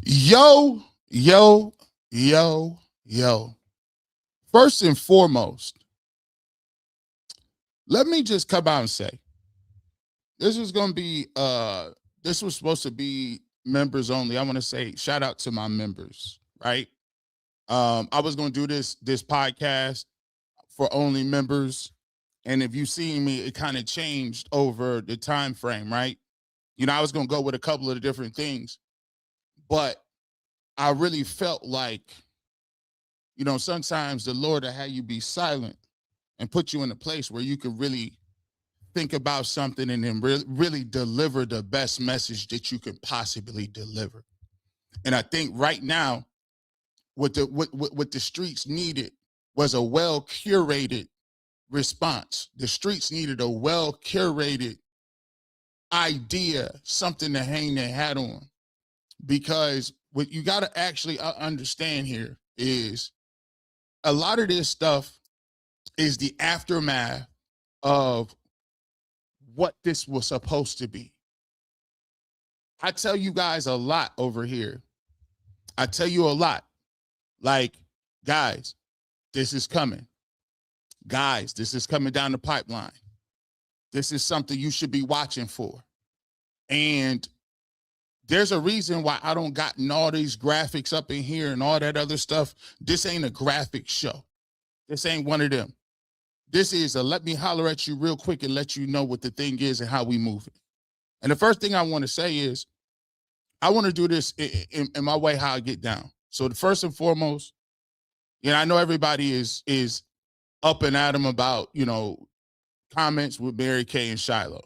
Yo, yo, yo. First and foremost, let me just come out and say this was going to be this was supposed to be members only. I want to say shout out to my members, right? I was going to do this podcast for only members, and if you see me, it kind of changed over the time frame, right? I was going to go with a couple of the different things, but I really felt like, sometimes the Lord will have you be silent and put you in a place where you can really think about something and then really deliver the best message that you can possibly deliver. And I think right now, what the streets needed was a well curated response. The streets needed a well curated idea, something to hang their hat on, because what you got to actually understand here is a lot of this stuff is the aftermath of what this was supposed to be. I tell you guys a lot over here. I tell you a lot. Like, guys, this is coming. Guys, this is coming down the pipeline. This is something you should be watching for. And there's a reason why I don't gotten all these graphics up in here and all that other stuff. This ain't a graphic show. This ain't one of them. This is a let me holler at you real quick and let you know what the thing is and how we move it. And the first thing I want to say is I want to do this in my way how I get down. So the first and foremost, I know everybody is up and at 'em about, comments with Mary Kay and Shiloh.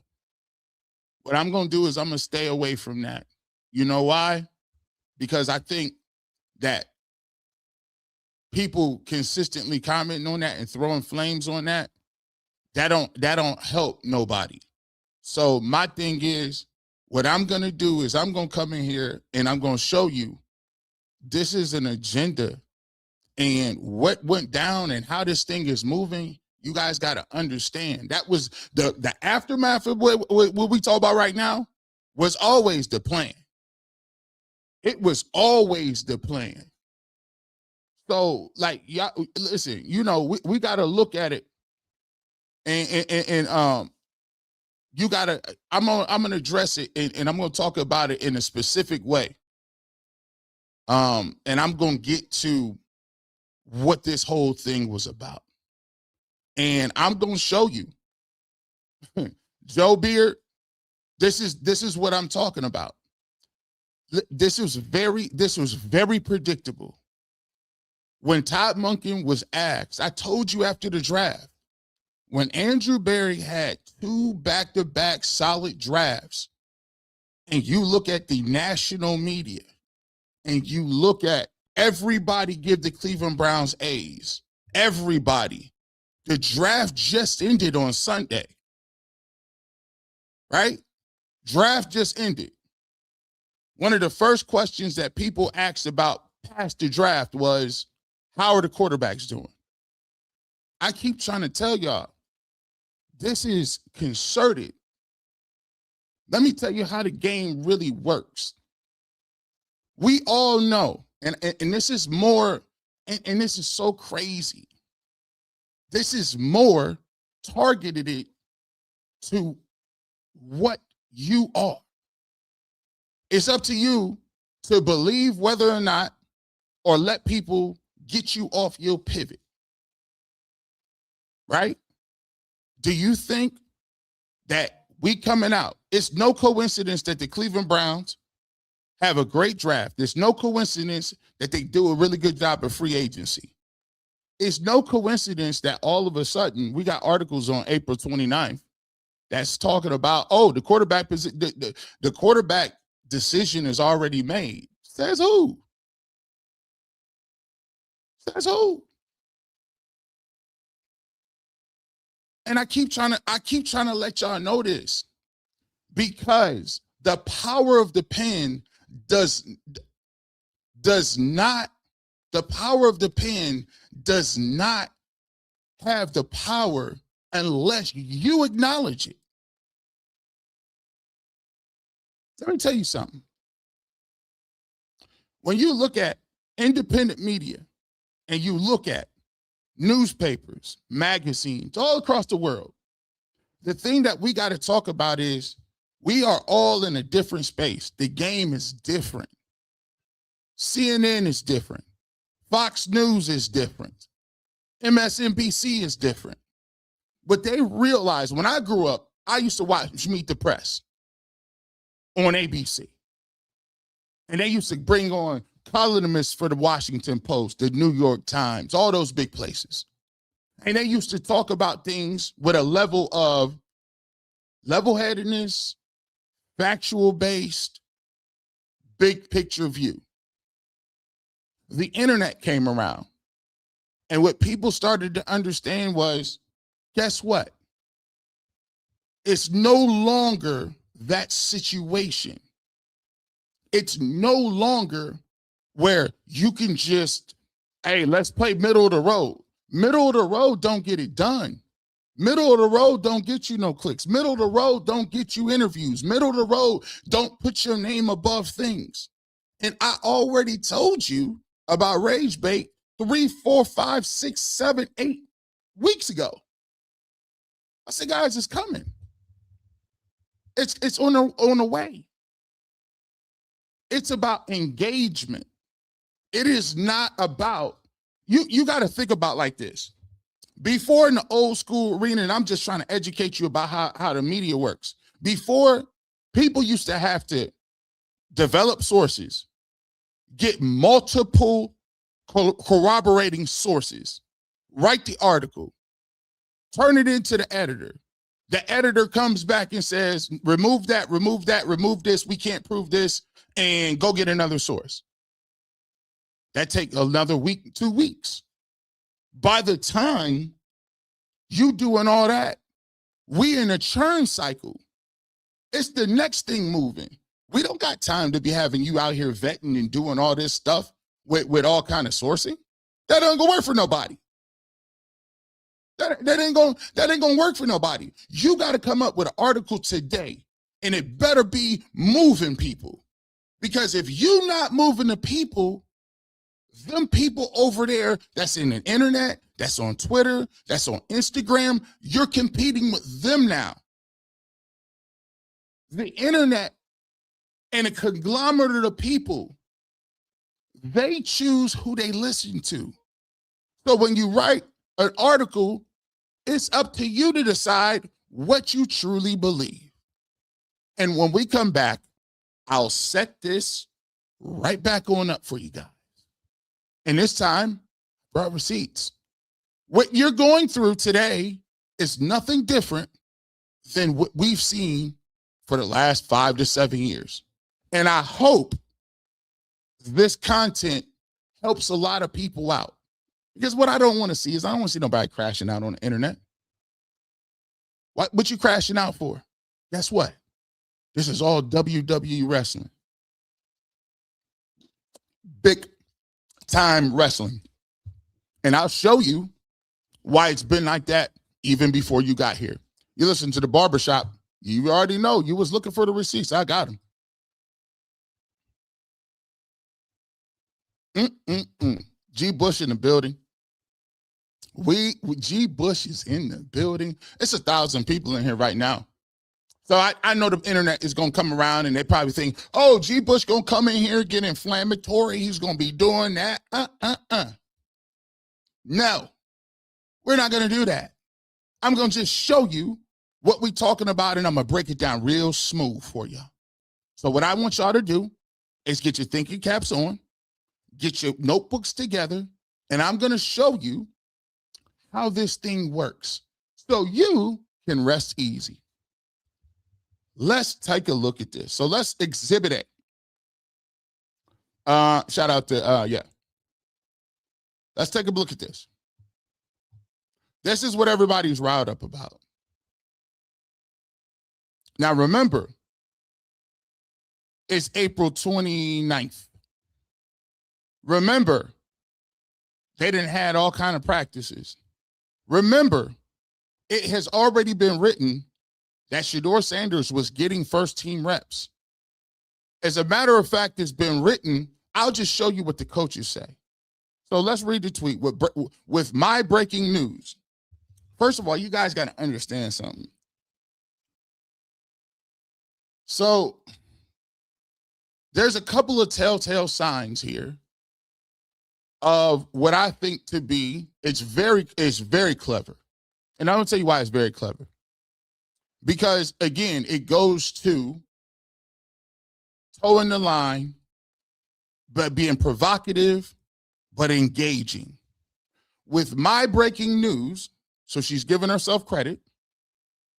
What I'm going to do is I'm going to stay away from that. You know why? Because I think that people consistently commenting on that and throwing flames on that don't help nobody. So my thing is, what I'm going to do is I'm going to come in here and I'm going to show you this is an agenda and what went down and how this thing is moving. You guys got to understand that was the aftermath of what we talk about right now was always the plan. It was always the plan. So, like, y'all, listen, we got to look at it, and you got to. I'm gonna address it, and I'm gonna talk about it in a specific way. And I'm gonna get to what this whole thing was about, and I'm gonna show you, Joe Beard. This is what I'm talking about. This was very predictable. When Todd Monken was asked, I told you after the draft, when Andrew Berry had 2 back-to-back solid drafts, and you look at the national media, and you look at everybody give the Cleveland Browns A's, everybody. The draft just ended on Sunday, right? Draft just ended. One of the first questions that people asked about past the draft was, how are the quarterbacks doing? I keep trying to tell y'all, this is concerted. Let me tell you how the game really works. We all know, and this is more, and this is so crazy. This is more targeted to what you are. It's up to you to believe whether or not, or let people get you off your pivot, right? Do you think that we coming out? It's no coincidence that the Cleveland Browns have a great draft. There's no coincidence that they do a really good job of free agency. It's no coincidence that all of a sudden we got articles on April 29th that's talking about, the quarterback the quarterback decision is already made. Says who? Says who? And I keep trying to let y'all know this, because the power of the pen does not have the power unless you acknowledge it. Let me tell you something. when you look at independent media and you look at newspapers, magazines, all across the world, the thing that we got to talk about is we are all in a different space. The game is different. CNN is different. Fox News is different. MSNBC is different. But they realize when I grew up, I used to watch Meet the Press on ABC. And they used to bring on columnists for the Washington Post, the New York Times, all those big places. And they used to talk about things with a level of level-headedness, factual-based, big picture view. The internet came around. And what people started to understand was, guess what? It's no longer that situation. It's no longer where you can just, hey, let's play middle of the road. Middle of the road don't get it done. Middle of the road don't get you no clicks. Middle of the road don't get you interviews. Middle of the road don't put your name above things. And I already told you about Rage Bait 3, 4, 5, 6, 7, 8 weeks ago. I said, guys, it's coming. It's on the way. It's about engagement. It is not about, you got to think about like this. Before in the old school arena, and I'm just trying to educate you about how the media works. Before, people used to have to develop sources, get multiple corroborating sources, write the article, turn it into the editor. The editor comes back and says, remove that, remove that, remove this. We can't prove this, and go get another source. That takes another week, 2 weeks. By the time you doing all that, we in a churn cycle. It's the next thing moving. We don't got time to be having you out here vetting and doing all this stuff with all kind of sourcing. That ain't gonna work for nobody. That ain't gonna work for nobody. You got to come up with an article today, and it better be moving people. Because if you not moving the people, them people over there that's in the internet, that's on Twitter, that's on Instagram, you're competing with them now. The internet and a conglomerate of people, they choose who they listen to. So when you write an article, it's up to you to decide what you truly believe. And when we come back, I'll set this right back on up for you guys. And this time, brought receipts. What you're going through today is nothing different than what we've seen for the last 5 to 7 years. And I hope this content helps a lot of people out. Because what I don't want to see is I don't want to see nobody crashing out on the internet. What you crashing out for? Guess what? This is all WWE wrestling. Big time wrestling. And I'll show you why it's been like that even before you got here. You listen to the barbershop, you already know you was looking for the receipts. I got them. G. Bush in the building. G. Bush is in the building. It's 1,000 people in here right now. So I know the internet is going to come around and they probably think, oh, G. Bush going to come in here, get inflammatory. He's going to be doing that. No, we're not going to do that. I'm going to just show you what we're talking about, and I'm going to break it down real smooth for y'all. So what I want y'all to do is get your thinking caps on, get your notebooks together, and I'm going to show you how this thing works so you can rest easy. Let's take a look at this. So let's exhibit it. Shout out to, Let's take a look at this. This is what everybody's riled up about. Now, remember, it's April 29th. Remember, they didn't had all kind of practices. Remember, it has already been written that Shedeur Sanders was getting first team reps. As a matter of fact, it's been written, I'll just show you what the coaches say. So let's read the tweet with my breaking news. First of all, you guys got to understand something. So there's a couple of telltale signs here of what I think to be, it's very clever. And I'm going to tell you why it's very clever. Because, again, it goes to towing the line, but being provocative, but engaging. With my breaking news, so she's giving herself credit,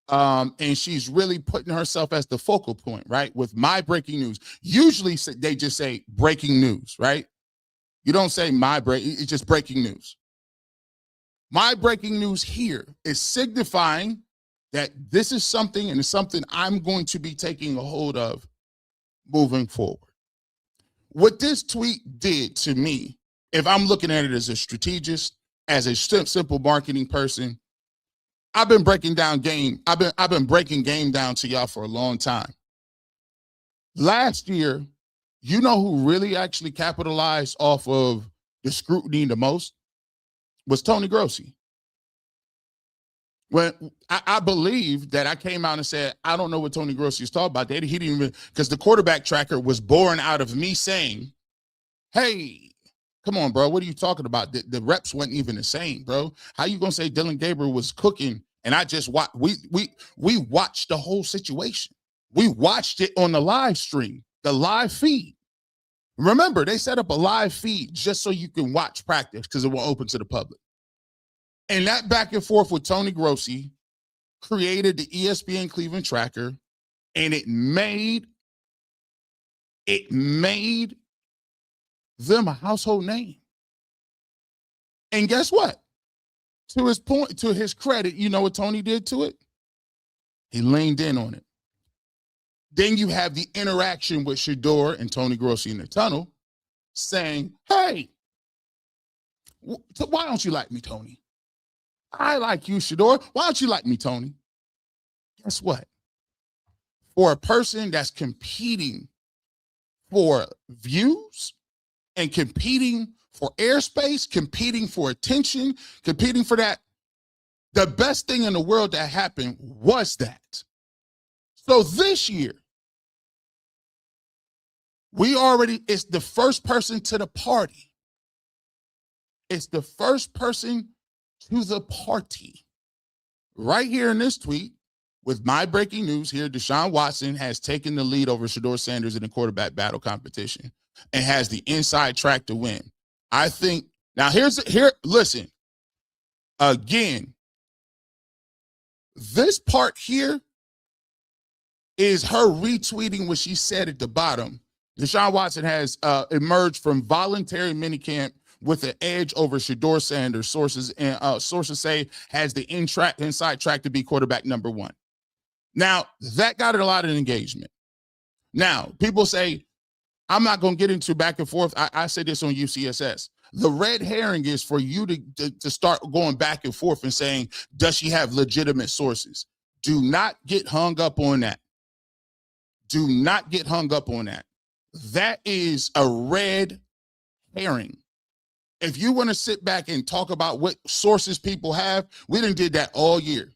and she's really putting herself as the focal point, right? With my breaking news. Usually they just say breaking news, right? You don't say it's just breaking news. My breaking news here is signifying that this is something, and it's something I'm going to be taking a hold of moving forward. What this tweet did to me, if I'm looking at it as a strategist, as a simple marketing person, I've been breaking down game. I've been breaking game down to y'all for a long time. Last year, you know who really actually capitalized off of the scrutiny the most was Tony Grossi. When I believe that I came out and said, I don't know what Tony Grossi is talking about. He didn't even, because the quarterback tracker was born out of me saying, hey, come on, bro, what are you talking about? The reps weren't even the same, bro. How you gonna say Dylan Gabriel was cooking? And I just watched, we watched the whole situation. We watched it on the live stream, the live feed. Remember, they set up a live feed just so you can watch practice because it won't open to the public. And that back and forth with Tony Grossi created the ESPN Cleveland tracker, and it made them a household name. And guess what? To his point, to his credit, you know what Tony did to it? He leaned in on it. Then you have the interaction with Shedeur and Tony Grossi in the tunnel saying, hey, why don't you like me, Tony? I like you, Shedeur. Why don't you like me, Tony? Guess what? For a person that's competing for views and competing for airspace, competing for attention, competing for that, the best thing in the world that happened was that. So this year, it's the first person to the party. It's the first person to the party. Right here in this tweet, with my breaking news here, Deshaun Watson has taken the lead over Shedeur Sanders in the quarterback battle competition and has the inside track to win. I think, now listen, again, this part here is her retweeting what she said at the bottom. Deshaun Watson has emerged from voluntary minicamp with an edge over Shedeur Sanders. Sources say has the inside track to be quarterback number one. Now, that got a lot of engagement. Now, people say, I'm not going to get into back and forth. I say this on UCSS. The red herring is for you to start going back and forth and saying, does she have legitimate sources? Do not get hung up on that. Do not get hung up on that. That is a red herring. If you want to sit back and talk about what sources people have, we done did that all year.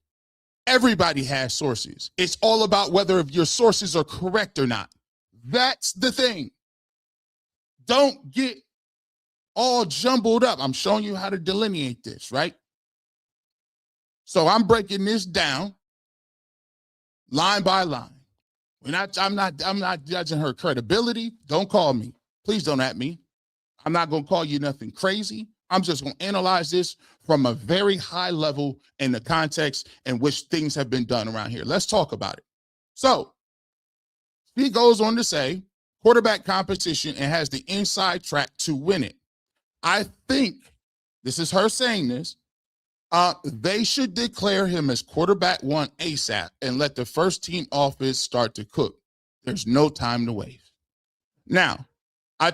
Everybody has sources. It's all about whether if your sources are correct or not. That's the thing. Don't get all jumbled up. I'm showing you how to delineate this, right? So I'm breaking this down line by line. I'm not judging her credibility. Don't call me. Please don't at me. I'm not going to call you nothing crazy. I'm just going to analyze this from a very high level in the context in which things have been done around here. Let's talk about it. So he goes on to say quarterback competition and has the inside track to win it. I think this is her saying this. They should declare him as quarterback one ASAP and let the first team offense start to cook. There's no time to waste. Now, I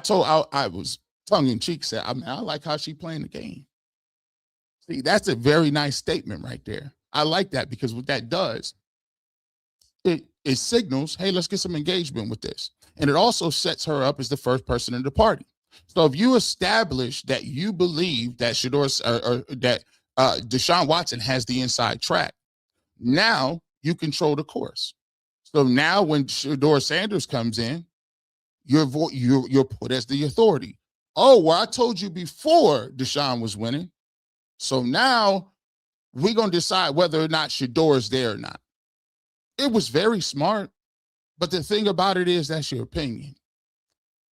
was tongue in cheek said, I like how she playing the game. See, that's a very nice statement right there. I like that because what that does, it signals, hey, let's get some engagement with this. And it also sets her up as the first person in the party. So if you establish that you believe that Deshaun Watson has the inside track, now you control the course. So now when Shedeur Sanders comes in, you're put as the authority. Oh, well, I told you before Deshaun was winning. So now we're going to decide whether or not Shedeur is there or not. It was very smart. But the thing about it is that's your opinion.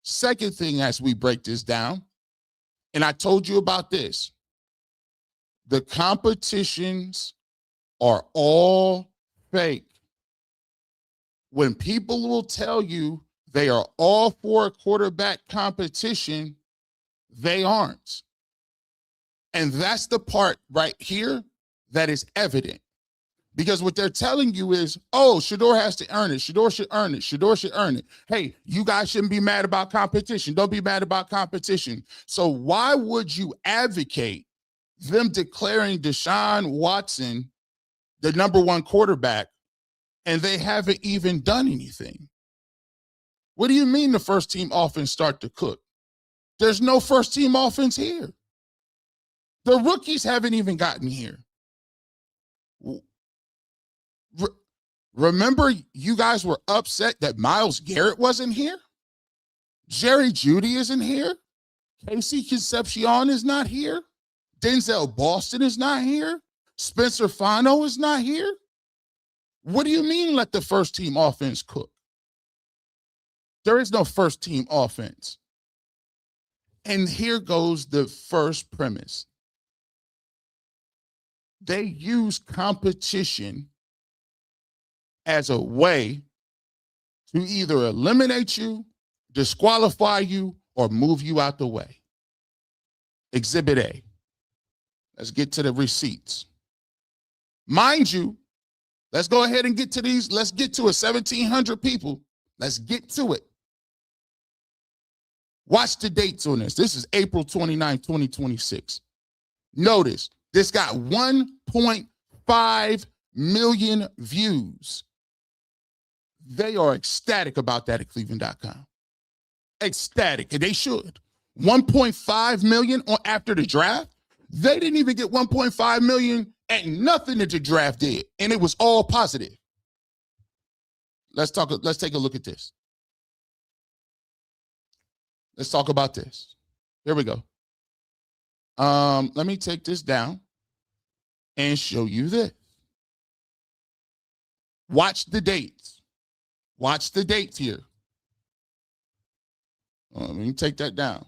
Second thing, as we break this down, and I told you about this, the competitions are all fake. When people will tell you they are all for a quarterback competition, they aren't. And that's the part right here that is evident. Because what they're telling you is, oh, Shedeur has to earn it. Shedeur should earn it. Shedeur should earn it. Hey, you guys shouldn't be mad about competition. Don't be mad about competition. So why would you advocate them declaring Deshaun Watson the number one quarterback and they haven't even done anything? What do you mean the first team offense start to cook? There's no first team offense here. The rookies haven't even gotten here. Remember, you guys were upset that Myles Garrett wasn't here? Jerry Jeudy isn't here? Casey Concepcion is not here? Denzel Boston is not here? Spencer Fano is not here? What do you mean let the first team offense cook? There is no first team offense. And here goes the first premise. They use competition as a way to either eliminate you, disqualify you, or move you out the way. Exhibit A. Let's get to the receipts. Mind you, let's go ahead and get to these. Let's get to 1,700 people. Let's get to it. Watch the dates on this. This is April 29, 2026. Notice, this got 1.5 million views. They are ecstatic about that at Cleveland.com. Ecstatic, and they should. 1.5 million after the draft. They didn't even get 1.5 million at nothing that the draft did, and it was all positive. Let's take a look at this. Let's talk about this. Here we go. Let me take this down and show you this. Watch the dates. Watch the dates here. Let me take that down.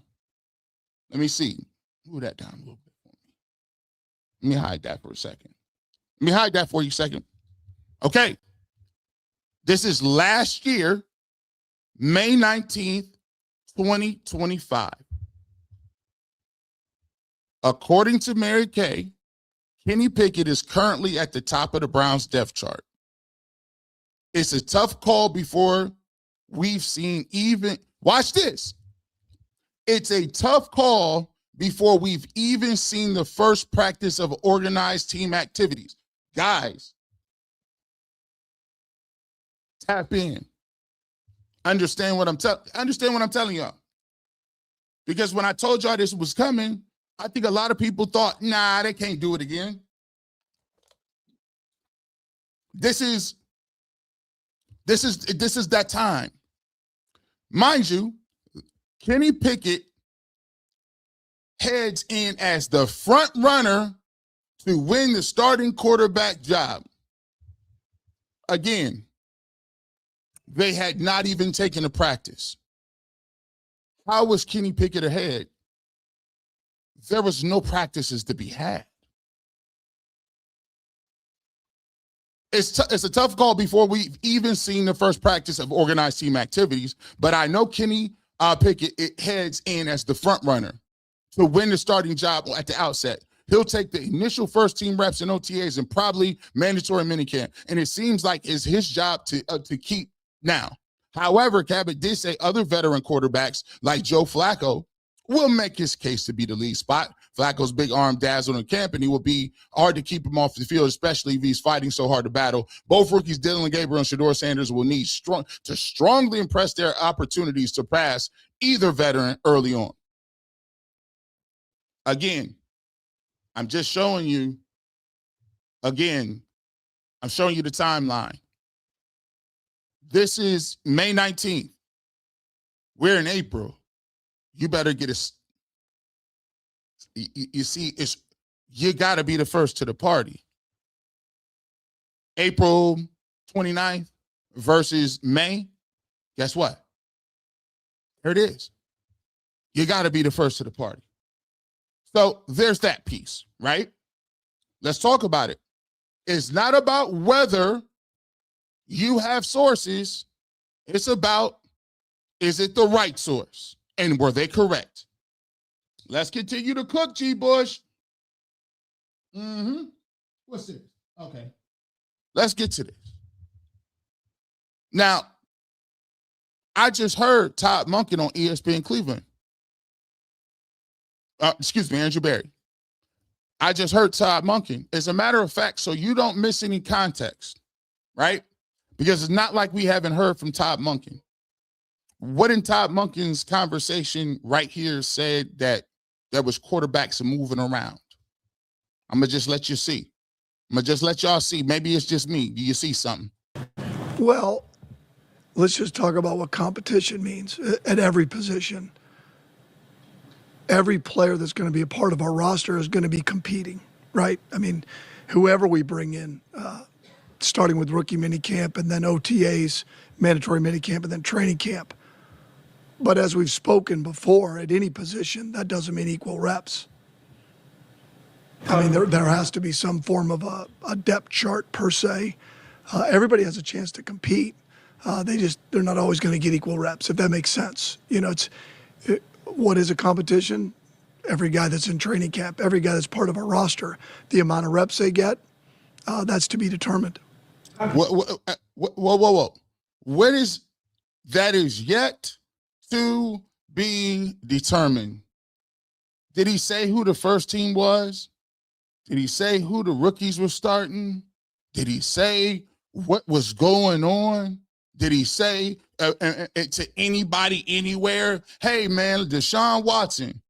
Let me see. Move that down a little bit for me. Let me hide that for a second. Let me hide that for you a second. Okay. This is last year, May 19th, 2025. According to Mary Kay, Kenny Pickett is currently at the top of the Browns depth chart. It's a tough call before we've seen even, watch this. It's a tough call before we've even seen the first practice of organized team activities. Guys, tap in. Understand what I'm telling y'all. Because when I told y'all this was coming, I think a lot of people thought, nah, they can't do it again. This is that time. Mind you, Kenny Pickett heads in as the front runner to win the starting quarterback job. Again, they had not even taken a practice. How was Kenny Pickett ahead? There was no practices to be had. It's a tough call before we've even seen the first practice of organized team activities, but I know Kenny Pickett heads in as the front runner to win the starting job at the outset. He'll take the initial first team reps and OTAs and probably mandatory minicamp, and it seems like it's his job to keep now. However, Cabot did say other veteran quarterbacks like Joe Flacco will make his case to be the lead spot. Flacco's big arm dazzled in camp, and he will be hard to keep him off the field, especially if he's fighting so hard to battle. Both rookies, Dylan Gabriel and Shedeur Sanders, will need strongly impress their opportunities to pass either veteran early on. Again, I'm just showing you, again, I'm showing you the timeline. This is May 19th. We're in April. You better get a, you see, you got to be the first to the party. April 29th versus May, guess what? There it is. You got to be the first to the party. So there's that piece, right? Let's talk about it. It's not about whether you have sources. It's about, is it the right source? And were they correct? Let's continue to cook, G. Bush. What's this? Okay. Let's get to this. Now, I just heard Todd Monken on ESPN Cleveland. Excuse me, Andrew Berry. I just heard Todd Monken. As a matter of fact, so you don't miss any context, right? Because it's not like we haven't heard from Todd Monken. What in Todd Monken's conversation right here said that there was quarterbacks moving around? I'm going to just let you see. I'm going to just let y'all see. Maybe it's just me. Do you see something? Well, let's just talk about what competition means at every position. Every player that's going to be a part of our roster is going to be competing, right? I mean, whoever we bring in, starting with rookie minicamp and then OTAs, mandatory minicamp, and then training camp. But as we've spoken before, at any position, that doesn't mean equal reps. I mean, there has to be some form of a depth chart per se. Everybody has a chance to compete. They're not always going to get equal reps, if that makes sense. You know, what is a competition? Every guy that's in training camp, every guy that's part of our roster, the amount of reps they get, that's to be determined. Whoa. What is that is yet to be determined? Did he say who the first team was? Did he say who the rookies were starting? Did he say what was going on? Did he say to anybody, anywhere, hey, man, Deshaun Watson?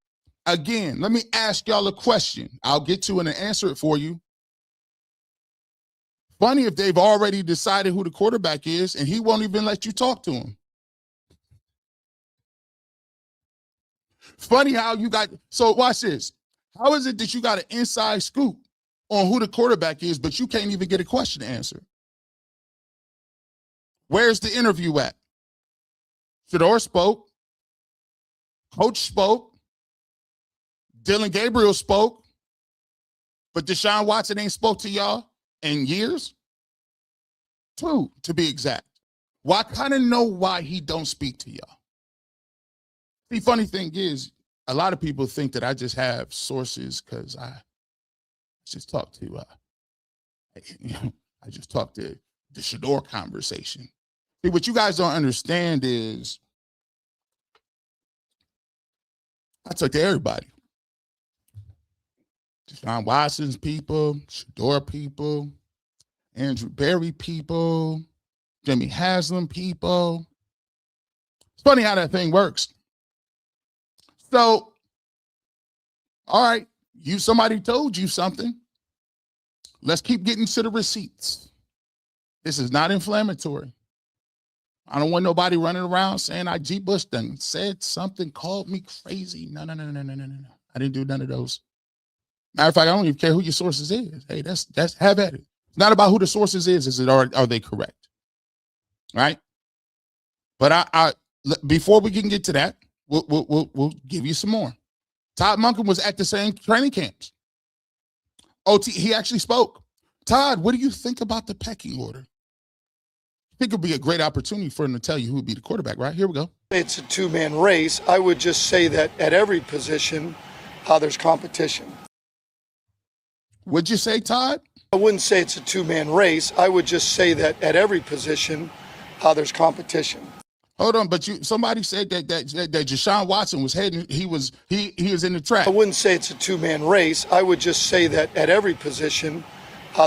Again, let me ask y'all a question. I'll get to it and answer it for you. Funny if they've already decided who the quarterback is and he won't even let you talk to him. Funny how you got, so watch this. How is it that you got an inside scoop on who the quarterback is, but you can't even get a question answered? Where's the interview at? Shedeur spoke. Coach spoke. Dylan Gabriel spoke. But Deshaun Watson ain't spoke to y'all in years? 2, to be exact. Well, I kind of know why he don't speak to y'all. The funny thing is, a lot of people think that I just have sources because I just talk to, I just talked to the Shedeur conversation. See, what you guys don't understand is I talk to everybody. Deshaun Watson's people, Shedeur people, Andrew Berry people, Jimmy Haslam people. It's funny how that thing works. So, all right, somebody told you something. Let's keep getting to the receipts. This is not inflammatory. I don't want nobody running around saying G. Bush done said something, called me crazy. No. I didn't do none of those. Matter of fact, I don't even care who your sources is. Hey, that's have at it. It's not about who the sources is it are they correct? Right? But I before we can get to that, we'll give you some more. Todd Monken was at the same training camps. He actually spoke. Todd, what do you think about the pecking order? I think it'd be a great opportunity for him to tell you who would be the quarterback, right? Here we go. It's a two-man race. I would just say that at every position, there's competition. Would you say, Todd? I wouldn't say it's a two-man race. I would just say that at every position, there's competition. Hold on, but somebody said that Deshaun Watson was heading. He was in the track. I wouldn't say it's a two-man race. I would just say that at every position,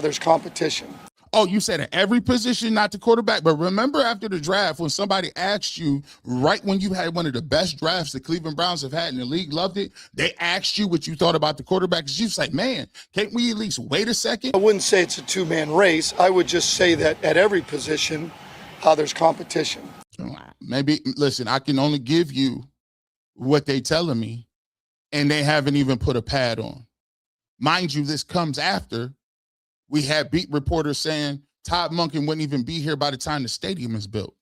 there's competition. Oh, you said at every position, not the quarterback. But remember after the draft, when somebody asked you, right when you had one of the best drafts the Cleveland Browns have had in the league, loved it, they asked you what you thought about the quarterback. You was like, man, can't we at least wait a second? I wouldn't say it's a two-man race. I would just say that at every position, there's competition. Maybe, listen, I can only give you what they telling me, and they haven't even put a pad on. Mind you, this comes after we had beat reporters saying Todd Monken wouldn't even be here by the time the stadium is built.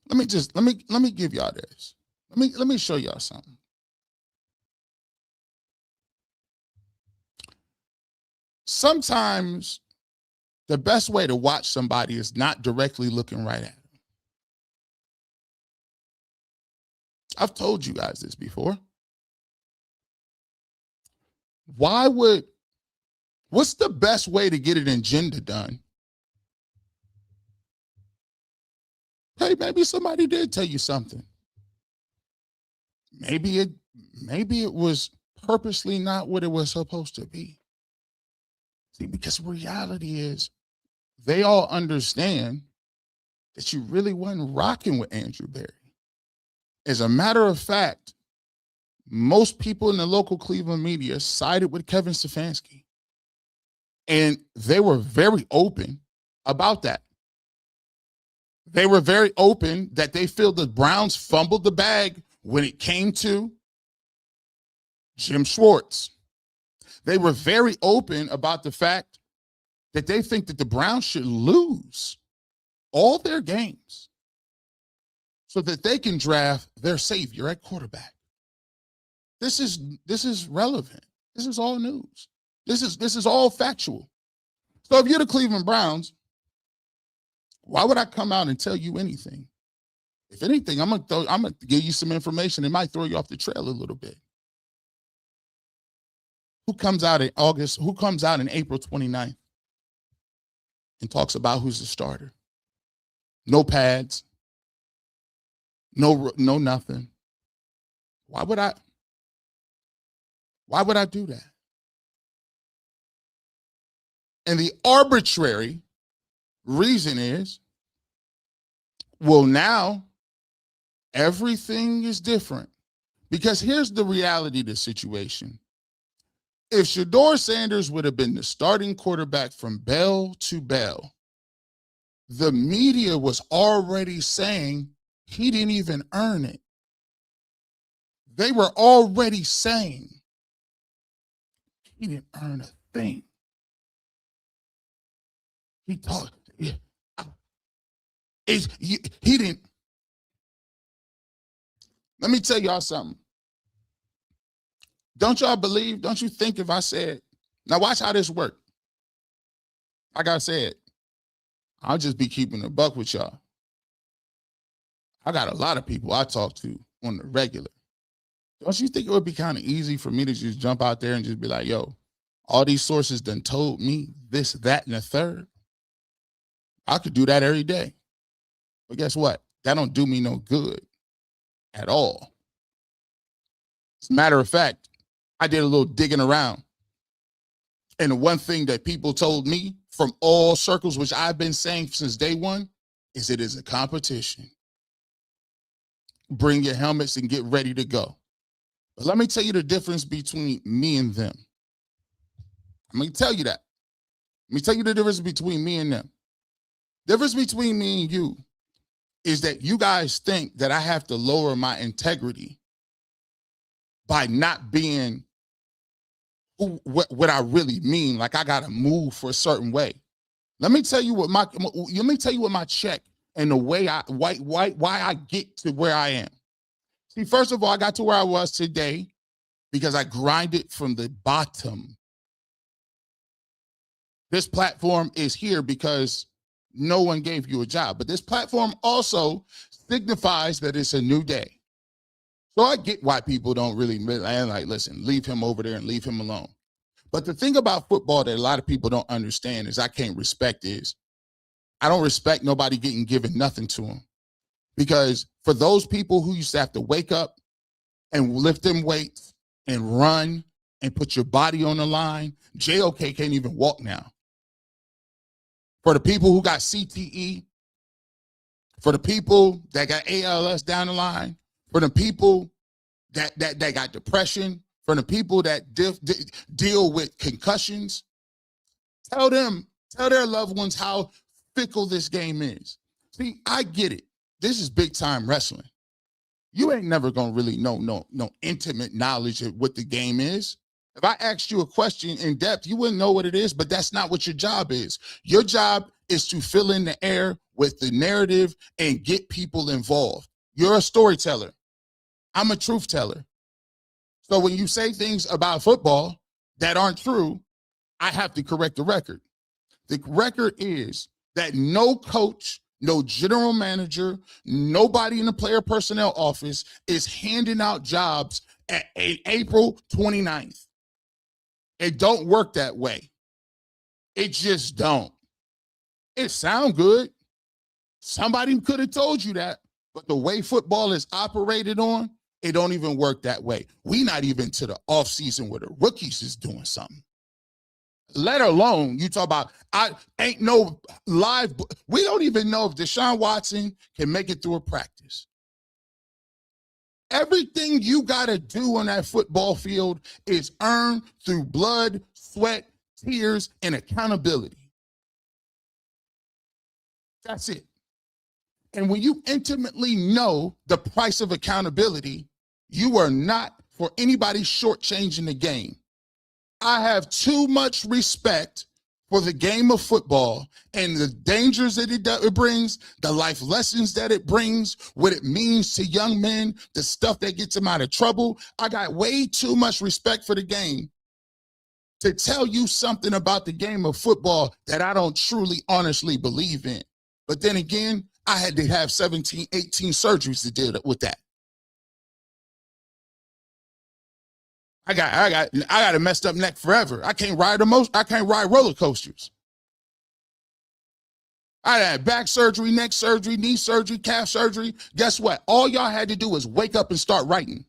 Let me give y'all this. Let me show y'all something. Sometimes the best way to watch somebody is not directly looking right at them. I've told you guys this before. What's the best way to get an agenda done? Hey, maybe somebody did tell you something. Maybe it was purposely not what it was supposed to be. See, because reality is they all understand that you really wasn't rocking with Andrew Berry. As a matter of fact, most people in the local Cleveland media sided with Kevin Stefanski. And they were very open about that. They were very open that they feel the Browns fumbled the bag when it came to Jim Schwartz. They were very open about the fact that they think that the Browns should lose all their games so that they can draft their savior at quarterback. This is relevant. This is all news. This is all factual. So if you're the Cleveland Browns, why would I come out and tell you anything? If anything, I'm gonna give you some information that might throw you off the trail a little bit. Who comes out in August? Who comes out in April 29th and talks about who's the starter? No pads. No nothing. Why would I do that? And the arbitrary reason is, well, now everything is different. Because here's the reality of the situation. If Shedeur Sanders would have been the starting quarterback from bell to bell, the media was already saying he didn't even earn it. They were already saying he didn't earn a thing. He thought, he didn't. Let me tell y'all something. Don't y'all believe, don't you think if I said, now watch how this works. Like I said, I'll just be keeping a buck with y'all. I got a lot of people I talk to on the regular. Don't you think it would be kind of easy for me to just jump out there and just be like, yo, all these sources done told me this, that, and the third? I could do that every day. But guess what? That don't do me no good at all. As a matter of fact, I did a little digging around. And the one thing that people told me from all circles, which I've been saying since day one, is it is a competition. Bring your helmets and get ready to go. But let me tell you the difference between me and them. I'm going to tell you that. Let me tell you the difference between me and them. The difference between me and you is that you guys think that I have to lower my integrity by not being what I really mean. Like I got to move for a certain way. Let me tell you what my check and the way why I get to where I am. See, first of all, I got to where I was today because I grinded from the bottom. This platform is here because no one gave you a job. But this platform also signifies that it's a new day. So I get why people don't really like, listen, leave him over there and leave him alone. But the thing about football that a lot of people don't understand is I can't respect is I don't respect nobody getting given nothing to them. Because for those people who used to have to wake up and lift them weights and run and put your body on the line, JOK can't even walk now. For the people who got CTE, for the people that got ALS down the line, for the people that got depression, for the people that deal with concussions, tell their loved ones how fickle this game is. See, I get it. This is big time wrestling. You ain't never gonna really know no intimate knowledge of what the game is. If I asked you a question in depth, you wouldn't know what it is, but that's not what your job is. Your job is to fill in the air with the narrative and get people involved. You're a storyteller. I'm a truth teller. So when you say things about football that aren't true, I have to correct the record. The record is that no coach, no general manager, nobody in the player personnel office is handing out jobs at April 29th. It don't work that way. It just don't. It sound good. Somebody could have told you that, but the way football is operated on, it don't even work that way. We not even to the offseason where the rookies is doing something. Let alone, you talk about, I ain't no live, we don't even know if Deshaun Watson can make it through a practice. Everything you got to do on that football field is earned through blood, sweat, tears, and accountability. That's it. And when you intimately know the price of accountability, you are not for anybody shortchanging the game. I have too much respect for the game of football and the dangers that it brings, the life lessons that it brings, what it means to young men, the stuff that gets them out of trouble. I got way too much respect for the game to tell you something about the game of football that I don't truly, honestly believe in. But then again, I had to have 17, 18 surgeries to deal with that. I got a messed up neck forever. I can't ride roller coasters. I had back surgery, neck surgery, knee surgery, calf surgery. Guess what? All y'all had to do was wake up and start writing.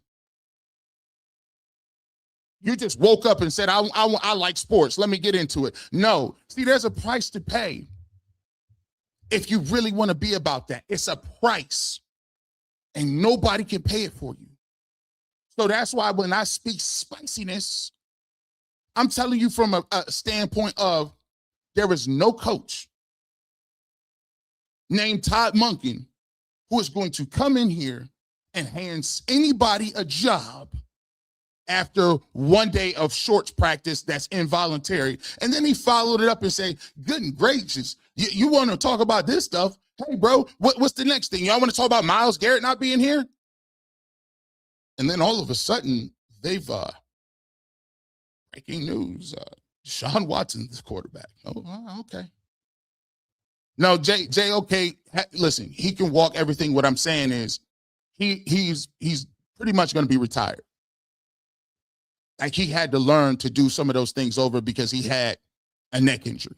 You just woke up and said, I like sports. Let me get into it. No. See, there's a price to pay if you really want to be about that. It's a price, and nobody can pay it for you. So that's why when I speak spiciness, I'm telling you from a standpoint of there is no coach named Todd Monken who is going to come in here and hand anybody a job after one day of shorts practice that's involuntary. And then he followed it up and say, good gracious, you want to talk about this stuff? Hey, bro, what's the next thing? Y'all want to talk about Myles Garrett not being here? And then all of a sudden, they've breaking news. Deshaun Watson is quarterback. Oh, okay. No, JOK, listen, he can walk everything. What I'm saying is he's pretty much going to be retired. Like, he had to learn to do some of those things over because he had a neck injury.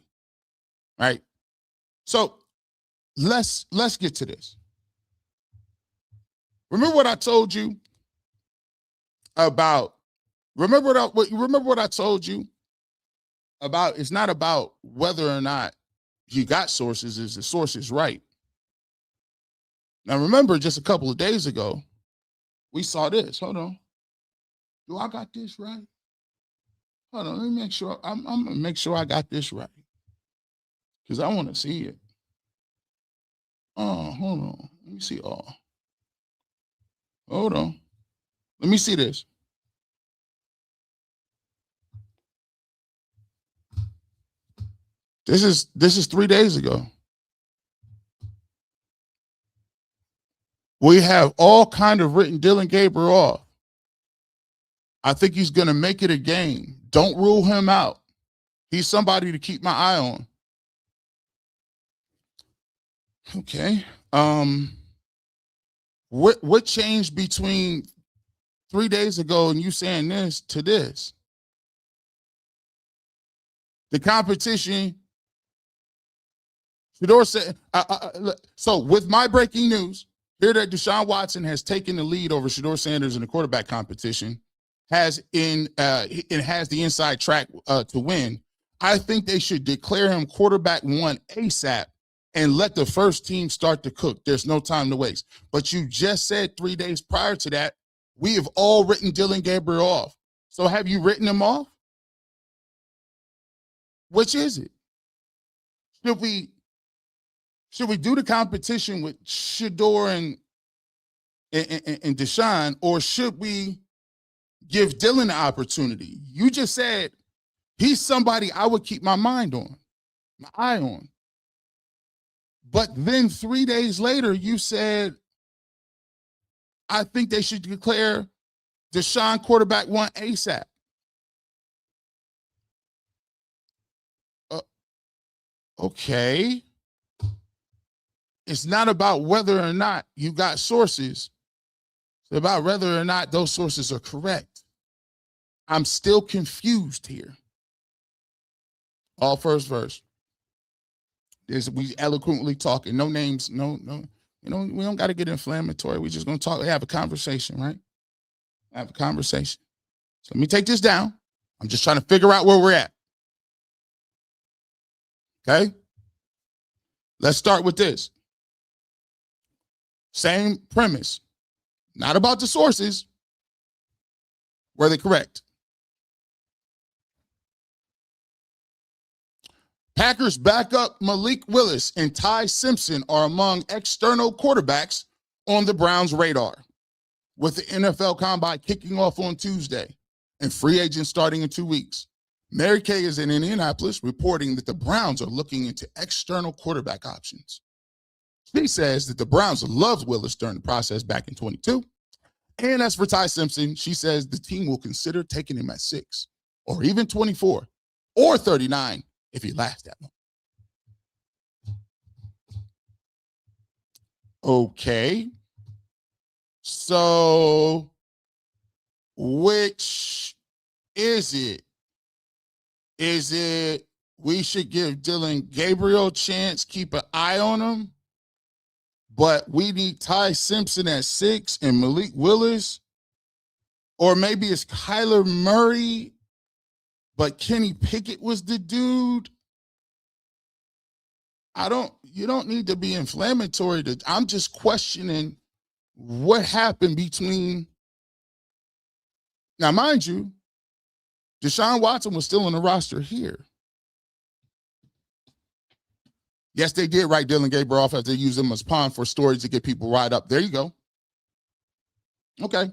Right? So let's get to this. Remember what I told you about, remember what I told you about, it's not about whether or not you got sources, is the source is right. Now remember, just a couple of days ago, we saw this. Hold on. Do I got this right? Hold on, let me make sure. I'm gonna make sure I got this right, because I want to see it. Oh, hold on. Let me see. Oh, hold on. Let me see this. This is 3 days ago. We have all kind of written Dylan Gabriel off. I think he's going to make it a game. Don't rule him out. He's somebody to keep my eye on. Okay. What changed between 3 days ago and you saying this to this? The competition. Shedeur said, so with my breaking news, here that Deshaun Watson has taken the lead over Shedeur Sanders in the quarterback competition, has the inside track to win, I think they should declare him quarterback one ASAP and let the first team start to cook. There's no time to waste. But you just said 3 days prior to that, we have all written Dillon Gabriel off. So have you written him off? Which is it? Should we do the competition with Shedeur and Deshaun, or should we give Dillon the opportunity? You just said he's somebody I would keep my mind on, my eye on. But then 3 days later, you said, I think they should declare Deshaun quarterback one ASAP. Okay. It's not about whether or not you got sources. It's about whether or not those sources are correct. I'm still confused here. All first verse. We eloquently talking, no names, no. We don't got to get inflammatory. We're just going to talk, have a conversation, right? Have a conversation. So let me take this down. I'm just trying to figure out where we're at. Okay? Let's start with this. Same premise. Not about the sources. Were they correct? Packers backup Malik Willis and Ty Simpson are among external quarterbacks on the Browns' radar, with the NFL Combine kicking off on Tuesday and free agents starting in 2 weeks. Mary Kay is in Indianapolis reporting that the Browns are looking into external quarterback options. She says that the Browns loved Willis during the process back in 22. And as for Ty Simpson, she says the team will consider taking him at 6 or even 24 or 39 if he lasts that long. Okay. So which is it? Is it we should give Dillon Gabriel a chance, keep an eye on him, but we need Ty Simpson at 6 and Malik Willis? Or maybe it's Kyler Murray, but Kenny Pickett was the dude? You don't need to be inflammatory. I'm just questioning what happened between. Now, mind you, Deshaun Watson was still on the roster here. Yes, they did write Dillon Gabriel off as they used him as pawn for stories to get people riled up. There you go. Okay.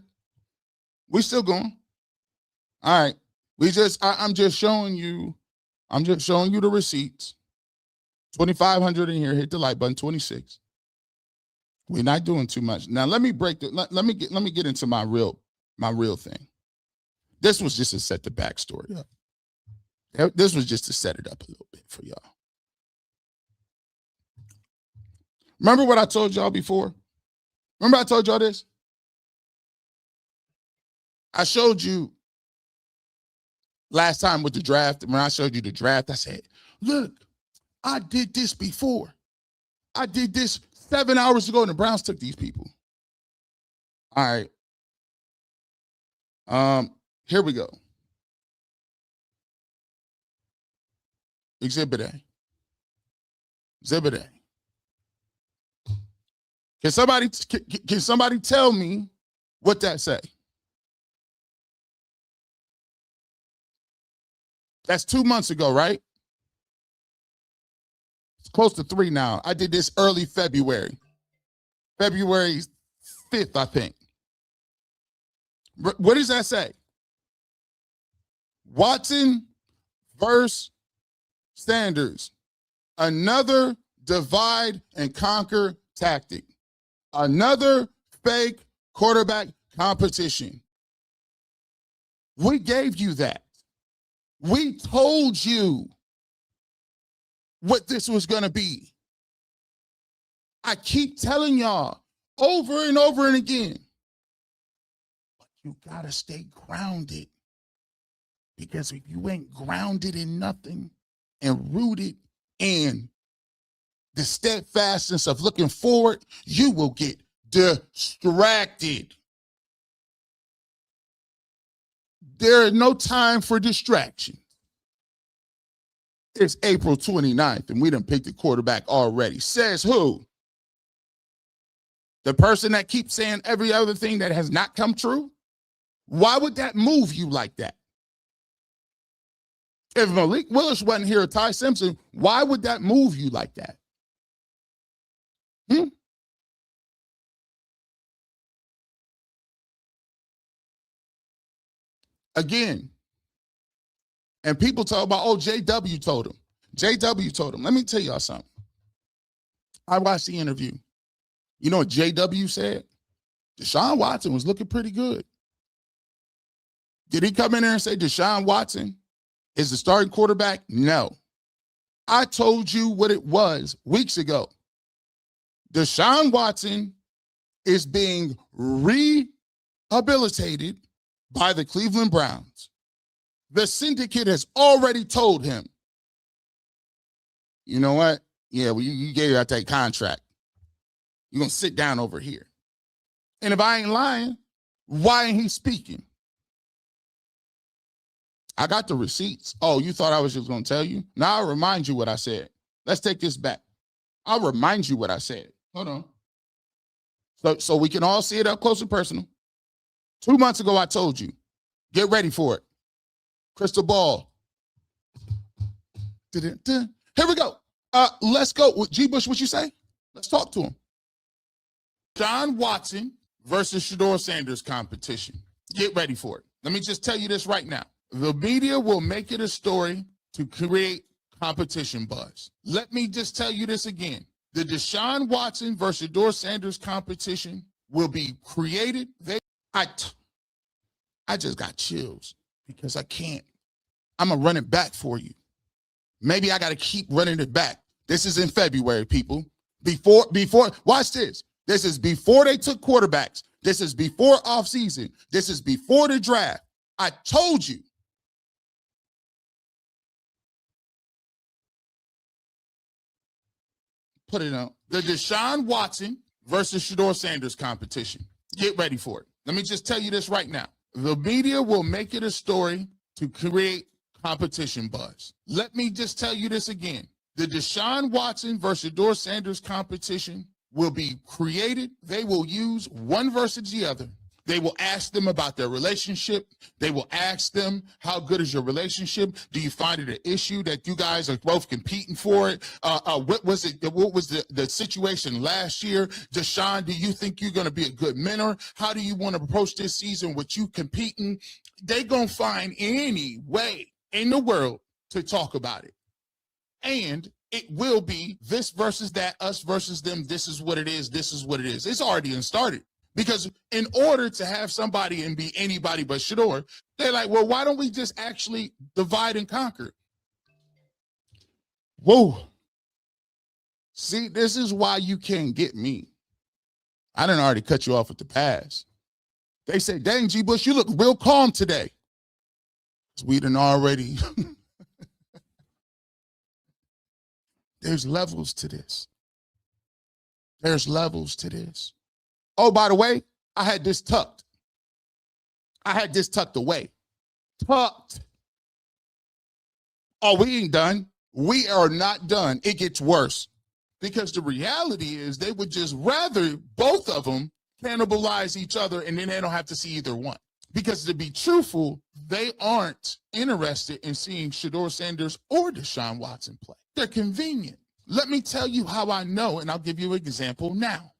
We still going. All right. I'm just showing you the receipts. 2,500 in here. Hit the like button. 26. We're not doing too much. Now let me break the let me get into my real thing. This was just to set the backstory up. This was just to set it up a little bit for y'all. Remember what I told y'all before? Remember I told y'all this? I showed you last time with the draft. When I showed you the draft, I said, look, I did this before. I did this 7 hours ago, and the Browns took these people. All right. Here we go. Exhibit A. Exhibit A. Can somebody tell me what that say? That's 2 months ago, right? It's close to 3 now. I did this early February. February 5th, I think. What does that say? Watson versus Sanders. Another divide and conquer tactic. Another fake quarterback competition. We gave you that. We told you what this was going to be. I keep telling y'all over and over and again. But you got to stay grounded. Because if you ain't grounded in nothing and rooted in the steadfastness of looking forward, you will get distracted. There is no time for distraction. It's April 29th, and we done picked a quarterback already. Says who? The person that keeps saying every other thing that has not come true? Why would that move you like that? If Malik Willis wasn't here or Ty Simpson, why would that move you like that? Again, and people talk about, oh, JW told him. JW told him. Let me tell y'all something. I watched the interview. You know what JW said? Deshaun Watson was looking pretty good. Did he come in there and say Deshaun Watson is the starting quarterback? No. I told you what it was weeks ago. Deshaun Watson is being rehabilitated by the Cleveland Browns. The syndicate has already told him, you know what? Yeah, well, you gave out that contract. You're going to sit down over here. And if I ain't lying, why ain't he speaking? I got the receipts. Oh, you thought I was just going to tell you? Now I'll remind you what I said. Let's take this back. I'll remind you what I said. Hold on. So we can all see it up close and personal. 2 months ago, I told you, get ready for it. Crystal ball. Here we go. Let's go. G. Bush, what you say? Let's talk to him. Deshaun Watson versus Shedeur Sanders competition. Get ready for it. Let me just tell you this right now. The media will make it a story to create competition buzz. Let me just tell you this again. The Deshaun Watson versus Shedeur Sanders competition will be created. I just got chills because I can't. I'm going to run it back for you. Maybe I got to keep running it back. This is in February, people. Before, watch this. This is before they took quarterbacks. This is before offseason. This is before the draft. I told you. Put it on. The Deshaun Watson versus Shedeur Sanders competition. Get ready for it. Let me just tell you this right now. The media will make it a story to create competition buzz. Let me just tell you this again. The Deshaun Watson versus Shedeur Sanders competition will be created. They will use one versus the other. They will ask them about their relationship. They will ask them, how good is your relationship? Do you find it an issue that you guys are both competing for it? What was the situation last year? Deshaun, do you think you're going to be a good mentor? How do you want to approach this season with you competing? They're going to find any way in the world to talk about it. And it will be this versus that, us versus them. This is what it is. This is what it is. It's already started. Because in order to have somebody and be anybody but Shedeur, they're like, well, why don't we just actually divide and conquer? Whoa. See, this is why you can't get me. I done already cut you off with the pass. They say, dang, G. Bush, you look real calm today. We done already. There's levels to this. There's levels to this. Oh, by the way, I had this tucked. I had this tucked away. Tucked. Oh, we ain't done. We are not done. It gets worse. Because the reality is they would just rather both of them cannibalize each other and then they don't have to see either one. Because to be truthful, they aren't interested in seeing Shedeur Sanders or Deshaun Watson play. They're convenient. Let me tell you how I know, and I'll give you an example now.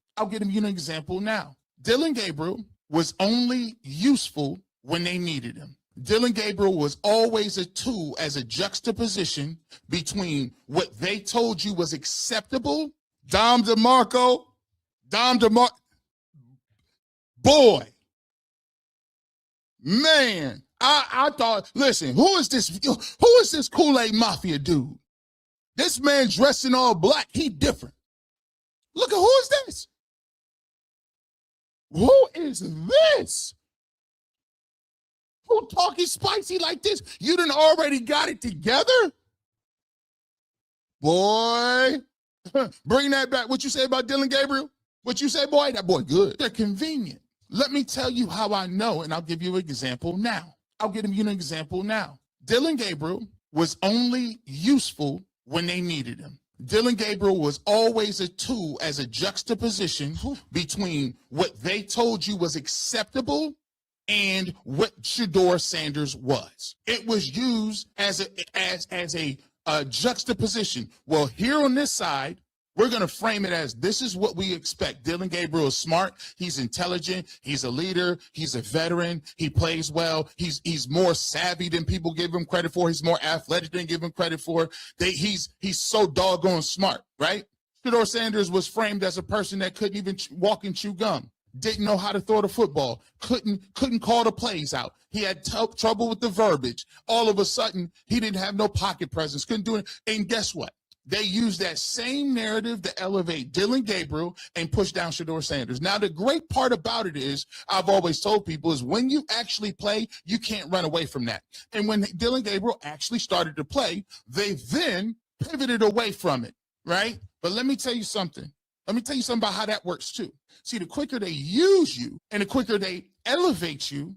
Dillon Gabriel was only useful when they needed him. Dillon Gabriel was always a tool as a juxtaposition between what they told you was acceptable. Dom DeMarco, boy, man, I thought, listen, who is this Kool-Aid Mafia dude? This man dressed in all black, he different. Look at who is this? Who is this? Who talking spicy like this? You done already got it together? Boy, bring that back. What you say about Dillon Gabriel? What you say, boy? That boy good. They're convenient. Let me tell you how I know, and I'll give you an example now. I'll give you an example now. Dylan Gabriel was only useful when they needed him. Dylan Gabriel was always a tool as a juxtaposition between what they told you was acceptable and what Shedeur Sanders was. It was used as a juxtaposition. Well, here on this side, we're going to frame it as this is what we expect. Dylan Gabriel is smart. He's intelligent. He's a leader. He's a veteran. He plays well. He's more savvy than people give him credit for. He's more athletic than give him credit for. He's so doggone smart, right? Shedeur Sanders was framed as a person that couldn't even walk and chew gum. Didn't know how to throw the football. Couldn't call the plays out. He had trouble with the verbiage. All of a sudden, he didn't have no pocket presence. Couldn't do it. And guess what? They used that same narrative to elevate Dylan Gabriel and push down Shedeur Sanders. Now, the great part about it is, I've always told people, is when you actually play, you can't run away from that. And when Dylan Gabriel actually started to play, they then pivoted away from it, right? But let me tell you something. Let me tell you something about how that works too. See, the quicker they use you and the quicker they elevate you,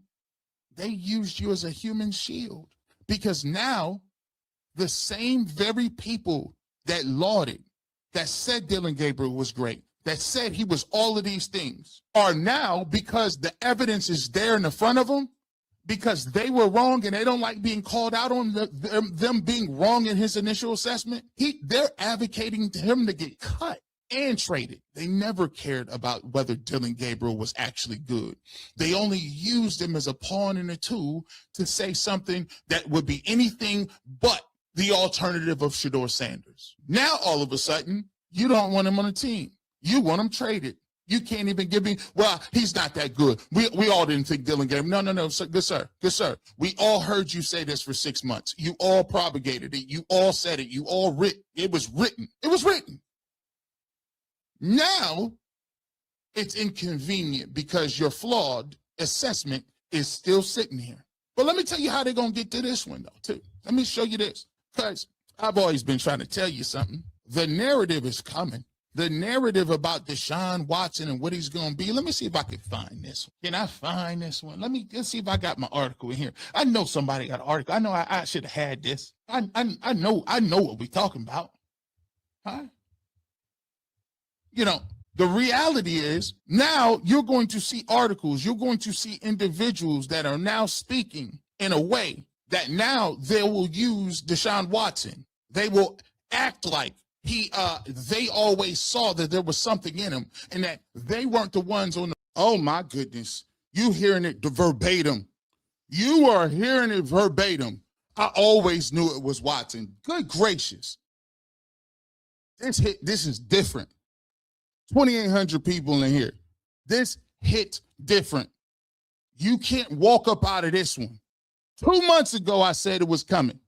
they use you as a human shield. Because now the same very people that lauded, that said Dylan Gabriel was great, that said he was all of these things, are now, because the evidence is there in the front of them, because they were wrong and they don't like being called out on them being wrong in his initial assessment, they're advocating to him to get cut and traded. They never cared about whether Dylan Gabriel was actually good. They only used him as a pawn and a tool to say something that would be anything but the alternative of Shedeur Sanders. Now, all of a sudden, you don't want him on the team. You want him traded. You can't even give me, well, he's not that good. We all didn't think Dylan Gabriel. No, sir, good sir. We all heard you say this for 6 months. You all propagated it. You all said it. You all it was written. It was written. Now, it's inconvenient because your flawed assessment is still sitting here. But let me tell you how they're going to get to this one, though, too. Let me show you this. Because I've always been trying to tell you something. The narrative is coming. The narrative about Deshaun Watson and what he's going to be. Let me see if I can find this one. Can I find this one? Let's see if I got my article in here. I know somebody got an article. I know I should have had this. I know what we're talking about. Huh? You know, the reality is now you're going to see articles. You're going to see individuals that are now speaking in a way that now they will use Deshaun Watson. They will act like they always saw that there was something in him and that they weren't the ones on the, oh my goodness, you hearing it verbatim. You are hearing it verbatim. I always knew it was Watson. Good gracious. This is different. 2,800 people in here. This hit different. You can't walk up out of this one. 2 months ago, I said it was coming.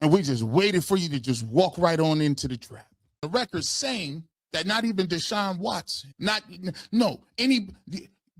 And we just waited for you to just walk right on into the trap. The record's saying that not even Deshaun Watson,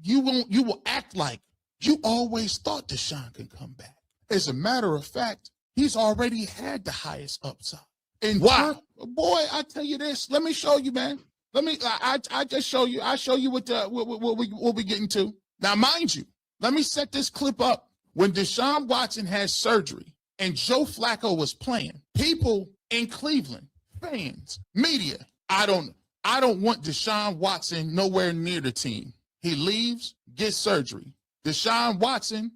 you will act like you always thought Deshaun could come back. As a matter of fact, he's already had the highest upside. And wow, boy, I tell you this, let me show you, man. I just show you. I show you what we're getting to. Now, mind you, let me set this clip up. When Deshaun Watson had surgery and Joe Flacco was playing, people in Cleveland, fans, media, I don't want Deshaun Watson nowhere near the team. He leaves, gets surgery. Deshaun Watson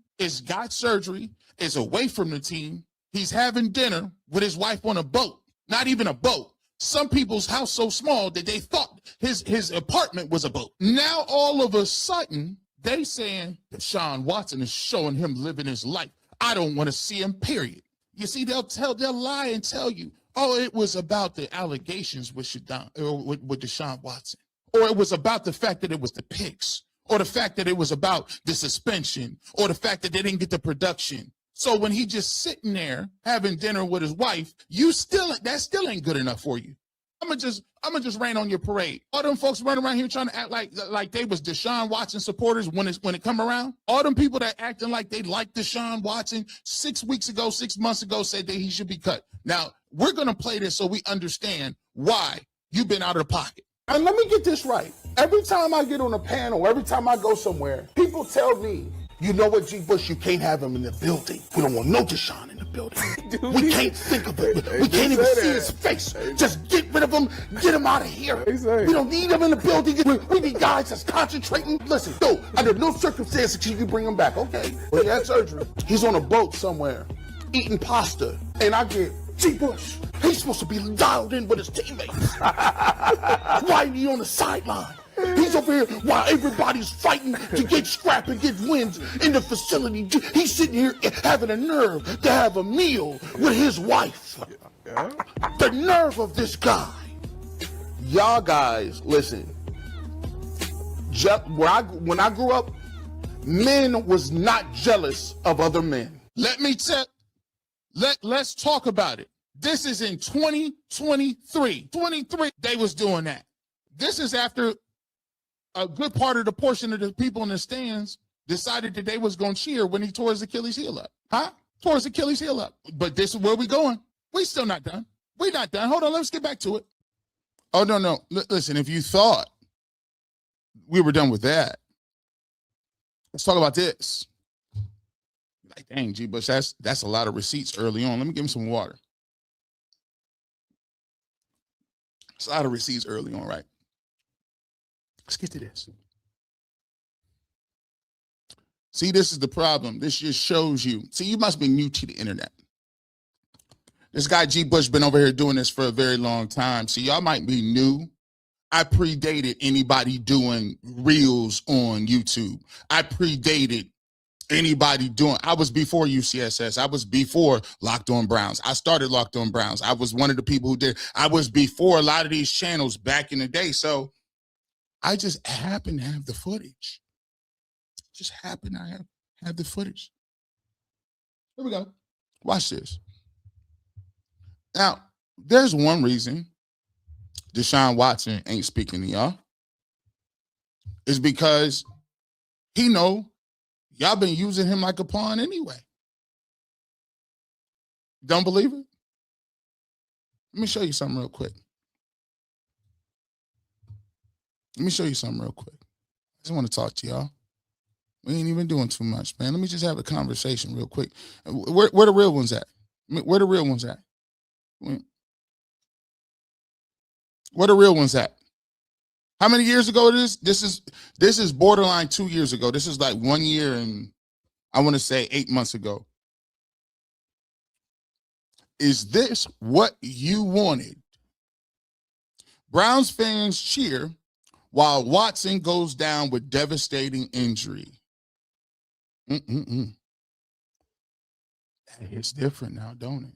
got surgery, is away from the team. He's having dinner with his wife on a boat, not even a boat. Some people's house so small that they thought his apartment was a boat. Now, all of a sudden, they saying Deshaun Watson is showing him living his life. I don't want to see him, period. You see, they'll lie and tell you, oh, it was about the allegations with Deshaun Watson. Or it was about the fact that it was the picks. Or the fact that it was about the suspension. Or the fact that they didn't get the production. So when he just sitting there having dinner with his wife, that still ain't good enough for you. I'm gonna just rain on your parade. All them folks running around here trying to act like they was Deshaun Watson supporters when it come around. All them people that acting like they like Deshaun Watson 6 months ago said that he should be cut. Now we're gonna play this so we understand why you've been out of the pocket. And let me get this right. Every time I get on a panel, every time I go somewhere, people tell me You know what, G. Bush? You can't have him in the building. We don't want no Deshaun in the building. We can't think of it. We can't even see his face. Just get rid of him. Get him out of here. We don't need him in the building. We need guys that's concentrating. Listen, no, under no circumstances can you bring him back. Okay, well, he had surgery. He's on a boat somewhere, eating pasta. And I get, G. Bush, he's supposed to be dialed in with his teammates. Why are you on the sideline? He's over here while everybody's fighting to get scrap and get wins in the facility. He's sitting here having a nerve to have a meal with his wife. The nerve of this guy. Y'all guys, listen. When I grew up, men was not jealous of other men. Let's talk about it. This is in 2023. 23, they was doing that. This is after a good part of the portion of the people in the stands decided that they was going to cheer when he tore his Achilles heel up. Tore his Achilles heel up. But this is where we going. We still not done. We not done. Hold on, let's get back to it. Oh, no. Listen, if you thought we were done with that, let's talk about this. Like, dang, G. Bush, that's a lot of receipts early on. Let me give him some water. It's a lot of receipts early on, right? Let's get to this. See, this is the problem. This just shows you. See, you must be new to the internet. This guy, G. Bush, been over here doing this for a very long time. See, y'all might be new. I predated anybody doing reels on YouTube. I predated anybody doing. I was before UCSS. I was before Locked On Browns. I started Locked On Browns. I was one of the people who did. I was before a lot of these channels back in the day. So I just happen to have the footage. Just happen to have the footage. Here we go. Watch this. Now, there's one reason Deshaun Watson ain't speaking to y'all. It's because he know y'all been using him like a pawn anyway. Don't believe it? Let me show you something real quick. I just want to talk to y'all. We ain't even doing too much, man. Let me just have a conversation real quick. Where the real ones at? Where the real ones at? Where the real ones at? How many years ago it is? This is borderline 2 years ago. This is like 1 year and I want to say 8 months ago. Is this what you wanted? Browns fans cheer while Watson goes down with devastating injury. It's different now, don't it?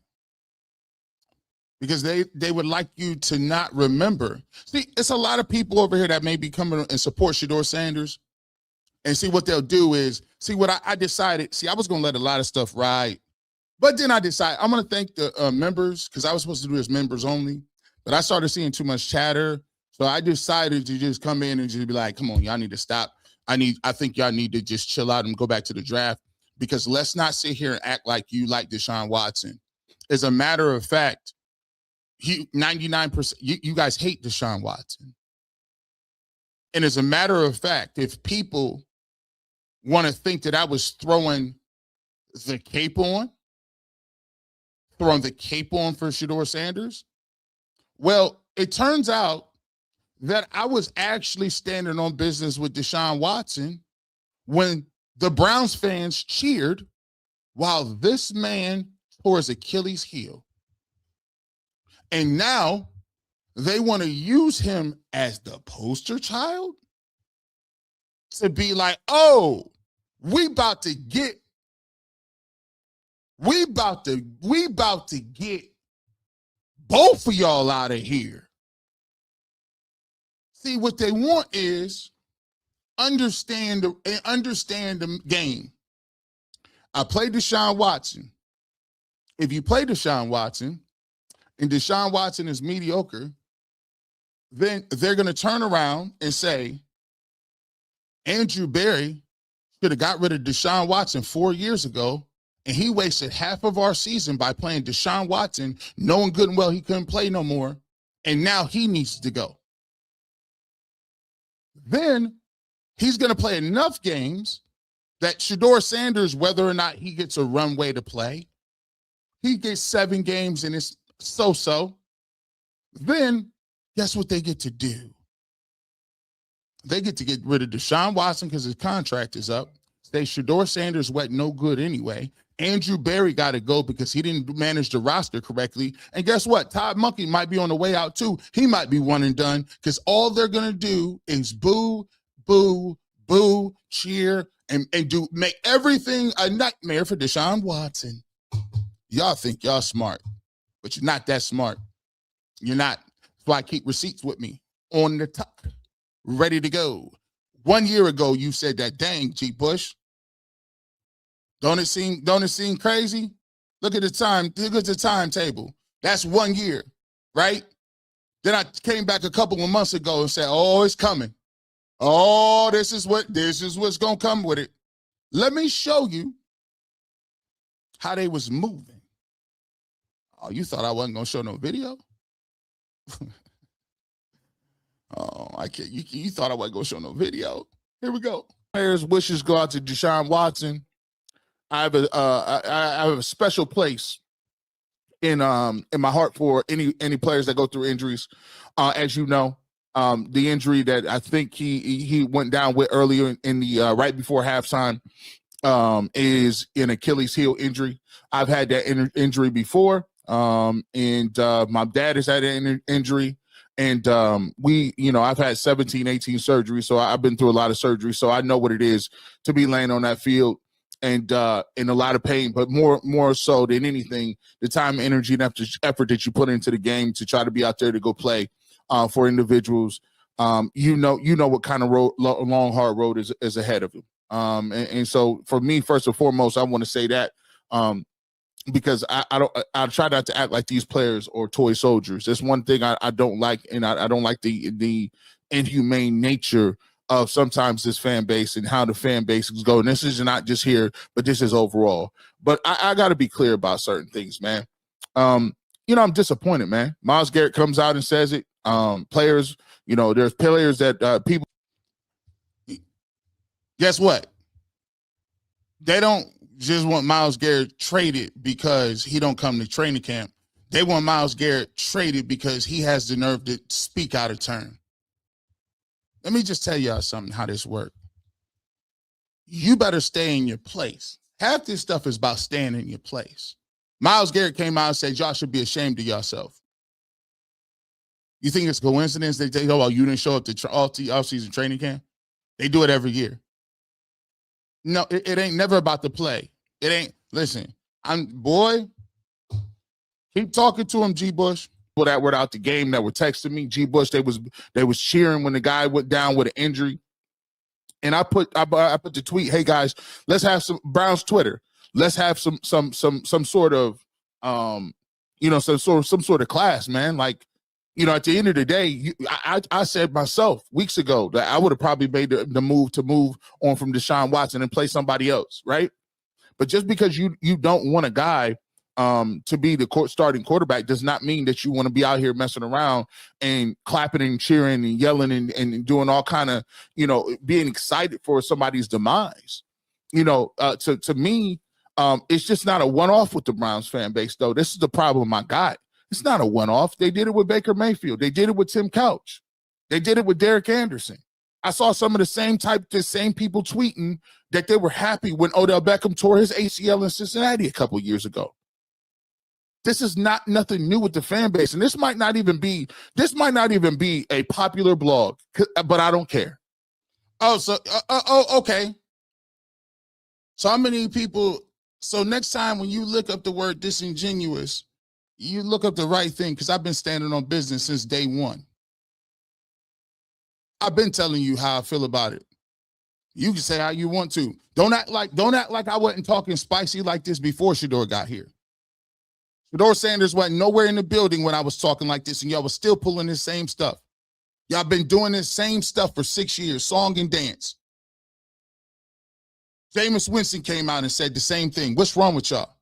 Because they would like you to not remember. See, it's a lot of people over here that may be coming and support Shedeur Sanders. And see, what they'll do is, see what I decided. See, I was going to let a lot of stuff ride. But then I decided I'm going to thank the members, because I was supposed to do this members only. But I started seeing too much chatter. So I decided to just come in and just be like, come on, y'all need to stop. I think y'all need to just chill out and go back to the draft, because let's not sit here and act like you like Deshaun Watson. As a matter of fact, 99%, you guys hate Deshaun Watson. And as a matter of fact, if people want to think that I was throwing the cape on for Shedeur Sanders, well, it turns out that I was actually standing on business with Deshaun Watson when the Browns fans cheered while this man tore his Achilles heel. And now they want to use him as the poster child to be like, oh, we about to get both of y'all out of here. See, what they want is understand the game. I play Deshaun Watson. If you play Deshaun Watson and Deshaun Watson is mediocre, then they're going to turn around and say, Andrew Berry should have got rid of Deshaun Watson 4 years ago, and he wasted half of our season by playing Deshaun Watson, knowing good and well he couldn't play no more, and now he needs to go. Then he's going to play enough games that Shedeur Sanders, whether or not he gets a runway to play, he gets 7 games and it's so-so. Then guess what they get to do? They get to get rid of Deshaun Watson because his contract is up. Say Shedeur Sanders went no good anyway. Andrew Berry got to go because he didn't manage the roster correctly. And guess what? Todd Monkey might be on the way out too. He might be one and done because all they're going to do is boo, boo, boo, cheer, and do make everything a nightmare for Deshaun Watson. Y'all think y'all smart, but you're not that smart. You're not. That's why I keep receipts with me on the tuck, ready to go. 1 year ago, you said that, dang, G. Bush. Don't it seem crazy? Look at the time. Look at the timetable. That's 1 year, right? Then I came back a couple of months ago and said, oh, it's coming. Oh, this is what's gonna come with it. Let me show you how they was moving. Oh, you thought I wasn't gonna show no video? Oh, I can't. You thought I wasn't gonna show no video? Here we go. Players' wishes go out to Deshaun Watson. I have a special place in my heart for any players that go through injuries. As you know, the injury that I think he went down with earlier in the right before halftime is an Achilles heel injury. I've had that injury before, and my dad has had an injury. And I've had 17, 18 surgeries, so I've been through a lot of surgery, so I know what it is to be laying on that field and in a lot of pain. But more so than anything, the time, energy, and effort that you put into the game to try to be out there to go play for individuals, you know what kind of long, hard road is ahead of him. And so for me, first and foremost, I want to say that. Because I try not to act like these players or toy soldiers. That's one thing I don't like, and I don't like the inhumane nature of sometimes this fan base and how the fan bases go. And this is not just here, but this is overall. But I got to be clear about certain things, man. I'm disappointed, man. Myles Garrett comes out and says it. Players, there's players that people. Guess what? They don't just want Myles Garrett traded because he don't come to training camp. They want Myles Garrett traded because he has the nerve to speak out of turn. Let me just tell y'all something, how this works. You better stay in your place. Half this stuff is about staying in your place. Myles Garrett came out and said, y'all should be ashamed of yourself. You think it's coincidence that they go, well, you didn't show up to off-season training camp? They do it every year. No, it ain't never about the play. It ain't. Listen, keep talking to him, G. Bush. People that were out the game that were texting me, G. Bush, they was cheering when the guy went down with an injury. And I put the tweet, hey guys, let's have some Browns Twitter. Let's have some sort of some sort of class, man. Like, at the end of the day, I said myself weeks ago that I would have probably made the move on from Deshaun Watson and play somebody else, right? But just because you don't want a guy to be the starting quarterback does not mean that you want to be out here messing around and clapping and cheering and yelling and doing all kind of, being excited for somebody's demise. To me, it's just not a one-off with the Browns fan base, though. This is the problem I got. It's not a one-off. They did it with Baker Mayfield. They did it with Tim Couch. They did it with Derek Anderson. I saw some of the same people tweeting that they were happy when Odell Beckham tore his ACL in Cincinnati a couple of years ago. This is nothing new with the fan base, and this might not even be a popular blog, but I don't care. Oh, so okay. So how many people? So next time when you look up the word disingenuous, you look up the right thing, because I've been standing on business since day one. I've been telling you how I feel about it. You can say how you want to. Don't act like I wasn't talking spicy like this before Shedeur got here. Shedeur Sanders wasn't nowhere in the building when I was talking like this, and y'all was still pulling this same stuff. Y'all been doing this same stuff for 6 years, song and dance. Jameis Winston came out and said the same thing. What's wrong with y'all?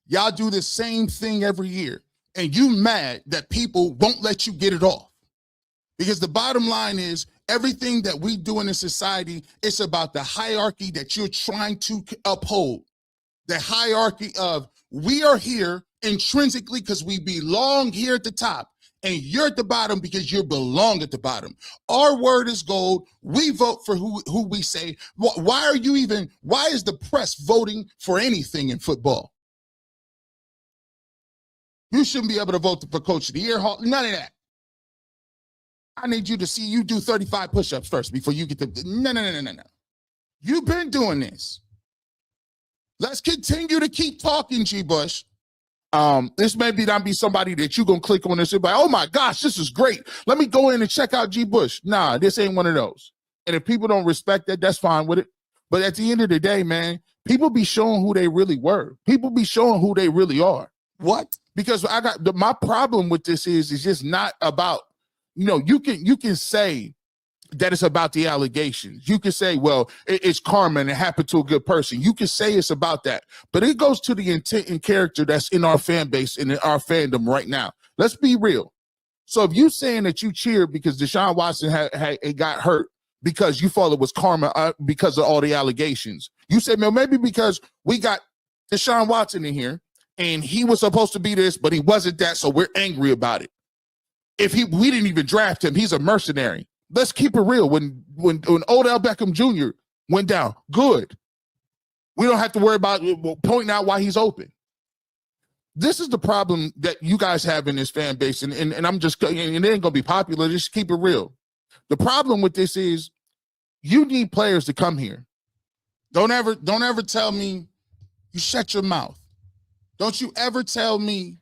Y'all do the same thing every year, and you mad that people won't let you get it off. Because the bottom line is everything that we do in a society, it's about the hierarchy that you're trying to uphold. The hierarchy of we are here intrinsically because we belong here at the top, and you're at the bottom because you belong at the bottom. Our word is gold. We vote for who we say. Why is the press voting for anything in football? You shouldn't be able to vote for Coach of the Year. None of that. I need you to see you do 35 push-ups first before you get to, no. You've been doing this. Let's continue to keep talking, G. Bush. This may not be somebody that you're going to click on and say, oh my gosh, this is great. Let me go in and check out G. Bush. Nah, this ain't one of those. And if people don't respect that, that's fine with it. But at the end of the day, man, people be showing who they really were. People be showing who they really are. What? Because my problem with this is just not about, you can say that it's about the allegations. You can say, well, it's karma and it happened to a good person. You can say it's about that, but it goes to the intent and character that's in our fan base and in our fandom right now. Let's be real. So if you saying that you cheered because Deshaun Watson got hurt because you thought it was karma because of all the allegations, you said, well, maybe because we got Deshaun Watson in here and he was supposed to be this, but he wasn't that, so we're angry about it. We didn't even draft him, he's a mercenary. Let's keep it real. When Odell Beckham Jr. went down, good. We don't have to worry about pointing out why he's open. This is the problem that you guys have in this fan base, and I'm just, and it ain't gonna be popular. Just keep it real. The problem with this is you need players to come here. Don't ever tell me you shut your mouth. Don't you ever tell me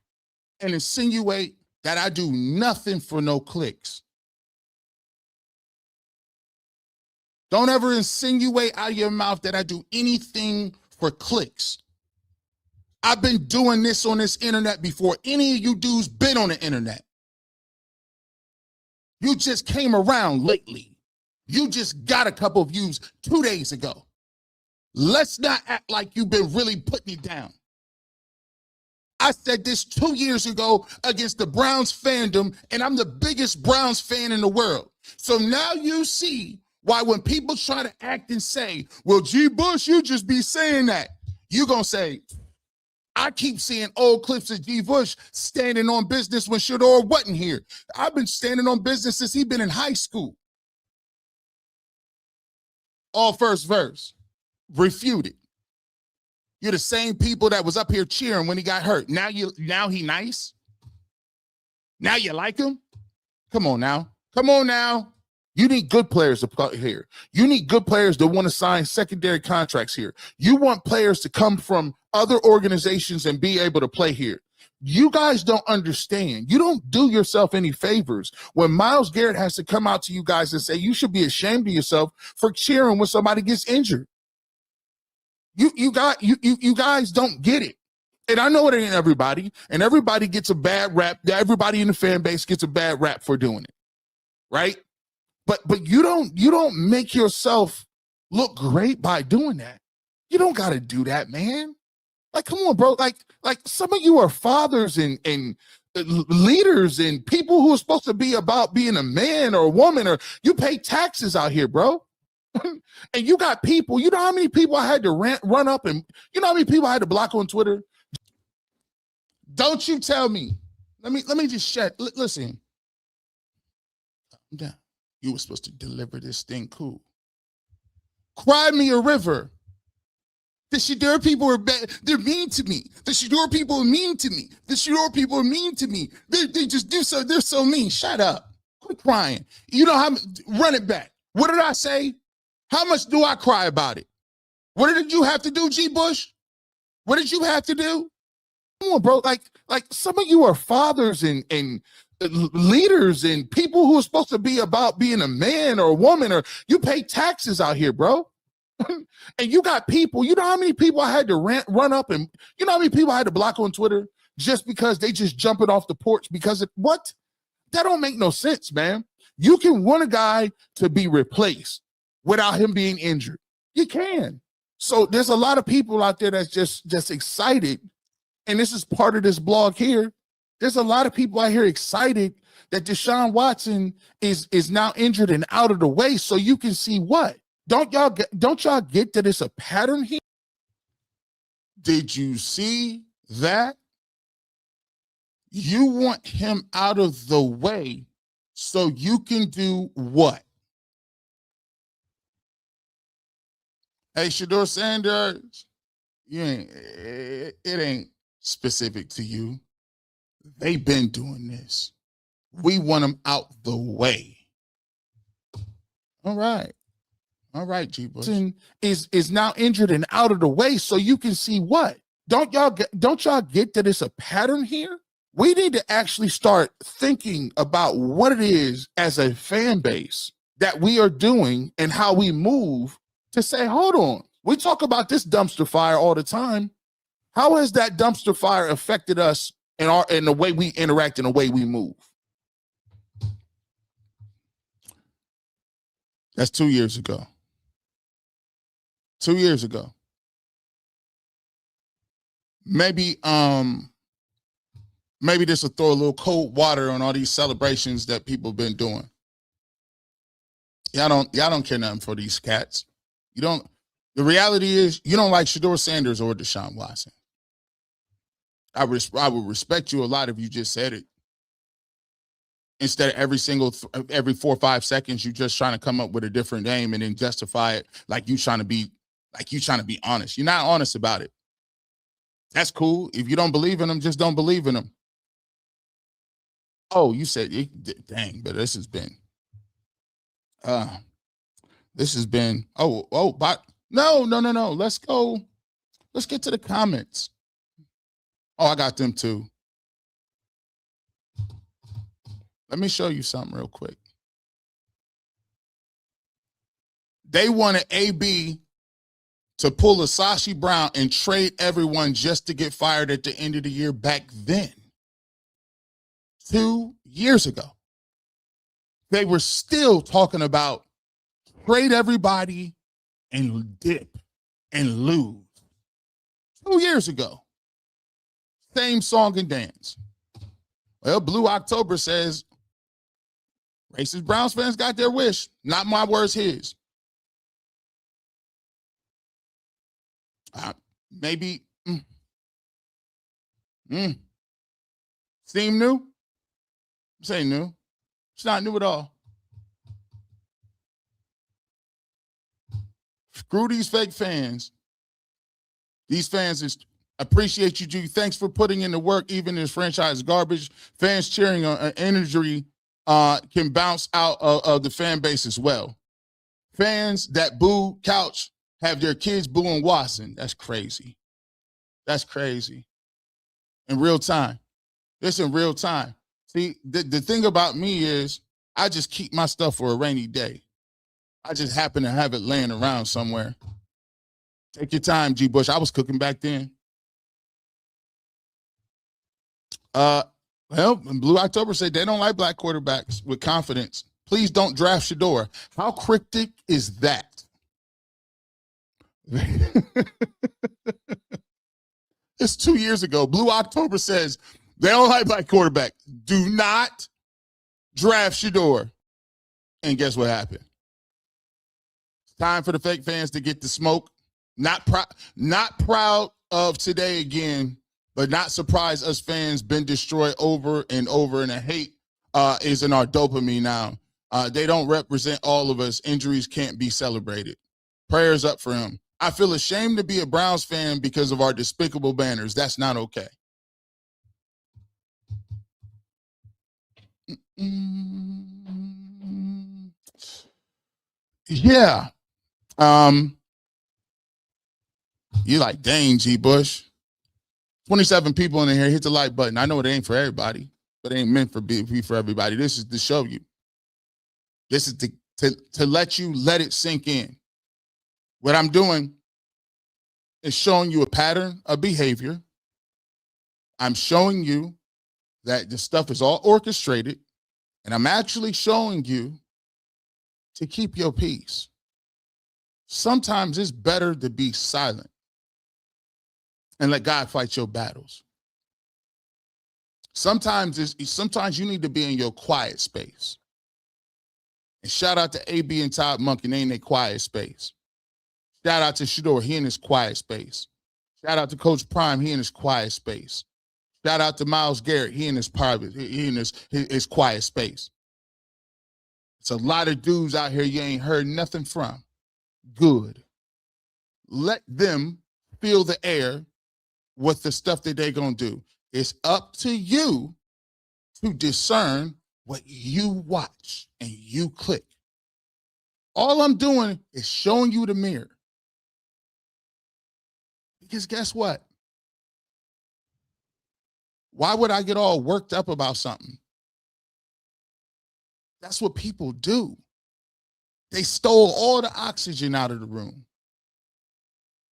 and insinuate that I do nothing for no clicks. Don't ever insinuate out of your mouth that I do anything for clicks. I've been doing this on this internet before any of you dudes been on the internet. You just came around lately. You just got a couple of views 2 days ago. Let's not act like you've been really putting it down. I said this 2 years ago against the Browns fandom, and I'm the biggest Browns fan in the world. So now you see why when people try to act and say, well, G. Bush, you just be saying that. You're going to say, I keep seeing old clips of G. Bush standing on business when Shedeur wasn't here. I've been standing on business since he's been in high school. All first verse. Refuted. You're the same people that was up here cheering when he got hurt. Now he nice? Now you like him? Come on now. Come on now. You need good players to play here. You need good players that want to sign secondary contracts here. You want players to come from other organizations and be able to play here. You guys don't understand. You don't do yourself any favors when Myles Garrett has to come out to you guys and say you should be ashamed of yourself for cheering when somebody gets injured. You guys don't get it. And I know it ain't everybody, and everybody gets a bad rap. Everybody in the fan base gets a bad rap for doing it, right? But you don't make yourself look great by doing that. You don't got to do that, man. Like, come on, bro. Like some of you are fathers and leaders and people who are supposed to be about being a man or a woman, or you pay taxes out here, bro. And you got people, you know how many people I had to run up, and you know how many people I had to block on Twitter? Don't you tell me. Let me just shut. Listen. Calm down. You were supposed to deliver this thing cool. Cry me a river. The Shedeur people are bad. They're mean to me. The Shedeur people are mean to me. The Shedeur people are mean to me. They just do so. They're so mean. Shut up. Quit crying. You know how? Run it back. What did I say? How much do I cry about it? What did you have to do, G. Bush? What did you have to do? Come on, bro. Like some of you are fathers and leaders and people who are supposed to be about being a man or a woman, or you pay taxes out here, bro. And you got people, you know how many people I had to run up, and you know how many people I had to block on Twitter just because they just jumping off the porch because of what? That don't make no sense, man. You can want a guy to be replaced without him being injured. You can. So there's a lot of people out there that's just excited. And this is part of this blog here. There's a lot of people out here excited that Deshaun Watson is now injured and out of the way so you can see what? Don't y'all get that it's a pattern here? Did you see that? You want him out of the way so you can do what? Hey, Shedeur Sanders, it ain't specific to you. They've been doing this. We want them out the way. All right, G. Bush is now injured and out of the way, so you can see what? Don't y'all get that it's a pattern here? We need to actually start thinking about what it is as a fan base that we are doing and how we move to say, hold on, we talk about this dumpster fire all the time. How has that dumpster fire affected us in the way we interact and the way we move? That's 2 years ago. 2 years ago. Maybe this will throw a little cold water on all these celebrations that people have been doing. Y'all don't care nothing for these cats. You don't. The reality is you don't like Shedeur Sanders or Deshaun Watson. I would respect you a lot if you just said it. Instead of every 4 or 5 seconds, you just trying to come up with a different name and then justify it like you trying to be honest. You're not honest about it. That's cool. If you don't believe in them, just don't believe in them. Oh, you said, dang, but this has been, but no. Let's go. Let's get to the comments. Oh, I got them too. Let me show you something real quick. They wanted AB to pull a Sashi Brown and trade everyone just to get fired at the end of the year back then. 2 years ago. They were still talking about trade everybody and dip and lose. 2 years ago. Same song and dance. Well, Blue October says, racist Browns fans got their wish. Not my words, his. Maybe. Seem new? This ain't new. It's not new at all. Screw these fake fans. These fans appreciate you, G. Thanks for putting in the work, even if franchise garbage. Fans cheering on an injury can bounce out of the fan base as well. Fans that boo Couch have their kids booing Watson. That's crazy. That's crazy. In real time. This in real time. See, the thing about me is I just keep my stuff for a rainy day. I just happen to have it laying around somewhere. Take your time, G. Bush. I was cooking back then. Well, Blue October said they don't like black quarterbacks with confidence. Please don't draft Shedeur. How cryptic is that? It's 2 years ago. Blue October says they don't like black quarterback. Do not draft Shedeur. And guess what happened? It's time for the fake fans to get the smoke. Not proud of today again, but not surprised us fans been destroyed over and over, and the hate is in our dopamine now. They don't represent all of us. Injuries can't be celebrated. Prayers up for him. I feel ashamed to be a Browns fan because of our despicable banners. That's not okay. Yeah. You're like, dang, G. Bush. 27 people in here. Hit the like button. I know it ain't for everybody, but it ain't meant for be for everybody. This is to show you. This is to let you let it sink in. What I'm doing is showing you a pattern of behavior. I'm showing you that the stuff is all orchestrated, and I'm actually showing you to keep your peace. Sometimes it's better to be silent and let God fight your battles. Sometimes you need to be in your quiet space. And shout out to AB and Todd Monken, they in their quiet space. Shout out to Shedeur, he in his quiet space. Shout out to Coach Prime, he in his quiet space. Shout out to Miles Garrett, he in his private, he in his quiet space. It's a lot of dudes out here you ain't heard nothing from. Good. Let them feel the air with the stuff that they're going to do. It's up to you to discern what you watch and you click. All I'm doing is showing you the mirror. Because guess what? Why would I get all worked up about something? That's what people do. They stole all the oxygen out of the room.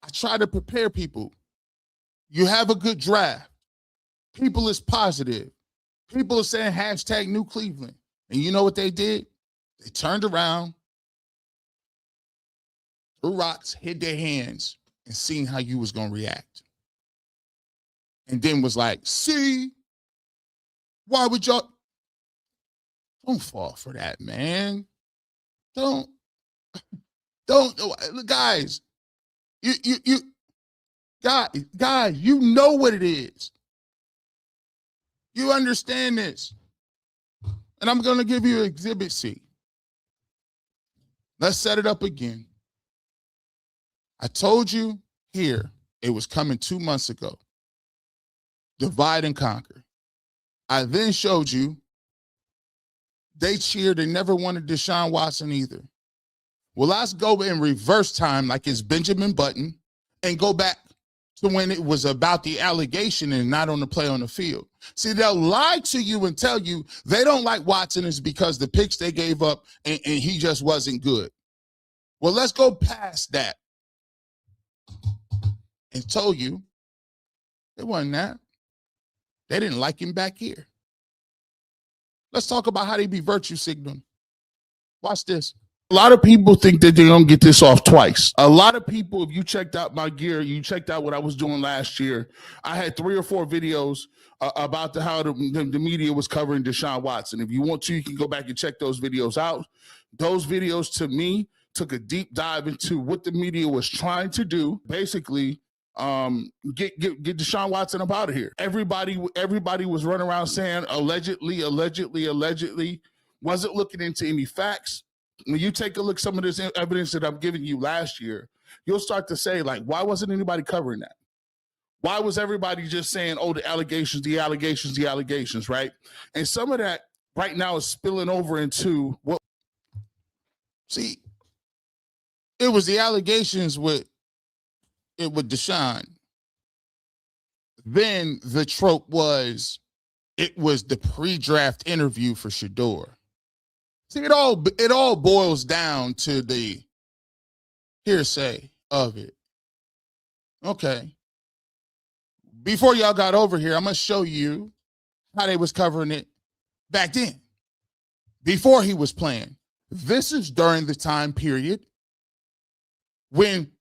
I try to prepare people. You have a good draft. People is positive. People are saying hashtag New Cleveland. And you know what they did? They turned around, threw rocks, hid their hands, and seen how you was going to react. And then was like, see, why would y'all? Don't fall for that, man. Don't, guys, guys, you know what it is. You understand this. And I'm going to give you Exhibit C. Let's set it up again. I told you here, it was coming 2 months ago. Divide and conquer. I then showed you they cheered and never wanted Deshaun Watson either. Well, let's go in reverse time like it's Benjamin Button and go back to when it was about the allegation and not on the play on the field. See, they'll lie to you and tell you they don't like Watson is because the picks they gave up and he just wasn't good. Well, let's go past that and told you it wasn't that. They didn't like him back here. Let's talk about how they be virtue signaling. Watch this. A lot of people think that they're going to get this off twice. A lot of people, if you checked out my gear, you checked out what I was doing last year, I had 3 or 4 videos about how the media was covering Deshaun Watson. If you want to, you can go back and check those videos out. Those videos, to me, took a deep dive into what the media was trying to do. Basically, get Deshaun Watson up out of here. Everybody was running around saying allegedly, wasn't looking into any facts. When you take a look at some of this evidence that I'm giving you last year, you'll start to say, like, why wasn't anybody covering that? Why was everybody just saying, oh, the allegations, right? And some of that right now is spilling over into what? See, it was the allegations with Deshaun. Then the trope was, it was the pre-draft interview for Shedeur. See, it all boils down to the hearsay of it. Okay. Before y'all got over here, I'm going to show you how they was covering it back then, before he was playing. This is during the time period when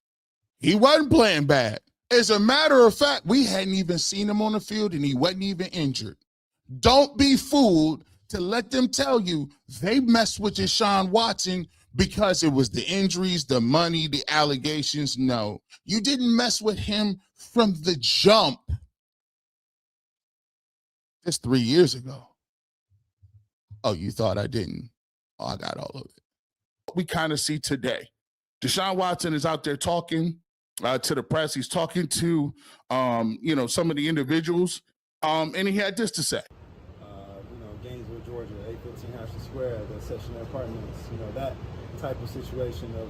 he wasn't playing bad. As a matter of fact, we hadn't even seen him on the field and he wasn't even injured. Don't be fooled to let them tell you they messed with Deshaun Watson because it was the injuries, the money, the allegations. No, you didn't mess with him from the jump. That's 3 years ago. Oh, you thought I didn't? Oh, I got all of it. What we kind of see today, Deshaun Watson is out there talking to the press. He's talking to, some of the individuals, and he had this to say. Gainesville, Georgia, 815 Hampton Square, the section of apartments, that type of situation of,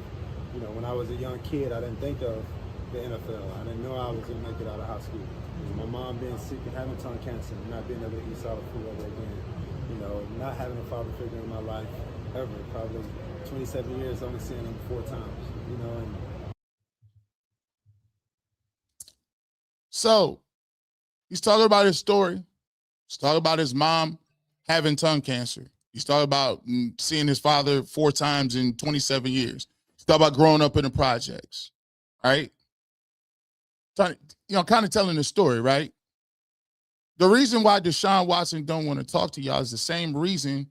when I was a young kid, I didn't think of the NFL. I didn't know I was going to make it out of high school. My mom being sick and having tongue cancer, not being able to eat solid food ever again. Not having a father figure in my life ever, probably 27 years, only seeing him 4 times, and so he's talking about his story. He's talking about his mom having tongue cancer. He's talking about seeing his father 4 times in 27 years. He's talking about growing up in the projects, right? Kind of telling the story, right? The reason why Deshaun Watson don't want to talk to y'all is the same reason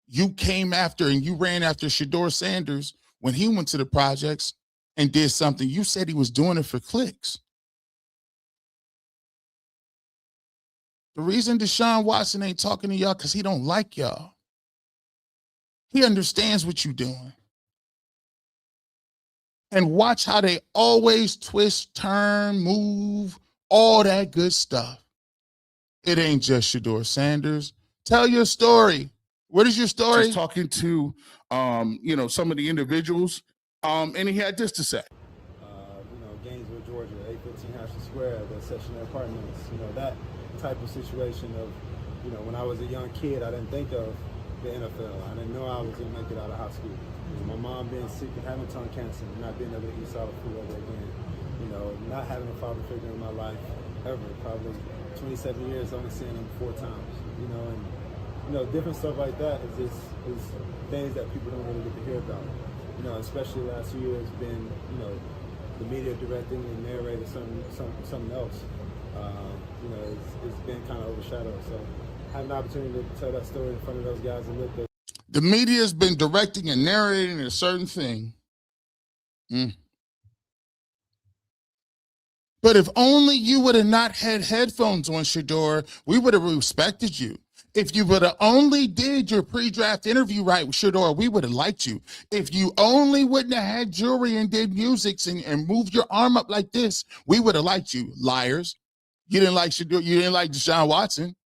you came after and you ran after Shedeur Sanders when he went to the projects and did something. You said he was doing it for clicks. The reason Deshaun Watson ain't talking to y'all because he don't like y'all. He understands what you're doing. And watch how they always twist, turn, move, all that good stuff. It ain't just Shedeur Sanders. Tell your story. What is your story? Just talking to, some of the individuals, and he had this to say. Gainesville, Georgia, 815 Hampton Square, the Shedeur Apartments, that type of situation of, when I was a young kid, I didn't think of the NFL. I didn't know I was going to make it out of high school. My mom being sick and having tongue cancer, not being able to eat solid food ever again, not having a father figure in my life ever, probably 27 years, only seeing him 4 times, and different stuff like that is things that people don't really get to hear about. Especially last year has been, the media directing and narrating something else. It's been kind of overshadowed. So having an opportunity to tell that story in front of those guys and look at. The media has been directing and narrating a certain thing. But if only you would have not had headphones on, Shedeur, we would have respected you. If you would have only did your pre-draft interview right, Shedeur, we would have liked you. If you only wouldn't have had jewelry and did music and moved your arm up like this, we would have liked you. Liars. You didn't like Shedeur. You didn't like Deshaun Watson.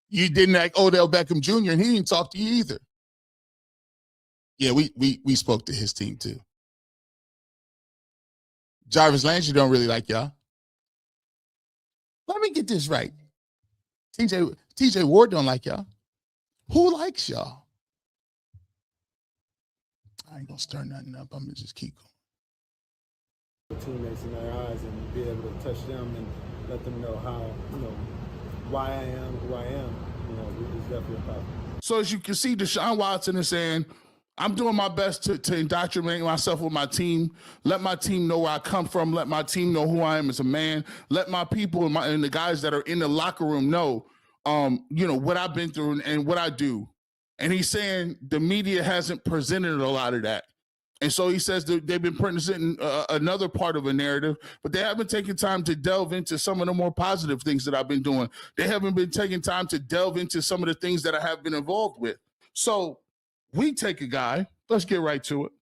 You didn't like Odell Beckham Jr., and he didn't talk to you either. Yeah, we spoke to his team too. Jarvis Landry don't really like y'all. Let me get this right. TJ Ward don't like y'all. Who likes y'all? I ain't gonna stir nothing up. I'm gonna just keep going. Teammates in their eyes and be able to touch them and let them know how, why I am who I am. It's definitely a problem. So as you can see, Deshaun Watson is saying, I'm doing my best to indoctrinate myself with my team. Let my team know where I come from. Let my team know who I am as a man. Let my people and the guys that are in the locker room know, what I've been through and what I do. And he's saying the media hasn't presented a lot of that. And so he says that they've been presenting another part of a narrative, but they haven't taken time to delve into some of the more positive things that I've been doing. They haven't been taking time to delve into some of the things that I have been involved with. So we take a guy, let's get right to it.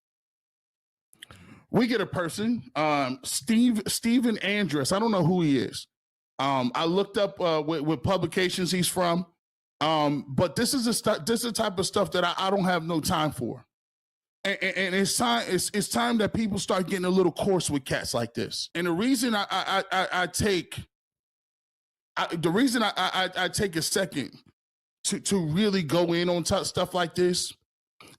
We get a person, Steven Andrus. I don't know who he is. I looked up what publications he's from, but this is the type of stuff that I don't have no time for. And it's time that people start getting a little coarse with cats like this. And the reason I take a second to really go in on stuff like this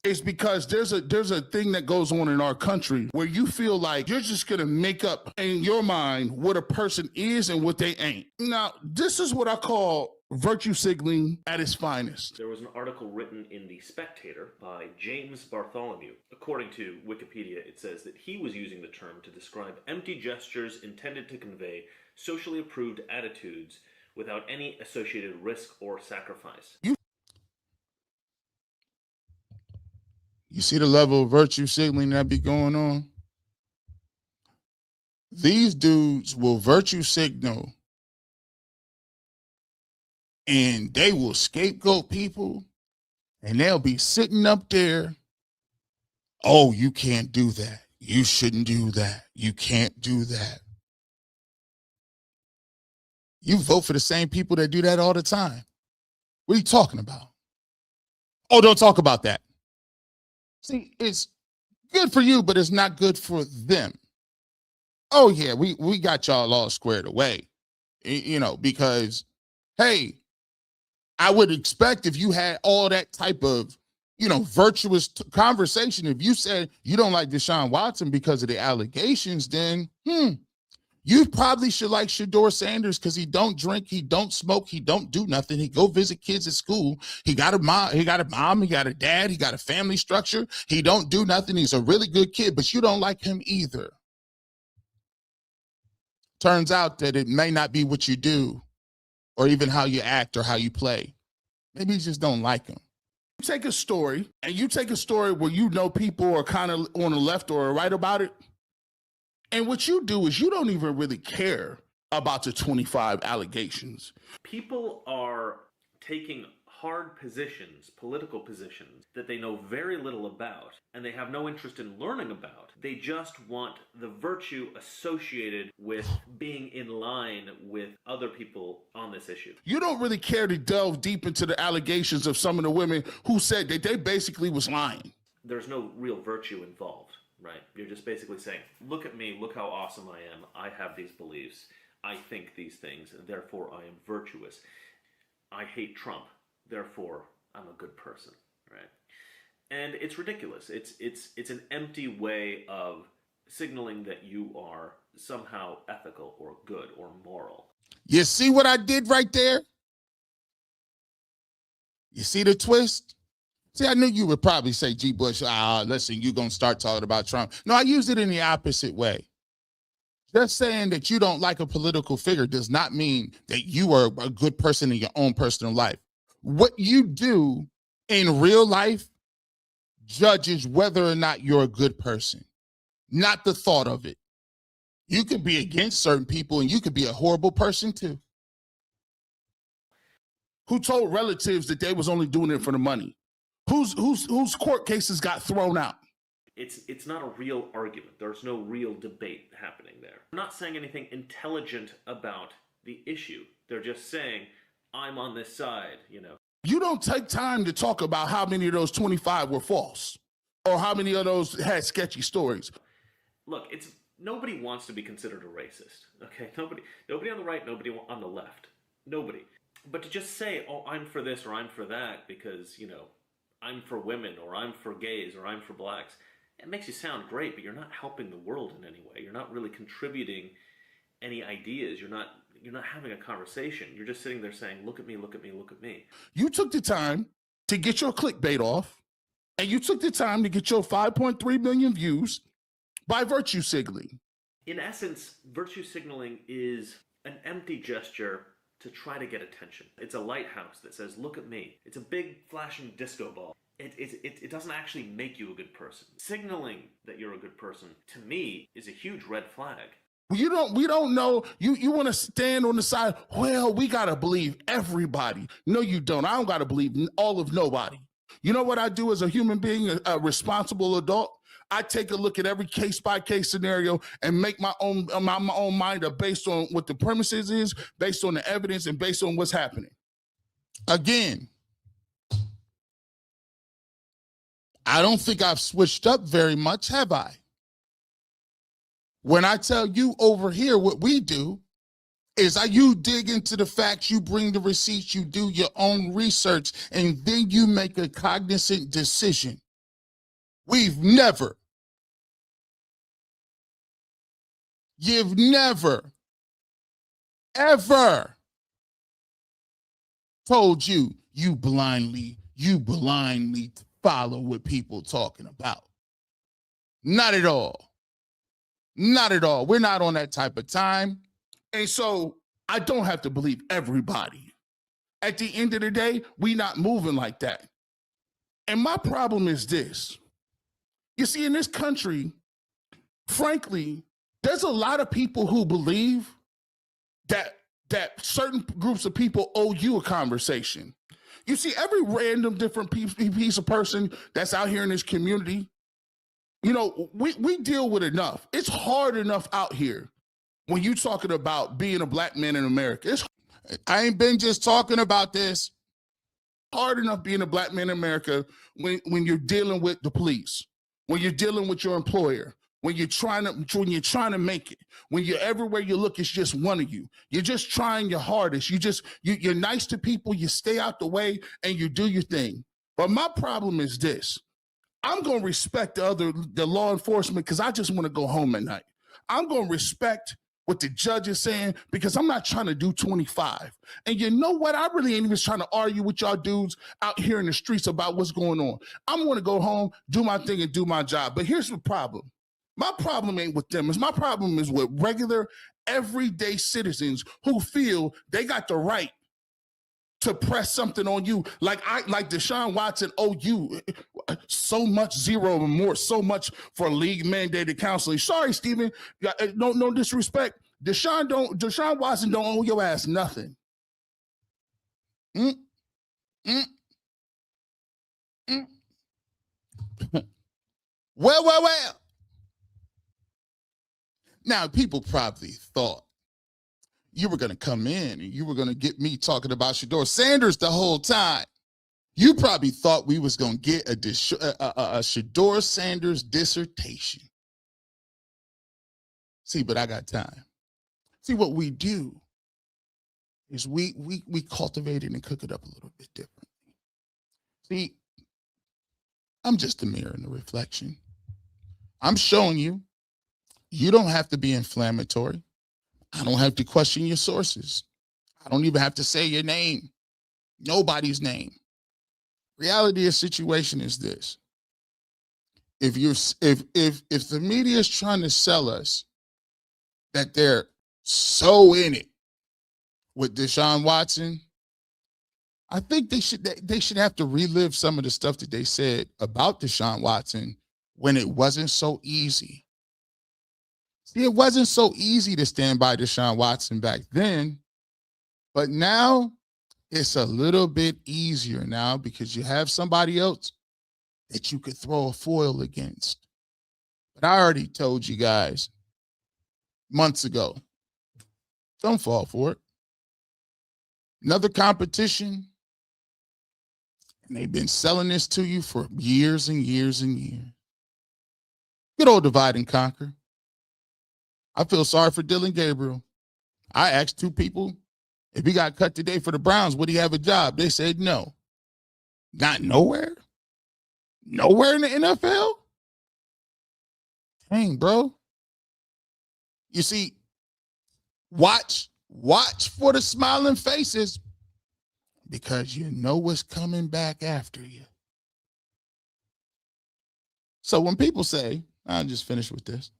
is because there's a thing that goes on in our country where you feel like you're just gonna make up in your mind what a person is and what they ain't. Now, this is what I call virtue signaling at its finest. There was an article written in The Spectator by James Bartholomew. According to Wikipedia, it says that he was using the term to describe empty gestures intended to convey socially approved attitudes without any associated risk or sacrifice. You see the level of virtue signaling that be going on? These dudes will virtue signal and they will scapegoat people and they'll be sitting up there. Oh, you can't do that. You shouldn't do that. You can't do that. You vote for the same people that do that all the time. What are you talking about? Oh, don't talk about that. See, it's good for you, but it's not good for them. Oh, yeah, we got y'all all squared away, because, hey, I would expect if you had all that type of, virtuous conversation, if you said you don't like Deshaun Watson because of the allegations, then, you probably should like Shedeur Sanders because he don't drink, he don't smoke, he don't do nothing. He go visit kids at school. He got a mom, he got a dad, he got a family structure. He don't do nothing. He's a really good kid, but you don't like him either. Turns out that it may not be what you do. or even how you act or how you play. Maybe you just don't like them. You take a story where you know people are kind of on the left or right about it. And what you do is you don't even really care about the 25 allegations. People are taking hard positions, political positions, that they know very little about, and they have no interest in learning about. They just want the virtue associated with being in line with other people on this issue. You don't really care to delve deep into the allegations of some of the women who said that they basically was lying. There's no real virtue involved, right? You're just basically saying, look at me, look how awesome I am, I have these beliefs, I think these things, and therefore I am virtuous. I hate Trump, therefore I'm a good person, right? And it's ridiculous. It's an empty way of signaling that you are somehow ethical or good or moral. You see what I did right there? You see the twist? See, I knew you would probably say, G. Bush, listen, you're going to start talking about Trump. No, I used it in the opposite way. Just saying that you don't like a political figure does not mean that you are a good person in your own personal life. What you do in real life judges whether or not you're a good person, not the thought of it. You could be against certain people and you could be a horrible person too. Who told relatives that they was only doing it for the money? Whose court cases got thrown out? It's not a real argument. There's no real debate happening there. I'm not saying anything intelligent about the issue. They're just saying, I'm on this side, you know. You don't take time to talk about how many of those 25 were false or how many of those had sketchy stories. Look, nobody wants to be considered a racist, okay? Nobody on the right, nobody on the left. Nobody. But to just say, oh, I'm for this or I'm for that because, you know, I'm for women or I'm for gays or I'm for blacks, it makes you sound great, but you're not helping the world in any way. You're not really contributing any ideas. You're not having a conversation. You're just sitting there saying, look at me, look at me, look at me. You took the time to get your clickbait off, and you took the time to get your 5.3 million views by virtue signaling. In essence, virtue signaling is an empty gesture to try to get attention. It's a lighthouse that says, look at me. It's a big flashing disco ball. It doesn't actually make you a good person. Signaling that you're a good person, to me, is a huge red flag. We don't know. You want to stand on the side, well, we got to believe everybody. No, you don't. I don't got to believe all of nobody. You know what I do as a human being, a responsible adult? I take a look at every case-by-case scenario and make my own mind up based on what the premises is, based on the evidence, and based on what's happening. Again, I don't think I've switched up very much, have I? When I tell you over here what we do is you dig into the facts, you bring the receipts, you do your own research, and then you make a cognizant decision. You've never ever told you blindly follow what people talking about. Not at all. Not at all. We're not on that type of time. And so I don't have to believe everybody. At the end of the day, we not moving like that. And my problem is this. You see, in this country, frankly, there's a lot of people who believe that certain groups of people owe you a conversation. You see, every random different piece of person that's out here in this community, you know, we deal with enough. It's hard enough out here when you're talking about being a black man in America. I ain't been just talking about this. Hard enough being a black man in America when you're dealing with the police, when you're dealing with your employer, when you're trying to make it, when you're everywhere you look, it's just one of you. You're just trying your hardest. You're nice to people, you stay out the way, and you do your thing. But my problem is this. I'm going to respect the law enforcement because I just want to go home at night. I'm going to respect what the judge is saying because I'm not trying to do 25. And you know what? I really ain't even trying to argue with y'all dudes out here in the streets about what's going on. I'm going to go home, do my thing, and do my job. But here's the problem. My problem ain't with them. My problem is with regular, everyday citizens who feel they got the right to press something on you. Like Deshaun Watson owe you so much, zero remorse, so much for league mandated counseling. Sorry, Steven. No disrespect. Deshaun Watson don't owe your ass nothing. Well. Now, people probably thought you were going to come in and you were going to get me talking about Shedeur Sanders the whole time. You probably thought we was going to get a Shedeur Sanders dissertation. See, but I got time. See, what we do is we cultivate it and cook it up a little bit differently. See, I'm just a mirror and a reflection. I'm showing you, you don't have to be inflammatory. I don't have to question your sources. I don't even have to say your name. Nobody's name. Reality of the situation is this. If the media is trying to sell us that they're so in it with Deshaun Watson, I think they should have to relive some of the stuff that they said about Deshaun Watson when it wasn't so easy. See, it wasn't so easy to stand by Deshaun Watson back then, but now it's a little bit easier now because you have somebody else that you could throw a foil against. But I already told you guys months ago, don't fall for it. Another competition, and they've been selling this to you for years and years and years. Good old divide and conquer. I feel sorry for Dylan Gabriel. I asked two people, if he got cut today for the Browns, would he have a job? They said no. Not nowhere? Nowhere in the NFL? Dang, bro. You see, watch for the smiling faces because you know what's coming back after you. So when people say, I'll just finish with this.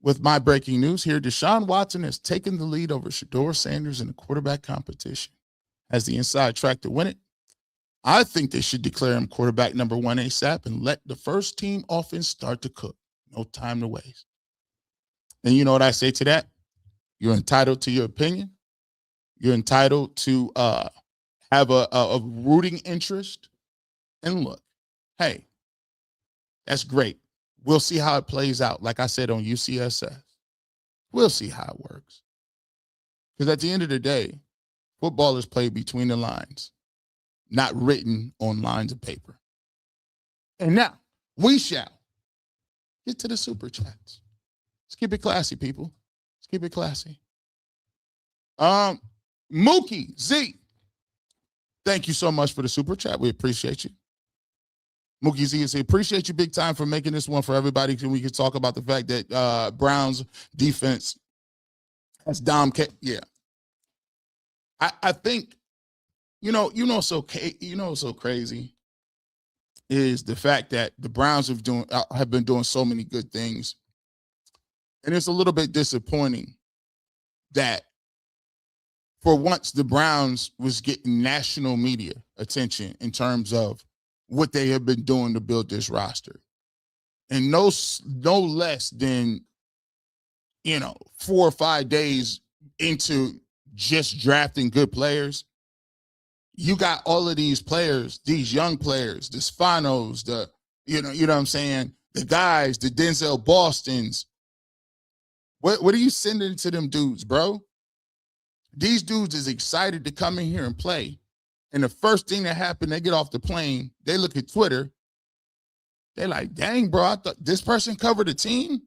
With my breaking news here, Deshaun Watson has taken the lead over Shedeur Sanders in the quarterback competition. As the inside track to win it, I think they should declare him quarterback number one ASAP and let the first team offense start to cook. No time to waste. And you know what I say to that? You're entitled to your opinion. You're entitled to have a rooting interest. And look, hey, that's great. We'll see how it plays out. Like I said on UCSS, we'll see how it works. Because at the end of the day, football is played between the lines, not written on lines of paper. And now we shall get to the super chats. Let's keep it classy, people. Let's keep it classy. Mookie Z, thank you so much for the super chat. We appreciate you. Mookie Z says, appreciate you big time for making this one for everybody. We can talk about the fact that Browns defense has yeah. I think, so crazy is the fact that the Browns have been doing so many good things. And it's a little bit disappointing that for once the Browns was getting national media attention in terms of what they have been doing to build this roster. And no less than, 4 or 5 days into just drafting good players, you got all of these players, these young players, the Spanos, you know what I'm saying? The guys, the Denzel Bostons. What are you sending to them dudes, bro? These dudes is excited to come in here and play. And the first thing that happened, they get off the plane, they look at Twitter, they're like, dang, bro, I thought this person covered a team?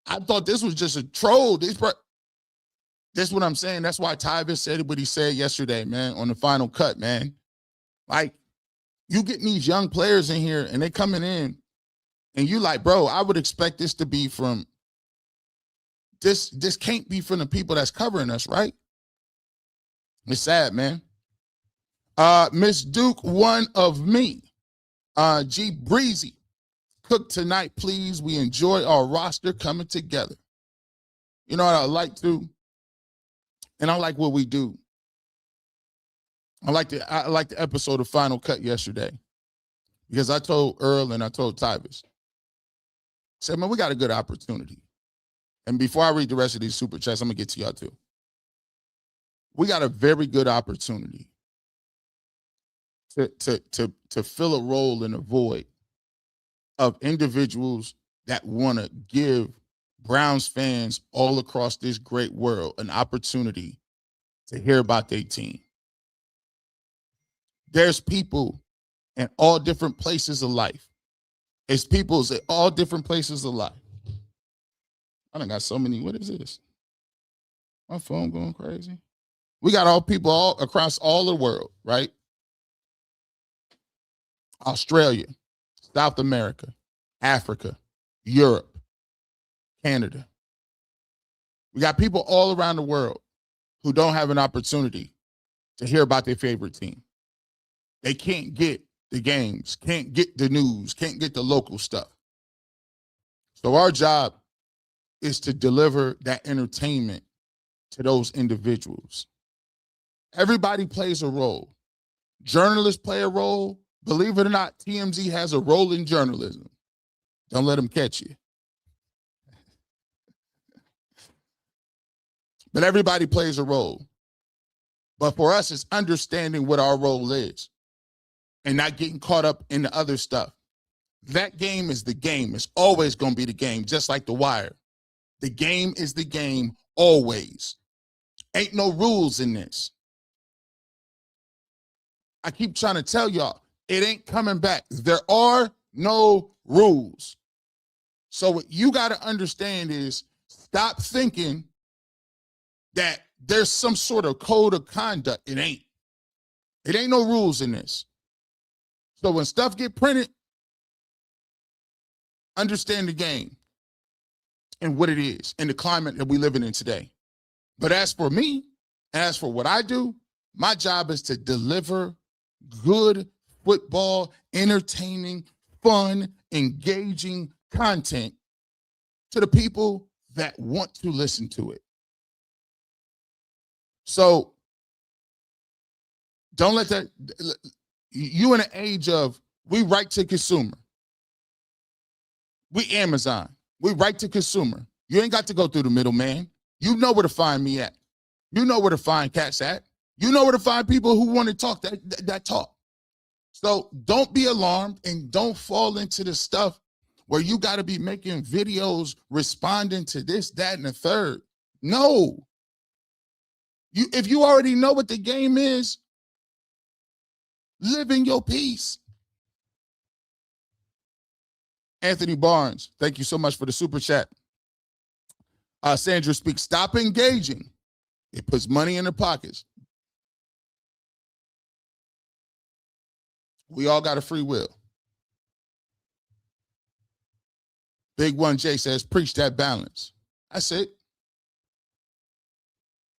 I thought this was just a troll. This is what I'm saying. That's why Tyvis said what he said yesterday, man, on the final cut, man. Like, you getting these young players in here, and they coming in, and you like, bro, I would expect this to be from, this can't be from the people that's covering us, right? It's sad, man. Miss Duke, one of me. G Breezy, cook tonight, please. We enjoy our roster coming together. You know what I like to? And I like what we do. I like the episode of Final Cut yesterday because I told Earl and I told Tyvis, I said, man, we got a good opportunity. And before I read the rest of these super chats, I'm gonna get to y'all too. We got a very good opportunity to fill a role in a void of individuals that want to give Browns fans all across this great world an opportunity to hear about their team. There's people in all different places of life. It's people in all different places of life. I done got so many. What is this? My phone going crazy. We got all people all across all the world, right? Australia, South America, Africa, Europe, Canada. We got people all around the world who don't have an opportunity to hear about their favorite team. They can't get the games, can't get the news, can't get the local stuff. So our job is to deliver that entertainment to those individuals. Everybody plays a role. Journalists play a role. Believe it or not, TMZ has a role in journalism. Don't let them catch you. But everybody plays a role. But for us, it's understanding what our role is and not getting caught up in the other stuff. That game is the game. It's always going to be the game, just like The Wire. The game is the game always. Ain't no rules in this. I keep trying to tell y'all, it ain't coming back. There are no rules. So what you got to understand is stop thinking that there's some sort of code of conduct. It ain't. It ain't no rules in this. So when stuff get printed, understand the game and what it is and the climate that we living in today. But as for me, as for what I do, my job is to deliver good football, entertaining, fun, engaging content to the people that want to listen to it. So don't let that, you in an age of, we right to consumer. We Amazon. We right to consumer. You ain't got to go through the middleman. You know where to find me at. You know where to find cats at. You know where to find people who want to talk that talk. So don't be alarmed and don't fall into the stuff where you got to be making videos responding to this, that, and the third. No. If you already know what the game is, live in your peace. Anthony Barnes, thank you so much for the super chat. Sandra speaks, stop engaging. It puts money in their pockets. We all got a free will. Big One J says, preach that balance. That's it.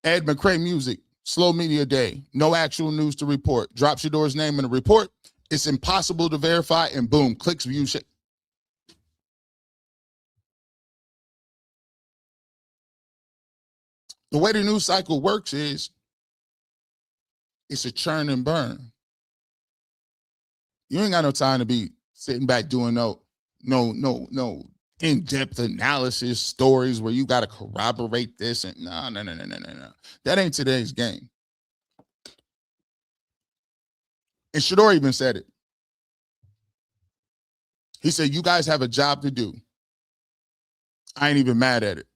Ed McCrae Music, slow media day. No actual news to report. Drop Shedeur's name in the report. It's impossible to verify, and boom, clicks, views. The way the news cycle works is it's a churn and burn. You ain't got no time to be sitting back doing no in-depth analysis stories where you got to corroborate this and no. That ain't today's game. And Shedeur even said it. He said, you guys have a job to do. I ain't even mad at it.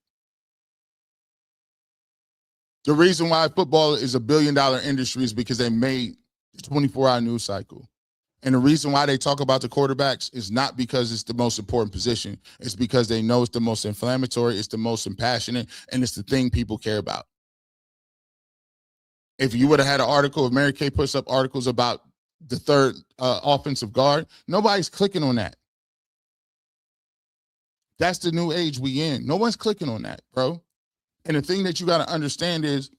The reason why football is $1 billion industry is because they made the 24-hour news cycle. And the reason why they talk about the quarterbacks is not because it's the most important position. It's because they know it's the most inflammatory, it's the most impassionate, and it's the thing people care about. If you would have had an article, if Mary Kay puts up articles about the third offensive guard, nobody's clicking on that. That's the new age we in. No one's clicking on that, bro. And the thing that you got to understand is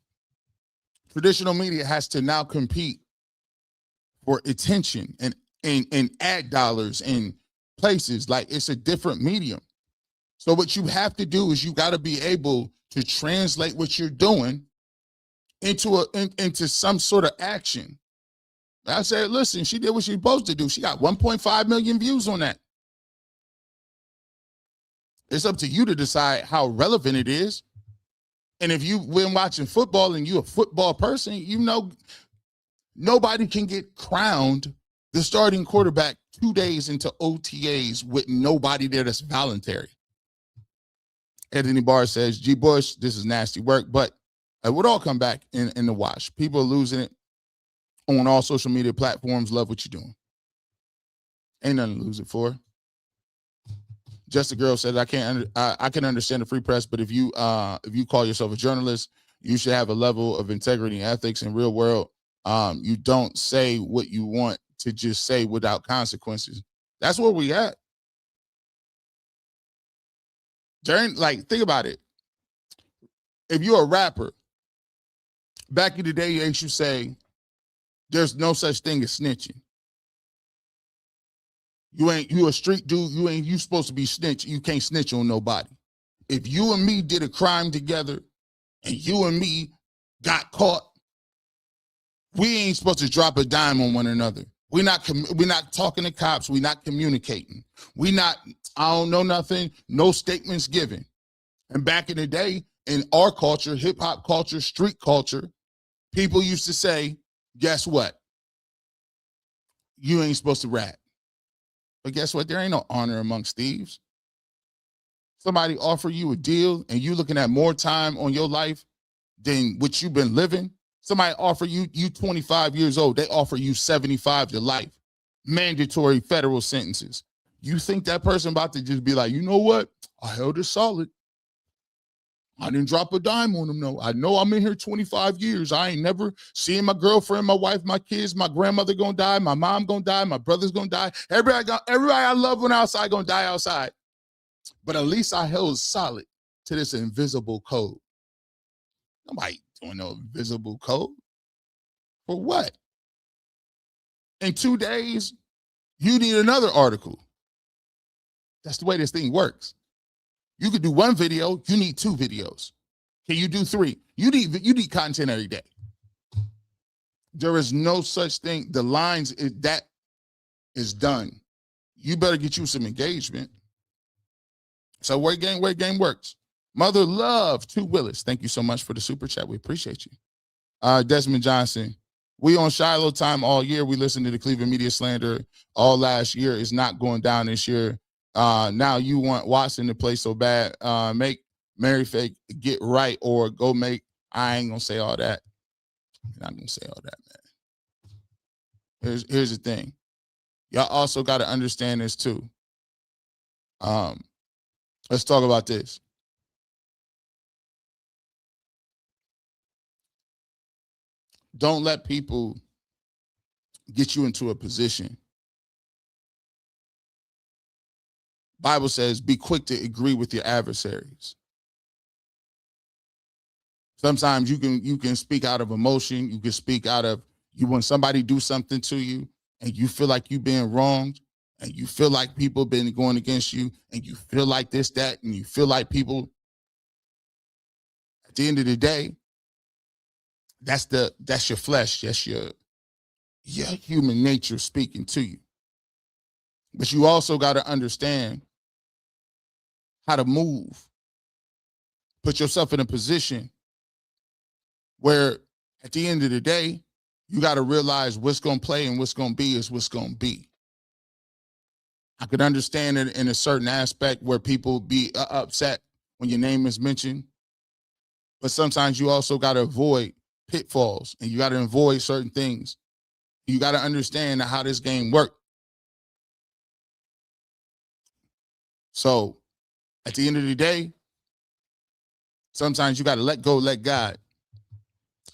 traditional media has to now compete for attention and ad dollars and places. Like, it's a different medium. So what you have to do is you got to be able to translate what you're doing into some sort of action. I said, listen, she did what she was supposed to do. She got 1.5 million views on that. It's up to you to decide how relevant it is. And if you've been watching football and you're a football person, you know nobody can get crowned the starting quarterback 2 days into OTAs with nobody there that's voluntary. Anthony Barr says, G. Bush, this is nasty work, but it would all come back in the wash. People are losing it on all social media platforms. Love what you're doing. Ain't nothing to lose it for. Just a girl said, I can understand the free press, but if you call yourself a journalist, you should have a level of integrity and ethics in real world. You don't say what you want to just say without consequences. That's where we at. Think about it. If you're a rapper, back in the day, they used to say, there's no such thing as snitching. You a street dude, you supposed to be snitch. You can't snitch on nobody. If you and me did a crime together and you and me got caught, we ain't supposed to drop a dime on one another. We're not talking to cops. We're not communicating. I don't know nothing, no statements given. And back in the day, in our culture, hip hop culture, street culture, people used to say, guess what? You ain't supposed to rap. But guess what? There ain't no honor amongst thieves. Somebody offer you a deal and you looking at more time on your life than what you've been living. Somebody offer you 25 years old. They offer you 75 to life. Mandatory federal sentences. You think that person about to just be like, you know what? I held it solid. I didn't drop a dime on them, no. I know I'm in here 25 years. I ain't never seen my girlfriend, my wife, my kids, my grandmother gonna die, my mom gonna die, my brother's gonna die. Everybody I love when outside gonna die outside. But at least I held solid to this invisible code. Nobody doing no invisible code. For what? In 2 days, you need another article. That's the way this thing works. You could do one video, you need 2 videos. Can you do 3? You need content every day. There is no such thing. The lines, that is done. You better get you some engagement. So where game works. Mother Love, 2 Willis. Thank you so much for the super chat. We appreciate you. Desmond Johnson, we on Shiloh time all year. We listened to the Cleveland media slander all last year. It's not going down this year. Now you want Watson to play so bad. Make Mary Fake get right or go make. I ain't gonna say all that. I'm not gonna say all that, man. Here's the thing. Y'all also got to understand this too. Let's talk about this. Don't let people get you into a position. Bible says, be quick to agree with your adversaries. Sometimes you can speak out of emotion. You can speak out of when somebody do something to you and you feel like you've been wronged and you feel like people been going against you and you feel like this, that, and you feel like people, at the end of the day, that's your flesh. That's your human nature speaking to you. But you also got to understand how to move. Put yourself in a position where at the end of the day, you got to realize what's going to play and what's going to be is what's going to be. I could understand it in a certain aspect where people be upset when your name is mentioned. But sometimes you also got to avoid pitfalls and you got to avoid certain things. You got to understand how this game works. So at the end of the day, sometimes you got to let go, let God,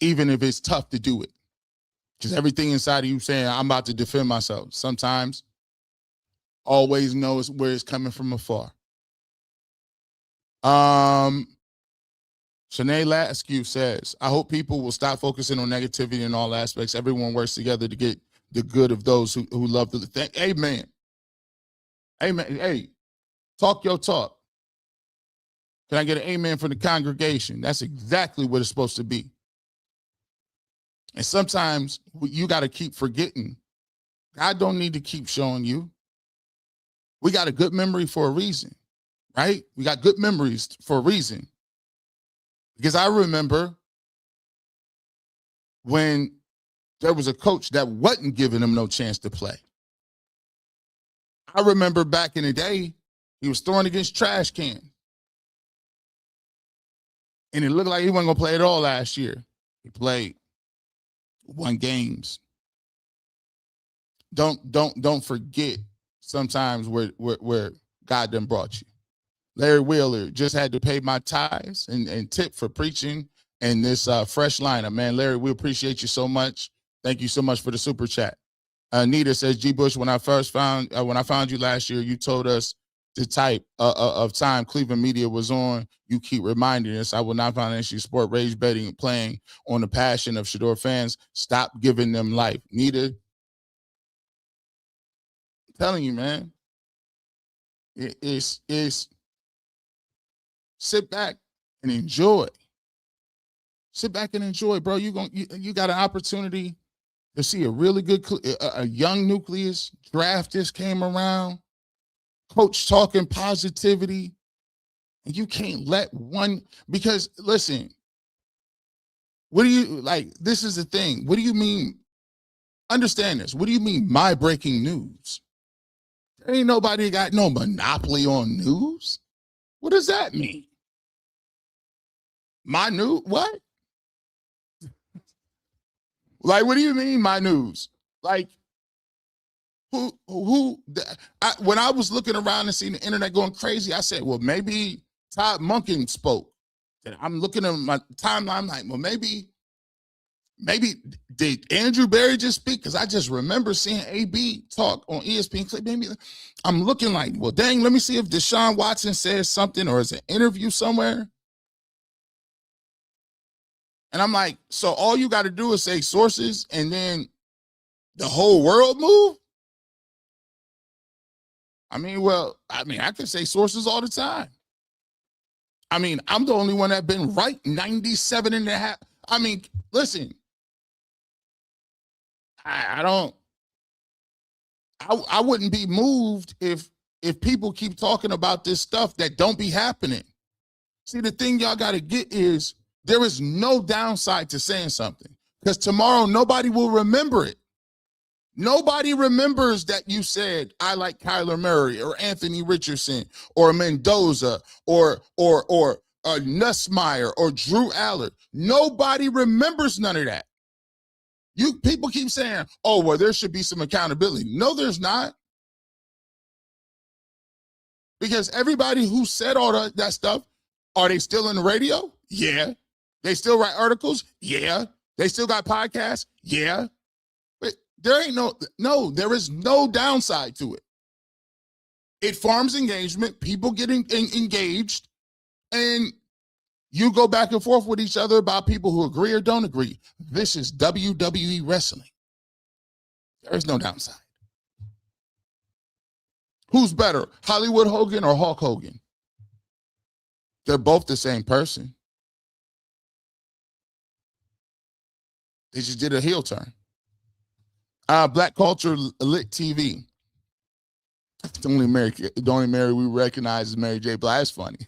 even if it's tough to do it. Because everything inside of you saying, I'm about to defend myself. Sometimes always know where it's coming from afar. Shanae Laskew says, I hope people will stop focusing on negativity in all aspects. Everyone works together to get the good of those who love the thing. Amen. Amen. Hey, talk your talk. Can I get an amen from the congregation? That's exactly what it's supposed to be. And sometimes you got to keep forgetting. God don't need to keep showing you. We got a good memory for a reason, right? We got good memories for a reason. Because I remember when there was a coach that wasn't giving him no chance to play. I remember back in the day, he was throwing against trash cans. And it looked like he wasn't going to play at all last year. He played, won games. Don't forget sometimes where God done brought you. Larry Wheeler just had to pay my tithes and tip for preaching and this fresh lineup. Man, Larry, we appreciate you so much. Thank you so much for the super chat. Anita says, G. Bush, when I found you last year, you told us the type of time Cleveland media was on. You keep reminding us. I will not financially support rage betting and playing on the passion of Shedeur fans. Stop giving them life. Nita, I'm telling you, man, it's sit back and enjoy. Sit back and enjoy, bro. You got an opportunity to see a really good, a young nucleus. Draft just came around. Coach talking positivity. And you can't let one, because listen, what do you, like, this is the thing. What do you mean? Understand this. What do you mean my breaking news? There ain't nobody got no monopoly on news. What does that mean? My news? What? Like, what do you mean my news? Like, when I was looking around and seeing the internet going crazy, I said, well, maybe Todd Monken spoke. And I'm looking at my timeline, I'm like, well, maybe did Andrew Berry just speak? Because I just remember seeing AB talk on ESPN. Maybe I'm looking like, well, dang, let me see if Deshaun Watson says something or is an interview somewhere. And I'm like, so all you got to do is say sources and then the whole world move? I could say sources all the time. I mean, I'm the only one that's been right 97 and a half. I mean, listen, I wouldn't be moved if people keep talking about this stuff that don't be happening. See, the thing y'all got to get is there is no downside to saying something, because tomorrow nobody will remember it. Nobody remembers that you said, I like Kyler Murray or Anthony Richardson or Mendoza or Nussmeier or Drew Allard. Nobody remembers none of that. People keep saying, oh, well, there should be some accountability. No, there's not. Because everybody who said all that stuff, are they still in the radio? Yeah. They still write articles? Yeah. They still got podcasts? Yeah. But there ain't there is no downside to it. It farms engagement, people getting engaged, and you go back and forth with each other about people who agree or don't agree. This is WWE wrestling. There is no downside. Who's better, Hollywood Hogan or Hulk Hogan? They're both the same person. They just did a heel turn. Black Culture Lit TV. The only Mary we recognize is Mary J. Blige. That's funny.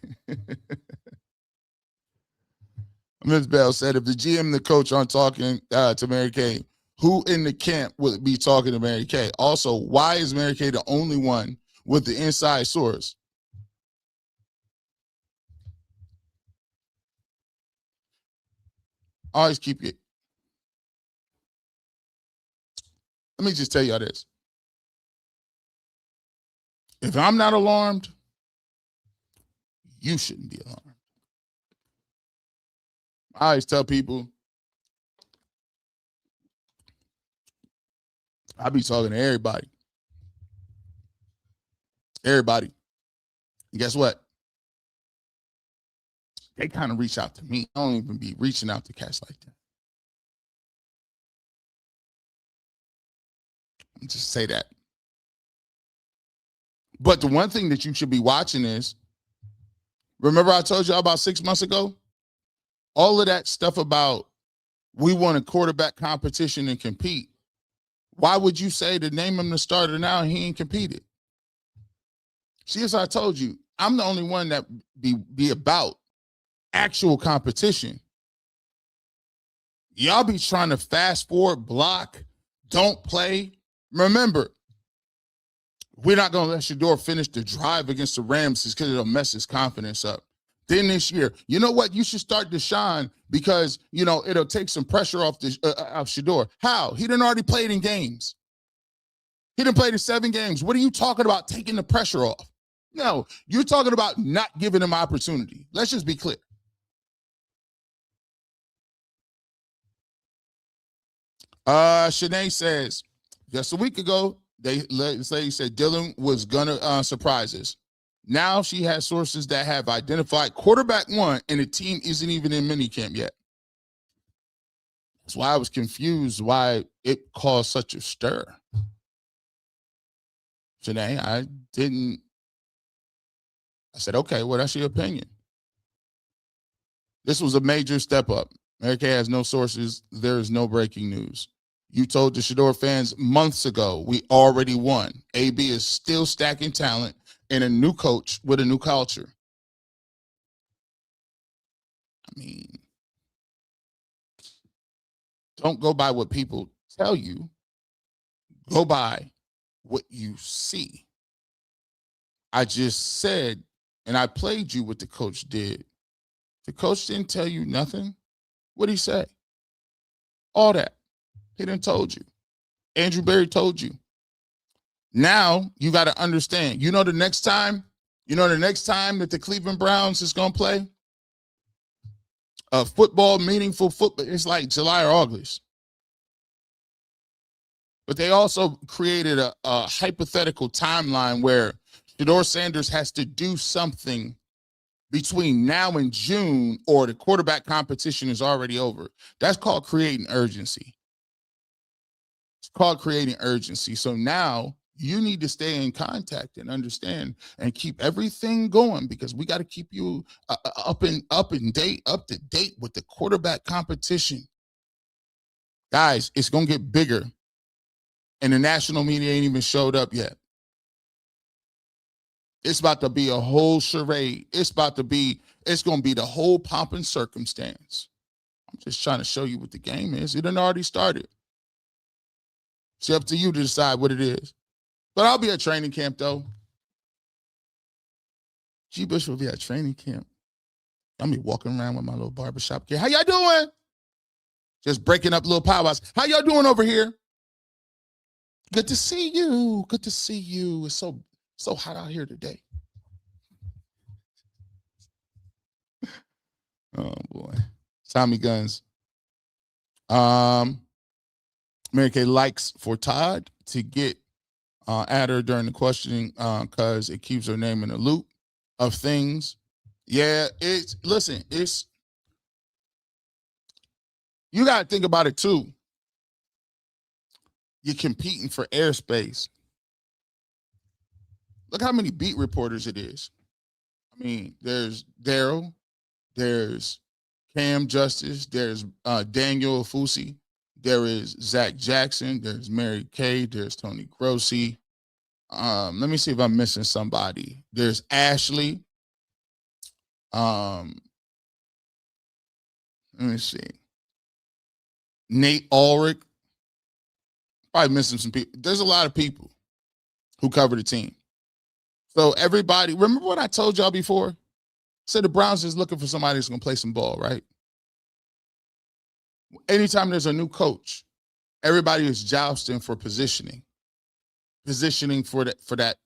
Ms. Bell said, if the GM and the coach aren't talking to Mary Kay, who in the camp would be talking to Mary Kay? Also, why is Mary Kay the only one with the inside source? Always keep it. Let me just tell y'all this. If I'm not alarmed, you shouldn't be alarmed. I always tell people, I be talking to everybody. Everybody. And guess what? They kind of reach out to me. I don't even be reaching out to cats like that. Just say that. But the one thing that you should be watching is, remember I told y'all about 6 months ago? All of that stuff about we want a quarterback competition and compete. Why would you say to name him the starter now and he ain't competed? See, as I told you, I'm the only one that be about actual competition. Y'all be trying to fast forward, block, don't play. Remember, we're not going to let Shedeur finish the drive against the Rams because it'll mess his confidence up. Then this year, you know what? You should start Deshaun because, it'll take some pressure off Shedeur. How? He done already played in games. He done played in 7 games. What are you talking about taking the pressure off? No, you're talking about not giving him opportunity. Let's just be clear. Shanae says, just a week ago, this lady said Dylan was gonna surprise us. Now she has sources that have identified quarterback 1, and the team isn't even in minicamp yet. That's why I was confused why it caused such a stir. Shanae, I said, okay, well, that's your opinion. This was a major step up. Mary Kay has no sources. There is no breaking news. You told the Shedeur fans months ago we already won. AB is still stacking talent and a new coach with a new culture. I mean, don't go by what people tell you. Go by what you see. I just said, and I played you what the coach did. The coach didn't tell you nothing. What'd he say? All that. He done told you. Andrew Berry told you. Now you got to understand. The next time that the Cleveland Browns is going to play meaningful football, it's like July or August. But they also created a hypothetical timeline where Shedeur Sanders has to do something between now and June, or the quarterback competition is already over. That's called creating urgency. It's called creating urgency. So now you need to stay in contact and understand and keep everything going, because we got to keep you up to date with the quarterback competition. Guys, it's going to get bigger, and the national media ain't even showed up yet. It's about to be a whole charade. It's going to be the whole pomp and circumstance. I'm just trying to show you what the game is. It done already started. It's up to you to decide what it is. But I'll be at training camp, though. G. Bush will be at training camp. I'll be walking around with my little barbershop kid. How y'all doing? Just breaking up little powwows. How y'all doing over here? Good to see you. Good to see you. It's so hot out here today. Oh, boy. Tommy Guns. Mary Kay likes for Todd to get at her during the questioning because it keeps her name in the loop of things. Yeah, you got to think about it too. You're competing for airspace. Look how many beat reporters it is. I mean, there's Daryl, there's Cam Justice, there's Daniel Afusi, there is Zach Jackson, there's Mary Kay, there's Tony Grossi. Let me see if I'm missing somebody. There's Ashley. Let me see. Nate Ulrich. Probably missing some people. There's a lot of people who cover the team. So everybody, remember what I told y'all before? Said the Browns is looking for somebody who's going to play some ball, right? Anytime there's a new coach, everybody is jousting for positioning for that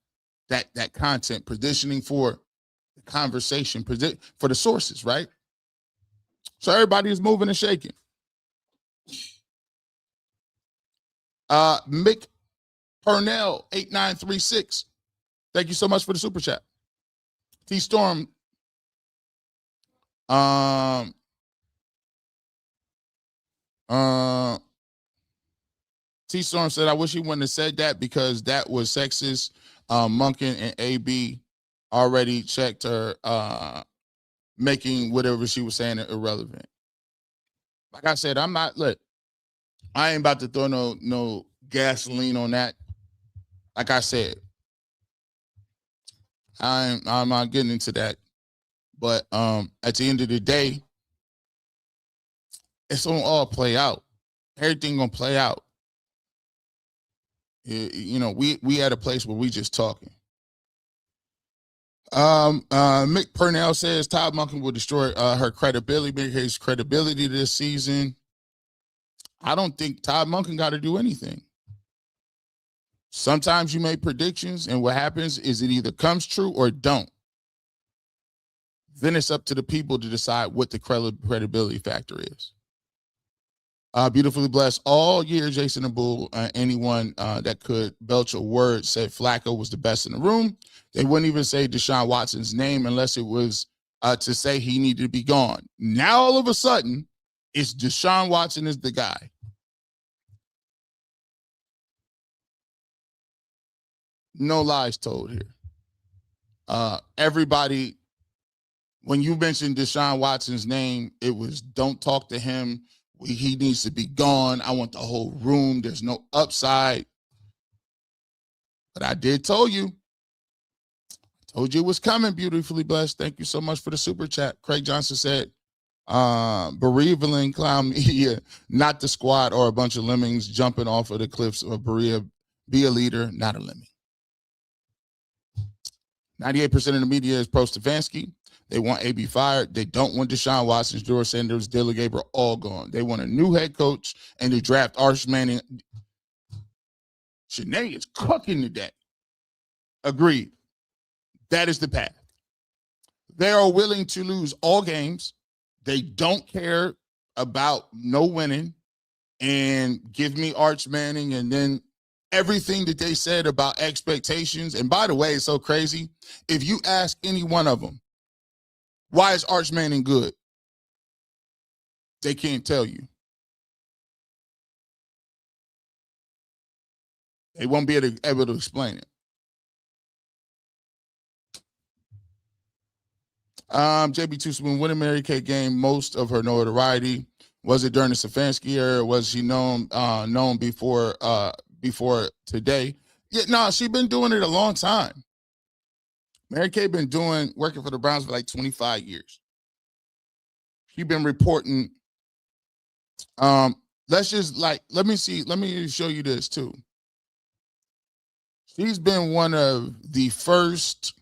content, positioning for the conversation, for the sources, right? So everybody is moving and shaking. Mick Purnell 8936. Thank you so much for the super chat. T Storm. T Storm said, I wish he wouldn't have said that because that was sexist. Monken and AB already checked her, making whatever she was saying irrelevant. Like I said, I ain't about to throw no gasoline on that. Like I said, I'm not getting into that. But at the end of the day, it's gonna all play out. Everything gonna play out. You know, we at a place where we just talking. Mick Purnell says Todd Monken will destroy her credibility, make his credibility this season. I don't think Todd Monken got to do anything. Sometimes you make predictions, and what happens is it either comes true or don't. Then it's up to the people to decide what the credibility factor is. Beautifully blessed all year, Jason and Bull. Anyone that could belch a word said Flacco was the best in the room. They wouldn't even say Deshaun Watson's name unless it was to say he needed to be gone. Now, all of a sudden, it's Deshaun Watson is the guy. No lies told here. Everybody, when you mentioned Deshaun Watson's name, it was don't talk to him. He needs to be gone. I want the whole room. There's no upside. But I did told you. Told you it was coming, beautifully blessed. Thank you so much for the super chat. Craig Johnson said, bereaving clown media, not the squad or a bunch of lemmings jumping off of the cliffs of Berea. Be a leader, not a lemming. 98% of the media is pro-Stefanski. They want AB fired. They don't want Deshaun Watson, Shedeur Sanders, Dylan Gabriel, all gone. They want a new head coach and to draft Arch Manning. Shanae is cooking today. Agreed. That is the path. They are willing to lose all games. They don't care about no winning and give me Arch Manning and then everything that they said about expectations. And by the way, it's so crazy. If you ask any one of them, why is Arch Manning good? They can't tell you. They won't be able to explain it. JB2 Spoon, when did Mary Kay gain most of her notoriety? Was it during the Stefanski era? Or was she known before today? Yeah, no, she's been doing it a long time. Mary Kay been working for the Browns for like 25 years. She's been reporting. Let me show you this too. She's been one of the first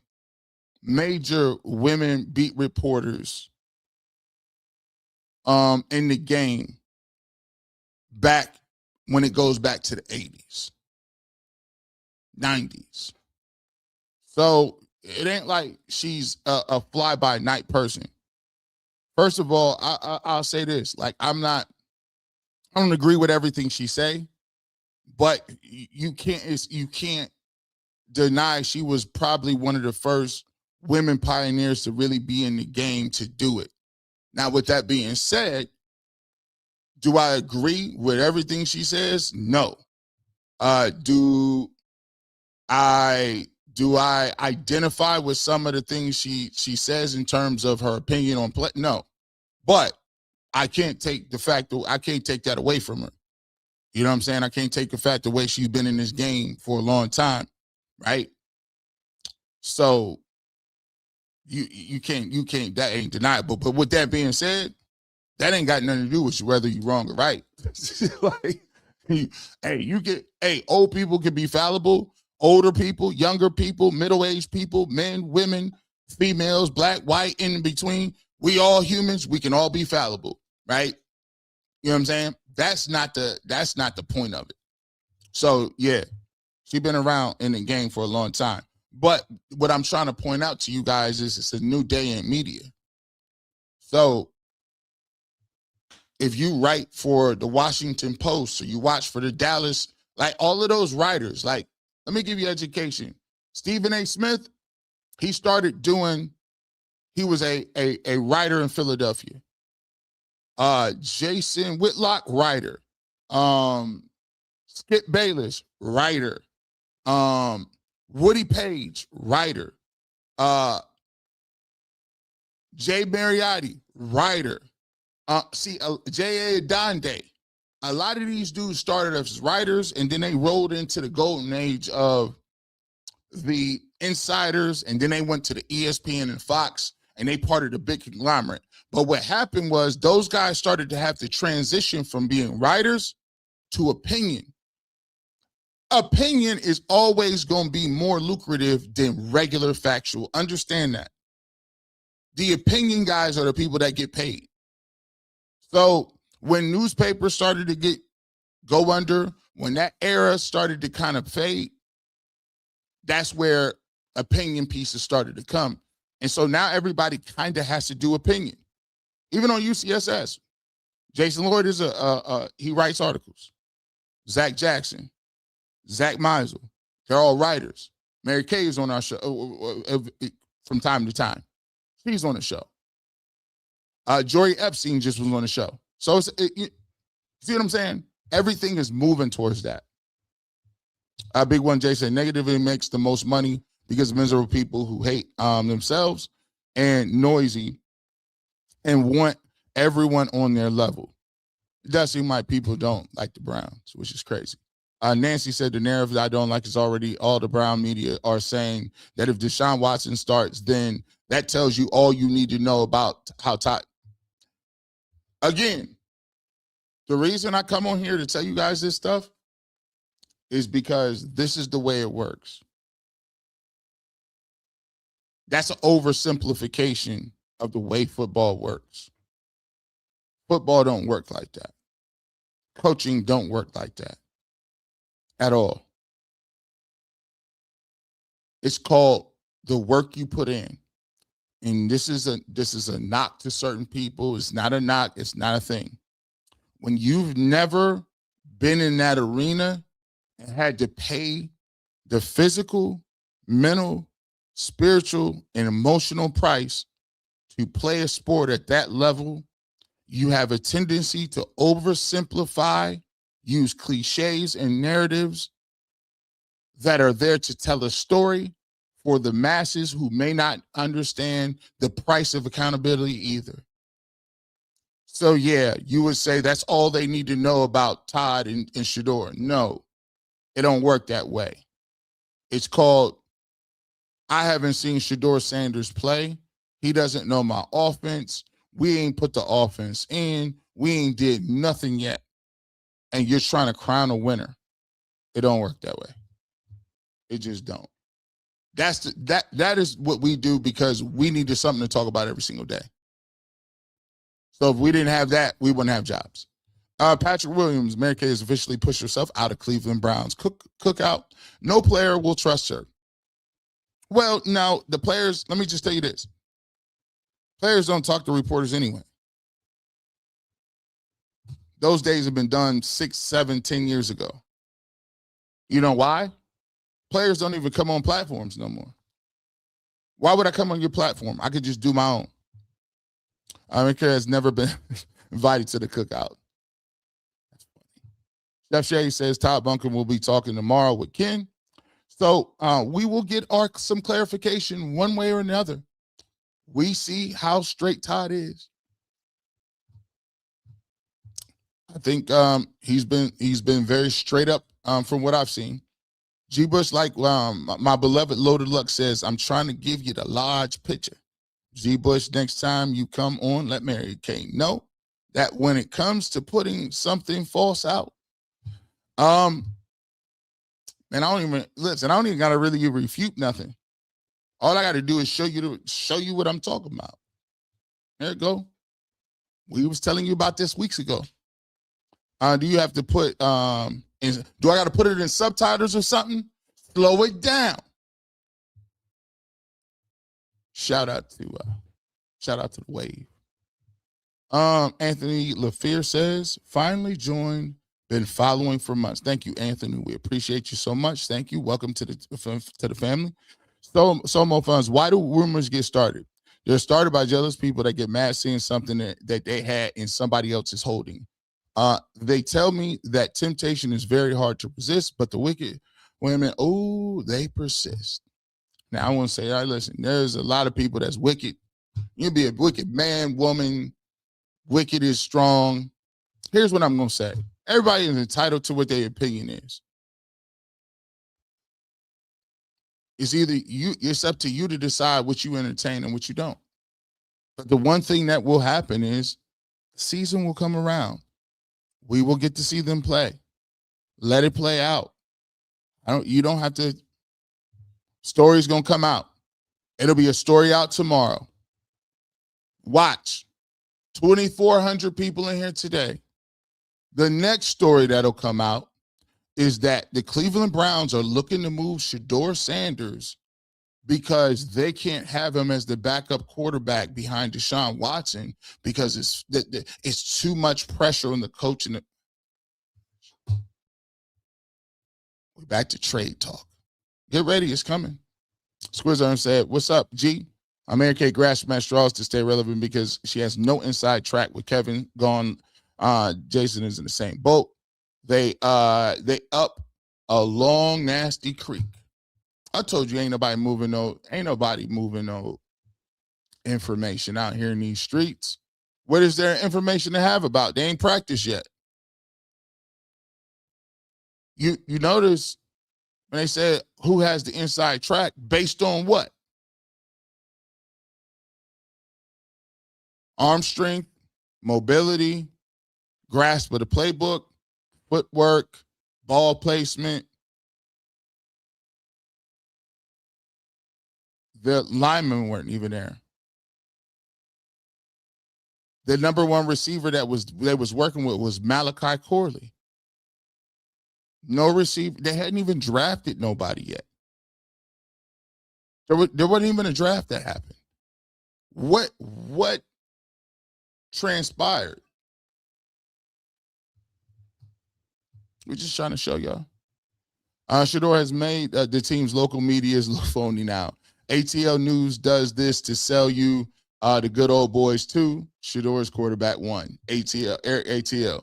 major women beat reporters in the game back when it goes back to the 80s, 90s. So it ain't like she's a fly-by-night person. First of all, I'll say this. Like, I don't agree with everything she say, but you can't deny she was probably one of the first women pioneers to really be in the game to do it. Now, with that being said, do I agree with everything she says? No. Do I identify with some of the things she says in terms of her opinion on play? No. But I can't take that away from her. You know what I'm saying? I can't take the fact the way she's been in this game for a long time, right? So you can't that ain't deniable. But with that being said, that ain't got nothing to do with whether you're wrong or right. Like, old people can be fallible, older people, younger people, middle-aged people, men, women, females, black, white, in between. We all humans, we can all be fallible, right? You know what I'm saying? That's not the point of it. So yeah, she's been around in the game for a long time. But what I'm trying to point out to you guys is it's a new day in media. So if you write for the Washington Post or you watch for the Dallas, like all of those writers, like, let me give you education. Stephen A. Smith, he was a writer in Philadelphia. Jason Whitlock, writer. Skip Bayless, writer. Woody Page, writer. Jay Mariotti, writer. J.A. Donde. A lot of these dudes started as writers, and then they rolled into the golden age of the insiders, and then they went to the ESPN and Fox, and they part of the big conglomerate. But what happened was those guys started to have to transition from being writers to opinion. Opinion is always going to be more lucrative than regular factual. Understand that. The opinion guys are the people that get paid. So when newspapers started to go under, when that era started to kind of fade, that's where opinion pieces started to come. And so now everybody kind of has to do opinion. Even on UCSS, Jason Lloyd is he writes articles. Zach Jackson, Zach Meisel, they're all writers. Mary Kay is on our show from time to time. She's on the show. Jory Epstein just was on the show. So you see what I'm saying? Everything is moving towards that. Big One J said, negatively makes the most money because of miserable people who hate themselves and noisy and want everyone on their level. It does seem like people don't like the Browns, which is crazy. Nancy said the narrative that I don't like is already all the Brown media are saying that if Deshaun Watson starts, then that tells you all you need to know about how Todd. Again, the reason I come on here to tell you guys this stuff is because this is the way it works. That's an oversimplification of the way football works. Football don't work like that. Coaching don't work like that at all. It's called the work you put in. And this is a knock to certain people. It's not a knock. It's not a thing. When you've never been in that arena and had to pay the physical, mental, spiritual, and emotional price to play a sport at that level, you have a tendency to oversimplify, use cliches and narratives that are there to tell a story for the masses who may not understand the price of accountability either. So yeah, you would say that's all they need to know about Todd and Shedeur. No, it don't work that way. It's called, I haven't seen Shedeur Sanders play. He doesn't know my offense. We ain't put the offense in. We ain't did nothing yet. And you're trying to crown a winner. It don't work that way. It just don't. That is what we do because we needed something to talk about every single day. So if we didn't have that, we wouldn't have jobs. Patrick Williams, Mary Kay has officially pushed herself out of Cleveland Browns cookout. No player will trust her. Well, now the players, let me just tell you this. Players don't talk to reporters anyway. Those days have been done 6, 7, 10 years ago. You know why? Players don't even come on platforms no more. Why would I come on your platform? I could just do my own. America has never been invited to the cookout. That's funny. Chef Shay says Todd Bunker will be talking tomorrow with Ken. So we will get some clarification one way or another. We see how straight Todd is. I think he's been very straight up from what I've seen. G. Bush, like my beloved Loaded Luck says, I'm trying to give you the large picture. G. Bush, next time you come on, let Mary Kay know that when it comes to putting something false out, and I don't even gotta really refute nothing. All I gotta do is show you what I'm talking about. There you go. We was telling you about this weeks ago. Do you have to put do I got to put it in subtitles or something? Slow it down. Shout out to the wave. Anthony LaFear says, finally joined, been following for months. Thank you, Anthony. We appreciate you so much. Thank you. Welcome to the family. So more funds. Why do rumors get started? They're started by jealous people that get mad seeing something that they had in somebody else's holding. They tell me that temptation is very hard to resist, but the wicked women, they persist. Now, I want to say, all right, listen, there's a lot of people that's wicked. You'll be a wicked man, woman, Wicked is strong. Here's what I'm going to say. Everybody is entitled to what their opinion is. It's either it's up to you to decide what you entertain and what you don't. But the one thing that will happen is the season will come around. We will get to see them play. Let it play out. You don't have to. Story's going to come out. It'll be a story out tomorrow. Watch. 2,400 people in here today. The next story that'll come out is that the Cleveland Browns are looking to move Shedeur Sanders because they can't have him as the backup quarterback behind Deshaun Watson because it's too much pressure on the coach. We're back to trade talk. Get ready, it's coming. Squizarm said, "What's up, G? I'm Mary Kay grasping at straws to stay relevant because she has no inside track with Kevin gone. Jason is in the same boat. They up a long, nasty creek. I told you ain't nobody moving no information out here in these streets. What is there information to have about? They ain't practiced yet. You notice when they said who has the inside track based on what? Arm strength, mobility, grasp of the playbook, footwork, ball placement. The linemen weren't even there. The number one receiver they was working with was Malachi Corley. No receiver. They hadn't even drafted nobody yet. There wasn't even a draft that happened. What transpired? We're just trying to show y'all. Shedeur has made the team's local medias look phony now. ATL News does this to sell you the good old boys too. Shedeur's quarterback won. ATL.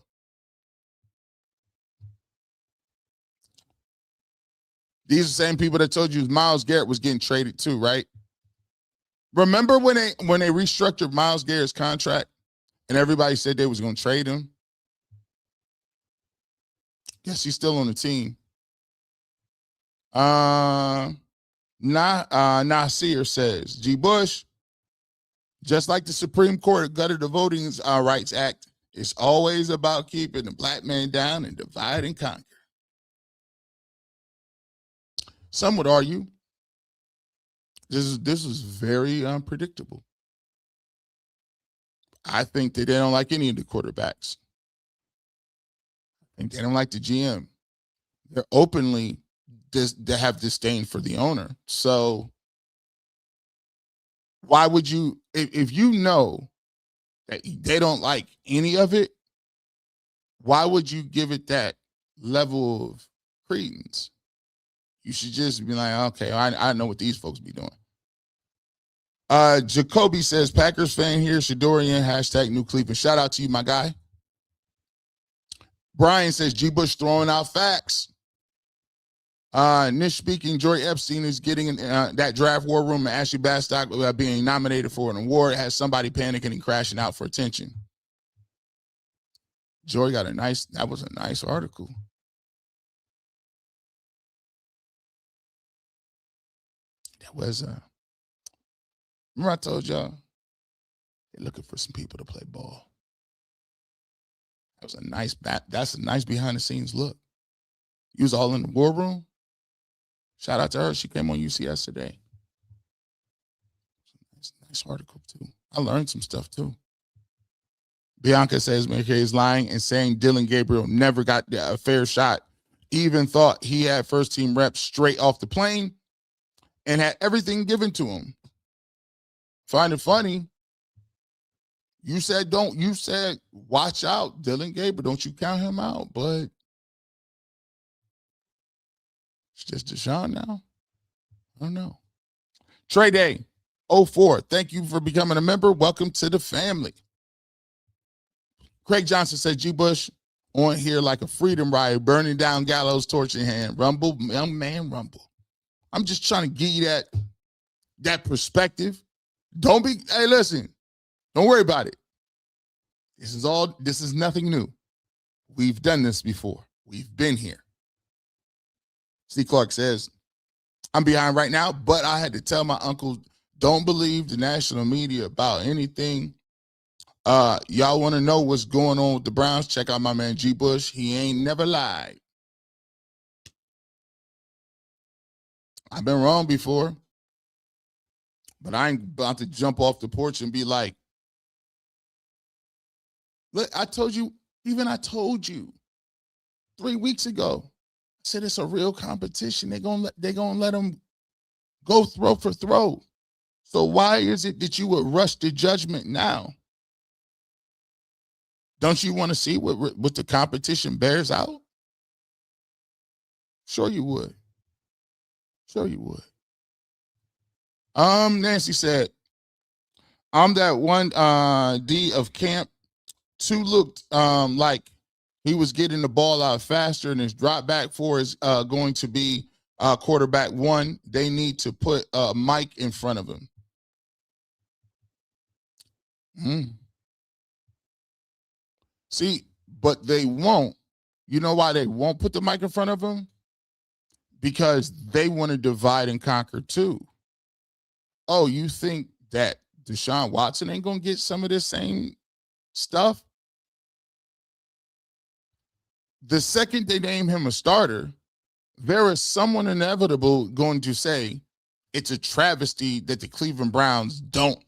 These are the same people that told you Myles Garrett was getting traded too, right? Remember when they restructured Myles Garrett's contract and everybody said they was going to trade him? Guess he's still on the team. Nasir says, G. Bush, just like the Supreme Court gutted the Voting Rights Act, it's always about keeping the black man down and divide and conquer. Some would argue this is very unpredictable. I think that they don't like any of the quarterbacks. I think they don't like the GM. They're openly they have disdain for the owner. So why would you, if you know that they don't like any of it, why would you give it that level of credence? You should just be like, okay, I know what these folks be doing. Jacoby says, Packers fan here, Shedorian, hashtag New Cleveland. Shout out to you, my guy. Brian says, G. Bush throwing out facts. Nish speaking, Joy Epstein is getting in that draft war room and Ashley Bastock being nominated for an award. Has somebody panicking and crashing out for attention. Joy got that was a nice article. That was remember I told y'all they're looking for some people to play ball. That was that's a nice behind the scenes look. You was all in the war room. Shout out to her. She came on UC yesterday. Nice article too. I learned some stuff too. Bianca says McKay is lying and saying Dylan Gabriel never got a fair shot. Even thought he had first team reps straight off the plane and had everything given to him. Find it funny. You said watch out, Dylan Gabriel. Don't you count him out, but it's just Deshaun now. I don't know. Trey Day 04. Thank you for becoming a member. Welcome to the family. Craig Johnson said, G. Bush on here like a freedom rider, burning down gallows, torch in hand. Rumble, young man, rumble. I'm just trying to give you that perspective. Hey, listen, don't worry about it. This is nothing new. We've done this before. We've been here. C. Clark says, I'm behind right now, but I had to tell my uncle, don't believe the national media about anything. Y'all want to know what's going on with the Browns? Check out my man G. Bush. He ain't never lied. I've been wrong before, but I ain't about to jump off the porch and be like, look, I told you 3 weeks ago, I said it's a real competition. They're gonna let them go throw for throw. So why is it that you would rush to judgment now? Don't you want to see what the competition bears out? Sure you would. Sure you would. Nancy said, I'm that one D of camp. 2 looked like he was getting the ball out faster, and his drop back 4 is going to be quarterback 1. They need to put Mike in front of him. See, but they won't. You know why they won't put the mic in front of him? Because they want to divide and conquer too. Oh, you think that Deshaun Watson ain't going to get some of this same stuff? The second they name him a starter, there is someone inevitable going to say it's a travesty that the Cleveland Browns don't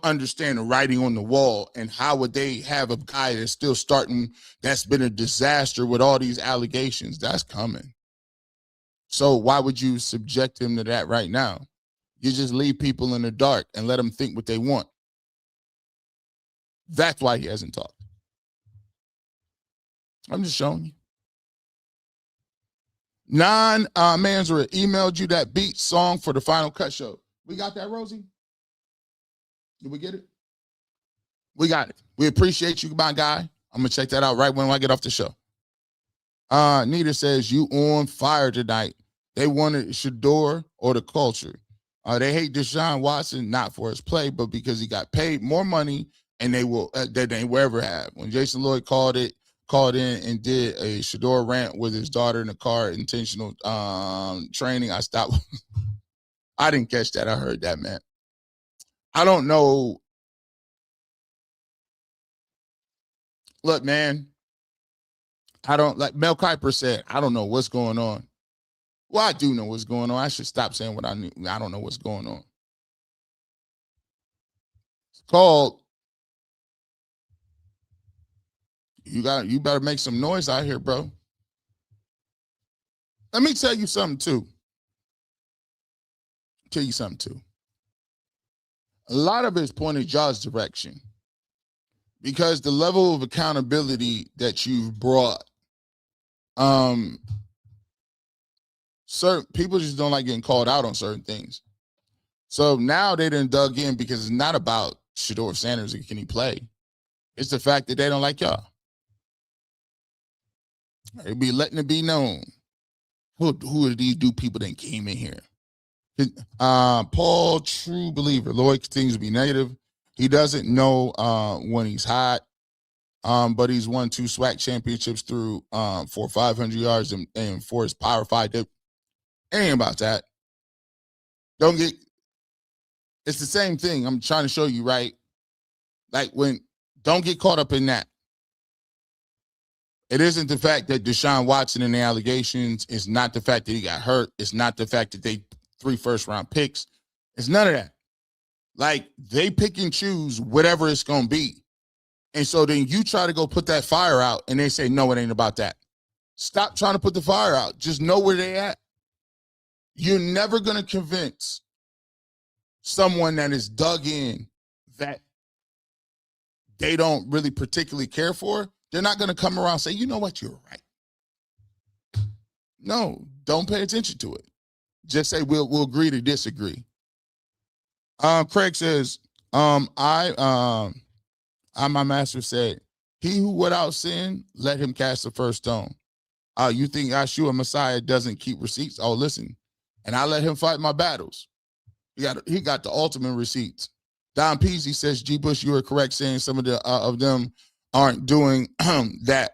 understand the writing on the wall, and how would they have a guy that's still starting that's been a disaster with all these allegations? That's coming. So why would you subject him to that right now? You just leave people in the dark and let them think what they want. That's why he hasn't talked. I'm just showing you. Manzara emailed you that beat song for the Final Cut show. We got that, Rosie? Did we get it? We got it. We appreciate you, my guy. I'm going to check that out right when I get off the show. Nita says, you on fire tonight. They wanted Shedeur or the culture. They hate Deshaun Watson, not for his play, but because he got paid more money and they will than they will ever have. When Jason Lloyd called in and did a Shedeur rant with his daughter in the car, intentional training, I stopped. I didn't catch that. I heard that, man. I don't know. Look, man, like Mel Kiper said, I don't know what's going on. Well, I do know what's going on. I should stop saying what I knew. I don't know what's going on. It's called, you better make some noise out here, bro. Let me tell you something too. A lot of it's pointed y'all's direction, because the level of accountability that you've brought, certain people just don't like getting called out on certain things. So now they done dug in, because it's not about Shedeur Sanders and can he play. It's the fact that they don't like y'all. They be letting it be known. Who are these people that came in here? Paul, true believer. Lloyd continues to be negative. He doesn't know when he's hot, but he's won 2 SWAC championships through for 500 yards and for his Power 5. It ain't about that. It's the same thing. I'm trying to show you, right? Like, don't get caught up in that. It isn't the fact that Deshaun Watson and the allegations. It's not the fact that he got hurt. It's not the fact that they 3 first-round picks. It's none of that. Like, they pick and choose whatever it's going to be. And so then you try to go put that fire out, and they say, no, it ain't about that. Stop trying to put the fire out. Just know where they at. You're never going to convince someone that is dug in that they don't really particularly care for. They're not going to come around and say, you know what, you're right. No, don't pay attention to it. Just say we'll agree to disagree. Craig says, my master said, he who without sin, let him cast the first stone. You think Yeshua Messiah doesn't keep receipts? Oh, listen, and I let him fight my battles. He got the ultimate receipts. Don Peasy says, G. Bush, you are correct saying some of them aren't doing that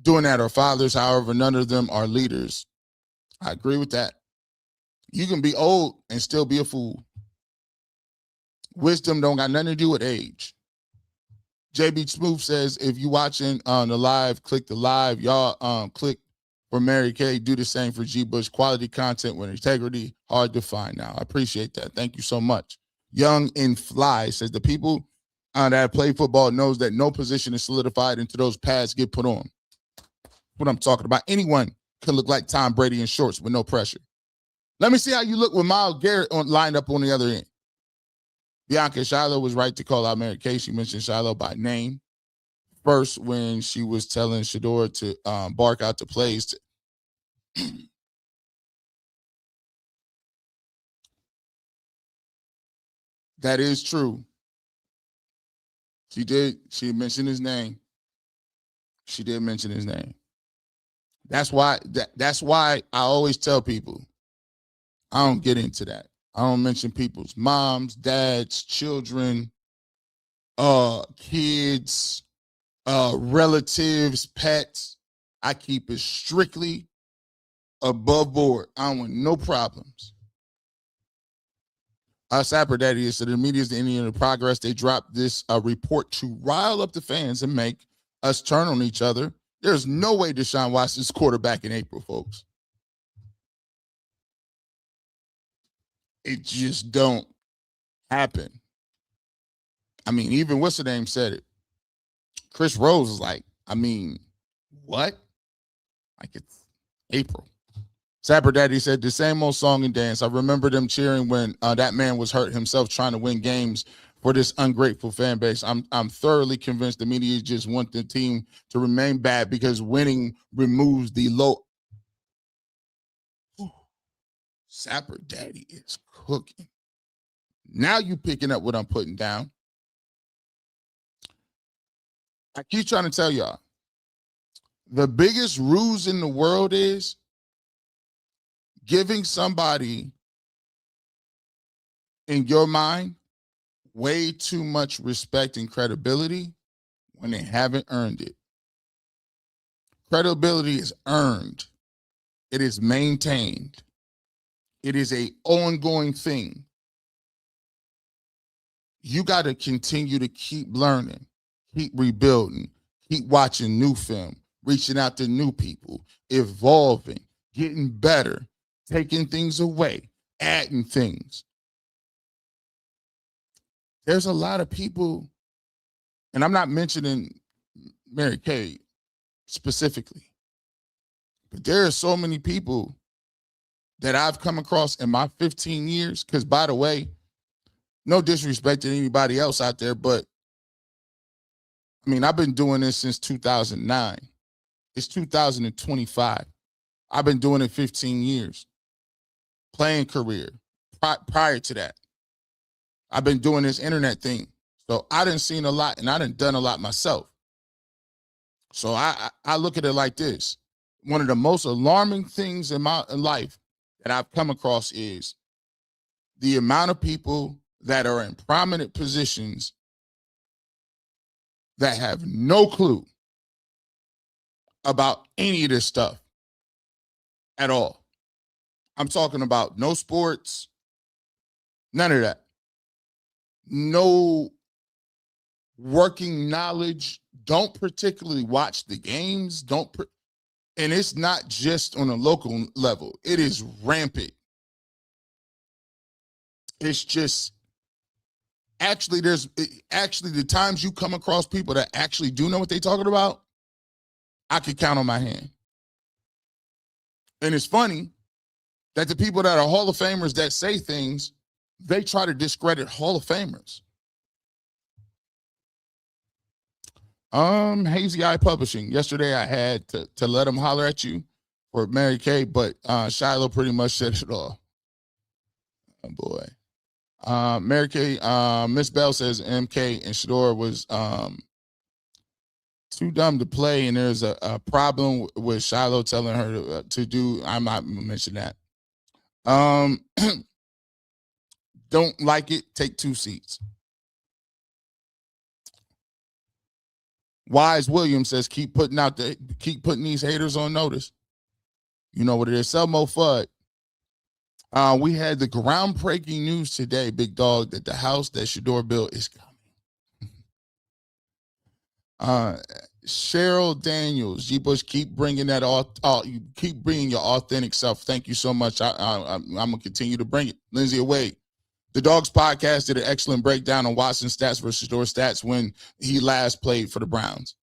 are fathers. However, none of them are leaders. I agree with that. You can be old and still be a fool. Wisdom don't got nothing to do with age. JB Smooth says, if you watching on the live, click the live. Y'all click for Mary Kay. Do the same for G. Bush. Quality content with integrity. Hard to find now. I appreciate that. Thank you so much. Young and Fly says, the people that play football knows that no position is solidified until those pads get put on. What I'm talking about. Anyone can look like Tom Brady in shorts with no pressure. Let me see how you look with Myles Garrett lined up on the other end. Bianca Shiloh was right to call out Mary Kay. She mentioned Shiloh by name first when she was telling Shedeur to bark out the plays. That is true. She did. She mentioned his name. She did mention his name. That's why I always tell people, I don't get into that. I don't mention people's moms, dads, children, kids, relatives, pets. I keep it strictly above board. I don't want no problems. Sapper Daddy said the media is the Indian of progress. They dropped this report to rile up the fans and make us turn on each other. There's no way Deshaun Watson's quarterback in April, folks. It just don't happen. I mean, even what's the name said it. Chris Rose is like, I mean, what? Like it's April. Sapper Daddy said the same old song and dance. I remember them cheering when that man was hurt himself trying to win games for this ungrateful fan base. I'm thoroughly convinced the media just want the team to remain bad because winning removes the low. Sapper Daddy is cooking. Now you picking up what I'm putting down. I keep trying to tell y'all, the biggest ruse in the world is giving somebody in your mind way too much respect and credibility when they haven't earned it. Credibility is earned. It is maintained. It is an ongoing thing. You got to continue to keep learning, keep rebuilding, keep watching new film, reaching out to new people, evolving, getting better, taking things away, adding things. There's a lot of people, and I'm not mentioning Mary Kay specifically, but there are so many people that I've come across in my 15 years, because by the way, no disrespect to anybody else out there, but I mean, I've been doing this since 2009. It's 2025. I've been doing it 15 years. Playing career. Prior to that, I've been doing this internet thing. So I done seen a lot, and I done a lot myself. So I look at it like this. One of the most alarming things in my life that I've come across is the amount of people that are in prominent positions that have no clue about any of this stuff at all. I'm talking about no sports, none of that. No working knowledge, don't particularly watch the games, and it's not just on a local level. It is rampant. It's just, actually, the times you come across people that actually do know what they're talking about, I could count on my hand. And it's funny that the people that are Hall of Famers that say things, they try to discredit Hall of Famers. Hazy Eye Publishing. Yesterday I had to let them holler at you for Mary Kay, but Shiloh pretty much said it all. Oh boy. Mary Kay, Miss Bell says MK and Shedeur was too dumb to play, and there's a problem with Shiloh telling her to do. I'm not gonna mention that. Don't like it, take 2 seats. Wise Williams says, keep putting these haters on notice. You know what it is. Selmo Fudd. We had the groundbreaking news today, big dog, that the house that Shedeur built is coming. Cheryl Daniels, G. Bush, keep bringing that you keep bringing your authentic self. Thank you so much. I'm gonna continue to bring it. Lindsay Away, the Dogs podcast did an excellent breakdown on Watson's stats versus Shedeur stats when he last played for the Browns.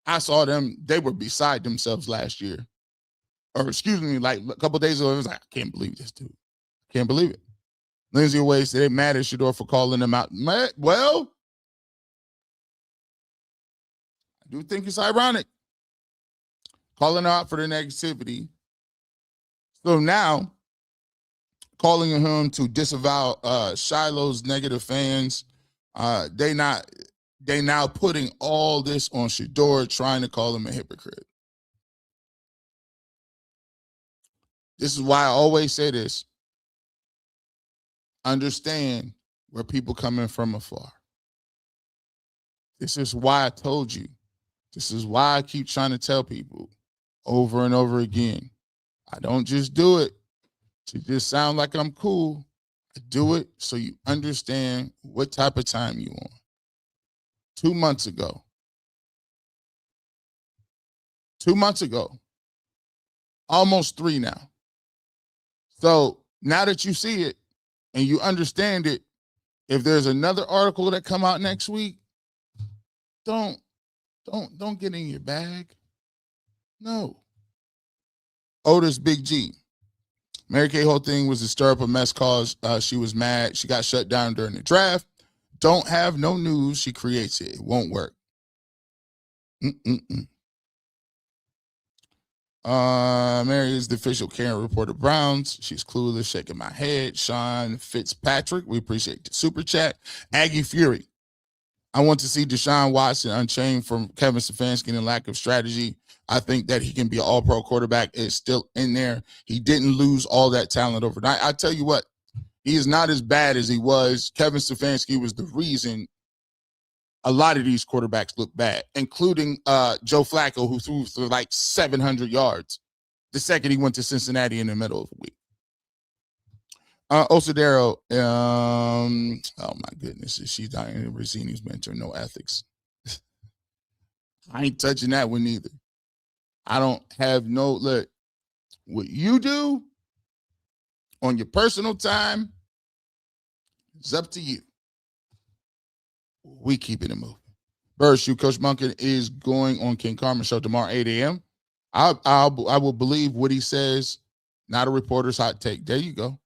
I saw them; they were beside themselves last year, or excuse me, like a couple days ago. I was like, I can't believe this dude. Can't believe it. Lindsay Away said they mad at Shedeur for calling them out. Well, I do think it's ironic calling out for the negativity. So now, calling him to disavow Shiloh's negative fans, they now putting all this on Shedeur, trying to call him a hypocrite. This is why I always say this. Understand where people coming from afar. This is why I told you. This is why I keep trying to tell people over and over again. I don't just do it to just sound like I'm cool. I do it so you understand what type of time you on. 2 months ago. 2 months ago. Almost 3 now. So now that you see it and you understand it, if there's another article that come out next week, don't get in your bag. No. Otis Big G. Mary Kay whole thing was to stir up a mess cause she was mad. She got shut down during the draft. Don't have no news. She creates it. It won't work. Mary is the official Karen reporter Browns. She's clueless, shaking my head. Sean Fitzpatrick, we appreciate the super chat. Aggie Fury. I want to see Deshaun Watson unchained from Kevin Stefanski and lack of strategy. I think that he can be an all-pro quarterback. It's still in there. He didn't lose all that talent overnight. I tell you what, he is not as bad as he was. Kevin Stefanski was the reason a lot of these quarterbacks look bad, including Joe Flacco, who threw for like 700 yards the second he went to Cincinnati in the middle of the week. Osadero, oh my goodness, is she Diana Rosini's mentor? No ethics. I ain't touching that one either. I don't have no look. What you do on your personal time, it's up to you. We keep it moving. Bird Shoe, Coach Monken is going on King Carmen show tomorrow, 8 a.m. I will believe what he says, not a reporter's hot take. There you go.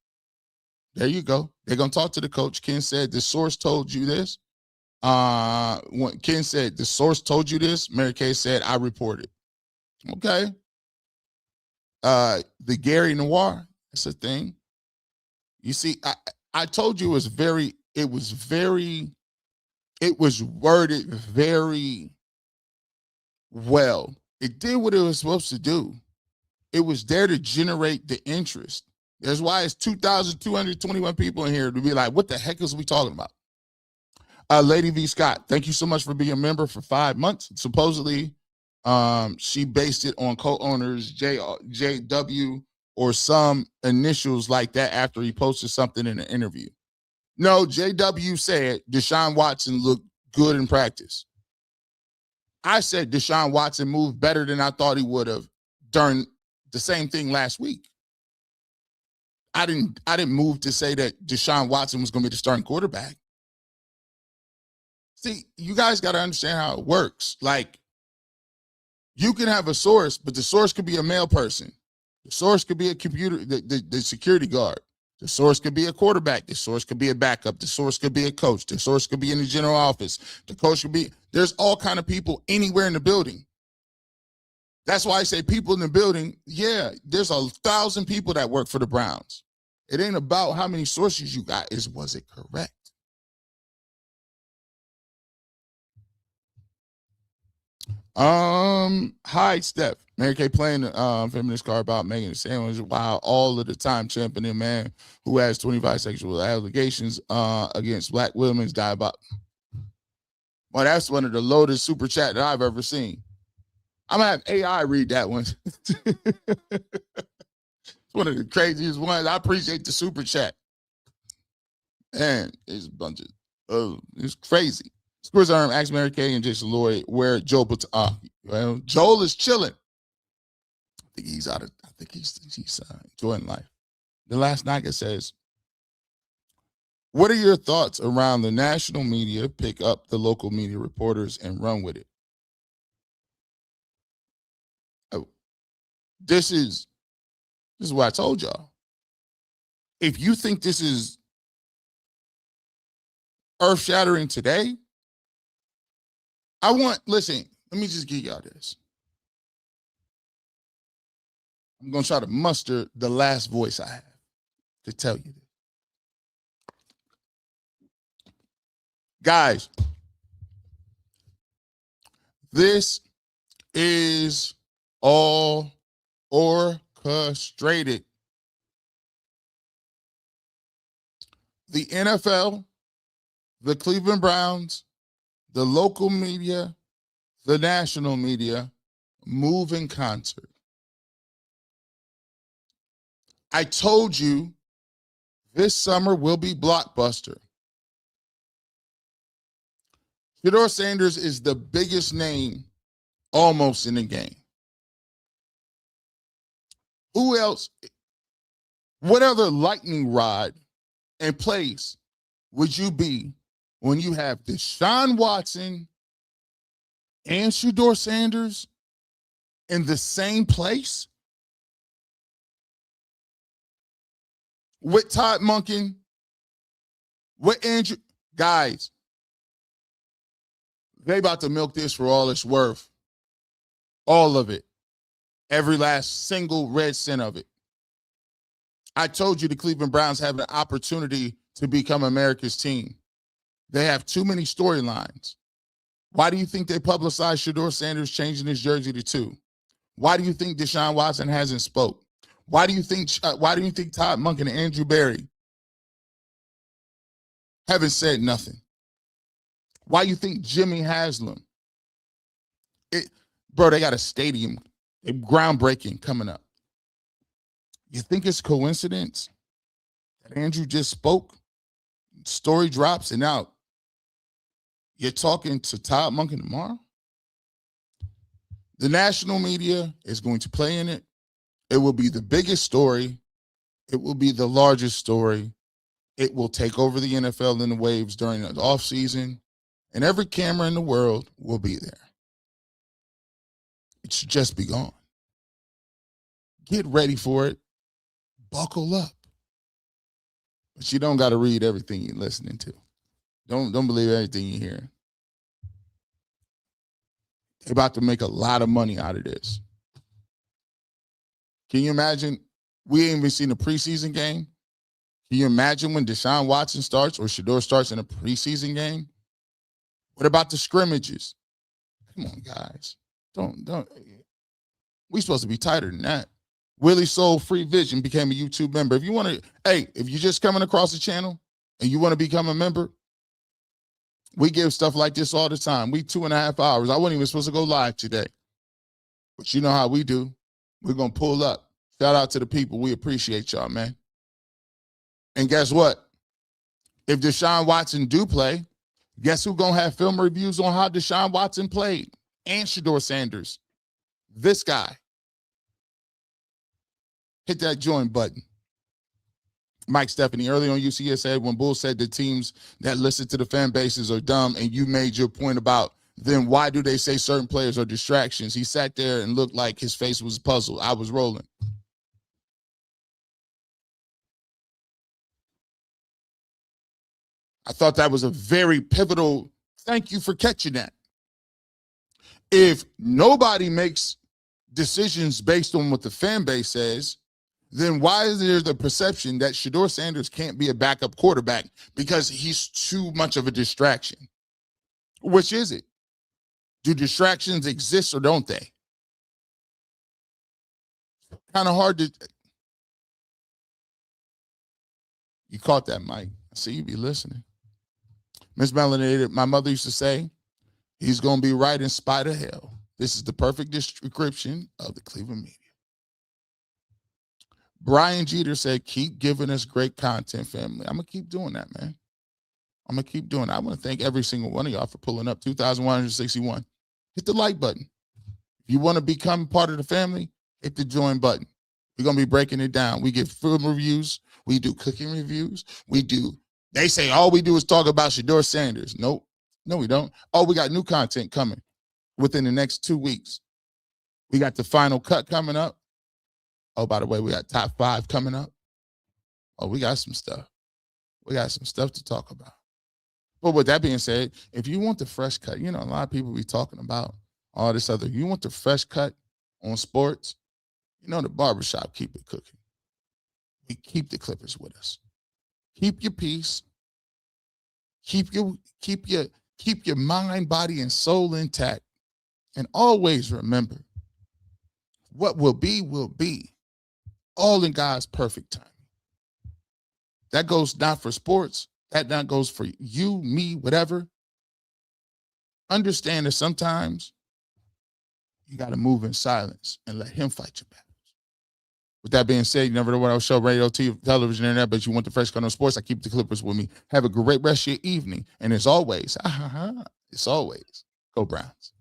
There you go. They're going to talk to the coach. Ken said, the source told you this. When Ken said, the source told you this, Mary Kay said, I reported. Okay. The Gary Noir, that's a thing. You see, I told you it was worded very well. It did what it was supposed to do. It was there to generate the interest. That's why it's 2,221 people in here to be like, what the heck is we talking about? Lady V. Scott, thank you so much for being a member for 5 months. Supposedly, she based it on co-owners JW or some initials like that after he posted something in an interview. No, JW said Deshaun Watson looked good in practice. I said Deshaun Watson moved better than I thought he would have during the same thing last week. I didn't move to say that Deshaun Watson was going to be the starting quarterback. See, you guys got to understand how it works. Like, you can have a source, but the source could be a male person. The source could be a computer, the security guard. The source could be a quarterback. The source could be a backup. The source could be a coach. The source could be in the general office. The coach could be, there's all kind of people anywhere in the building. That's why I say people in the building, yeah, there's 1,000 people that work for the Browns. It ain't about how many sources you got, is was it correct? Hi, Steph. Mary Kay playing feminist card about making a sandwich while all of the time championing man who has 25 sexual allegations against black women die about. Well, that's one of the loaded super chat that I've ever seen. I'm going to have AI read that one. It's one of the craziest ones. I appreciate the super chat. Man, it's a bunch of, it's crazy. Spurs Arm asked Mary Kay and Jason Lloyd where Joel, well, Joel is chilling. I think he's enjoying life. The last nugget says, what are your thoughts around the national media pick up the local media reporters and run with it? Oh, this is what I told y'all. If you think this is earth-shattering today, listen, let me just give y'all this. I'm going to try to muster the last voice I have to tell you this. Guys, this is all orchestrated. The NFL, the Cleveland Browns, the local media, the national media move in concert. I told you this summer will be blockbuster. Shedeur Sanders is the biggest name almost in the game. Who else? What other lightning rod and place would you be when you have Deshaun Watson and Shedeur Sanders in the same place? With Todd Monken, with Andrew, guys, they about to milk this for all it's worth. All of it. Every last single red cent of it. I told you the Cleveland Browns have an opportunity to become America's team. They have too many storylines. Why do you think they publicized Shedeur Sanders changing his jersey to 2? Why do you think Deshaun Watson hasn't spoke? Why do you think Todd Monken and Andrew Berry haven't said nothing? Why do you think Jimmy Haslam? Bro, they got a stadium, groundbreaking coming up. You think it's coincidence that Andrew just spoke, story drops, and now you're talking to Todd Monken tomorrow? The national media is going to play in it. It will be the biggest story. It will be the largest story. It will take over the NFL in the waves during the offseason, and every camera in the world will be there. It should just be gone. Get ready for it. Buckle up. But you don't got to read everything you're listening to. Don't believe everything you hear. They're about to make a lot of money out of this. Can you imagine? We ain't even seen a preseason game. Can you imagine when Deshaun Watson starts or Shedeur starts in a preseason game? What about the scrimmages? Come on, guys. Don't. We supposed to be tighter than that. Willie Soul Free Vision became a YouTube member. If you want to, if you're just coming across the channel and you want to become a member, we give stuff like this all the time. We 2.5 hours. I wasn't even supposed to go live today. But you know how we do. We're going to pull up. Shout out to the people. We appreciate y'all, man. And guess what? If Deshaun Watson do play, guess who's going to have film reviews on how Deshaun Watson played? And Shedeur Sanders. This guy. Hit that join button. Mike Stephanie, early on UCS said when Bull said the teams that listen to the fan bases are dumb, and you made your point about then why do they say certain players are distractions? He sat there and looked like his face was puzzled. I was rolling. I thought that was a very pivotal. Thank you for catching that. If nobody makes decisions based on what the fan base says, then why is there the perception that Shedeur Sanders can't be a backup quarterback because he's too much of a distraction? Which is it? Do distractions exist or don't they? Kind of hard to. You caught that, Mike. I see you be listening. Miss Melanated, my mother used to say, He's going to be right in spite of hell. This is the perfect description of the Cleveland media. Brian Jeter said, keep giving us great content, family. I'm going to keep doing that, man. I'm going to keep doing it. I want to thank every single one of y'all for pulling up 2,161. Hit the like button. If you want to become part of the family, hit the join button. We're going to be breaking it down. We give food reviews. We do cooking reviews. They say all we do is talk about Shedeur Sanders. Nope. No, we don't. Oh, we got new content coming within the next 2 weeks. We got the final cut coming up. Oh, by the way, we got top 5 coming up. Oh, we got some stuff. We got some stuff to talk about. But with that being said, if you want the fresh cut, a lot of people be talking about all this other. You want the fresh cut on sports, the barbershop keep it cooking. We keep the Clippers with us. Keep your peace. Keep your mind, body, and soul intact. And always remember, what will be, all in God's perfect time. That goes not for sports. That not goes for you, me, whatever. Understand that sometimes you got to move in silence and let him fight your battles. With that being said, you never know what I'll show, radio, TV, television, internet, but you want the fresh cut on sports, I keep the Clippers with me. Have a great rest of your evening. And as always, go Browns.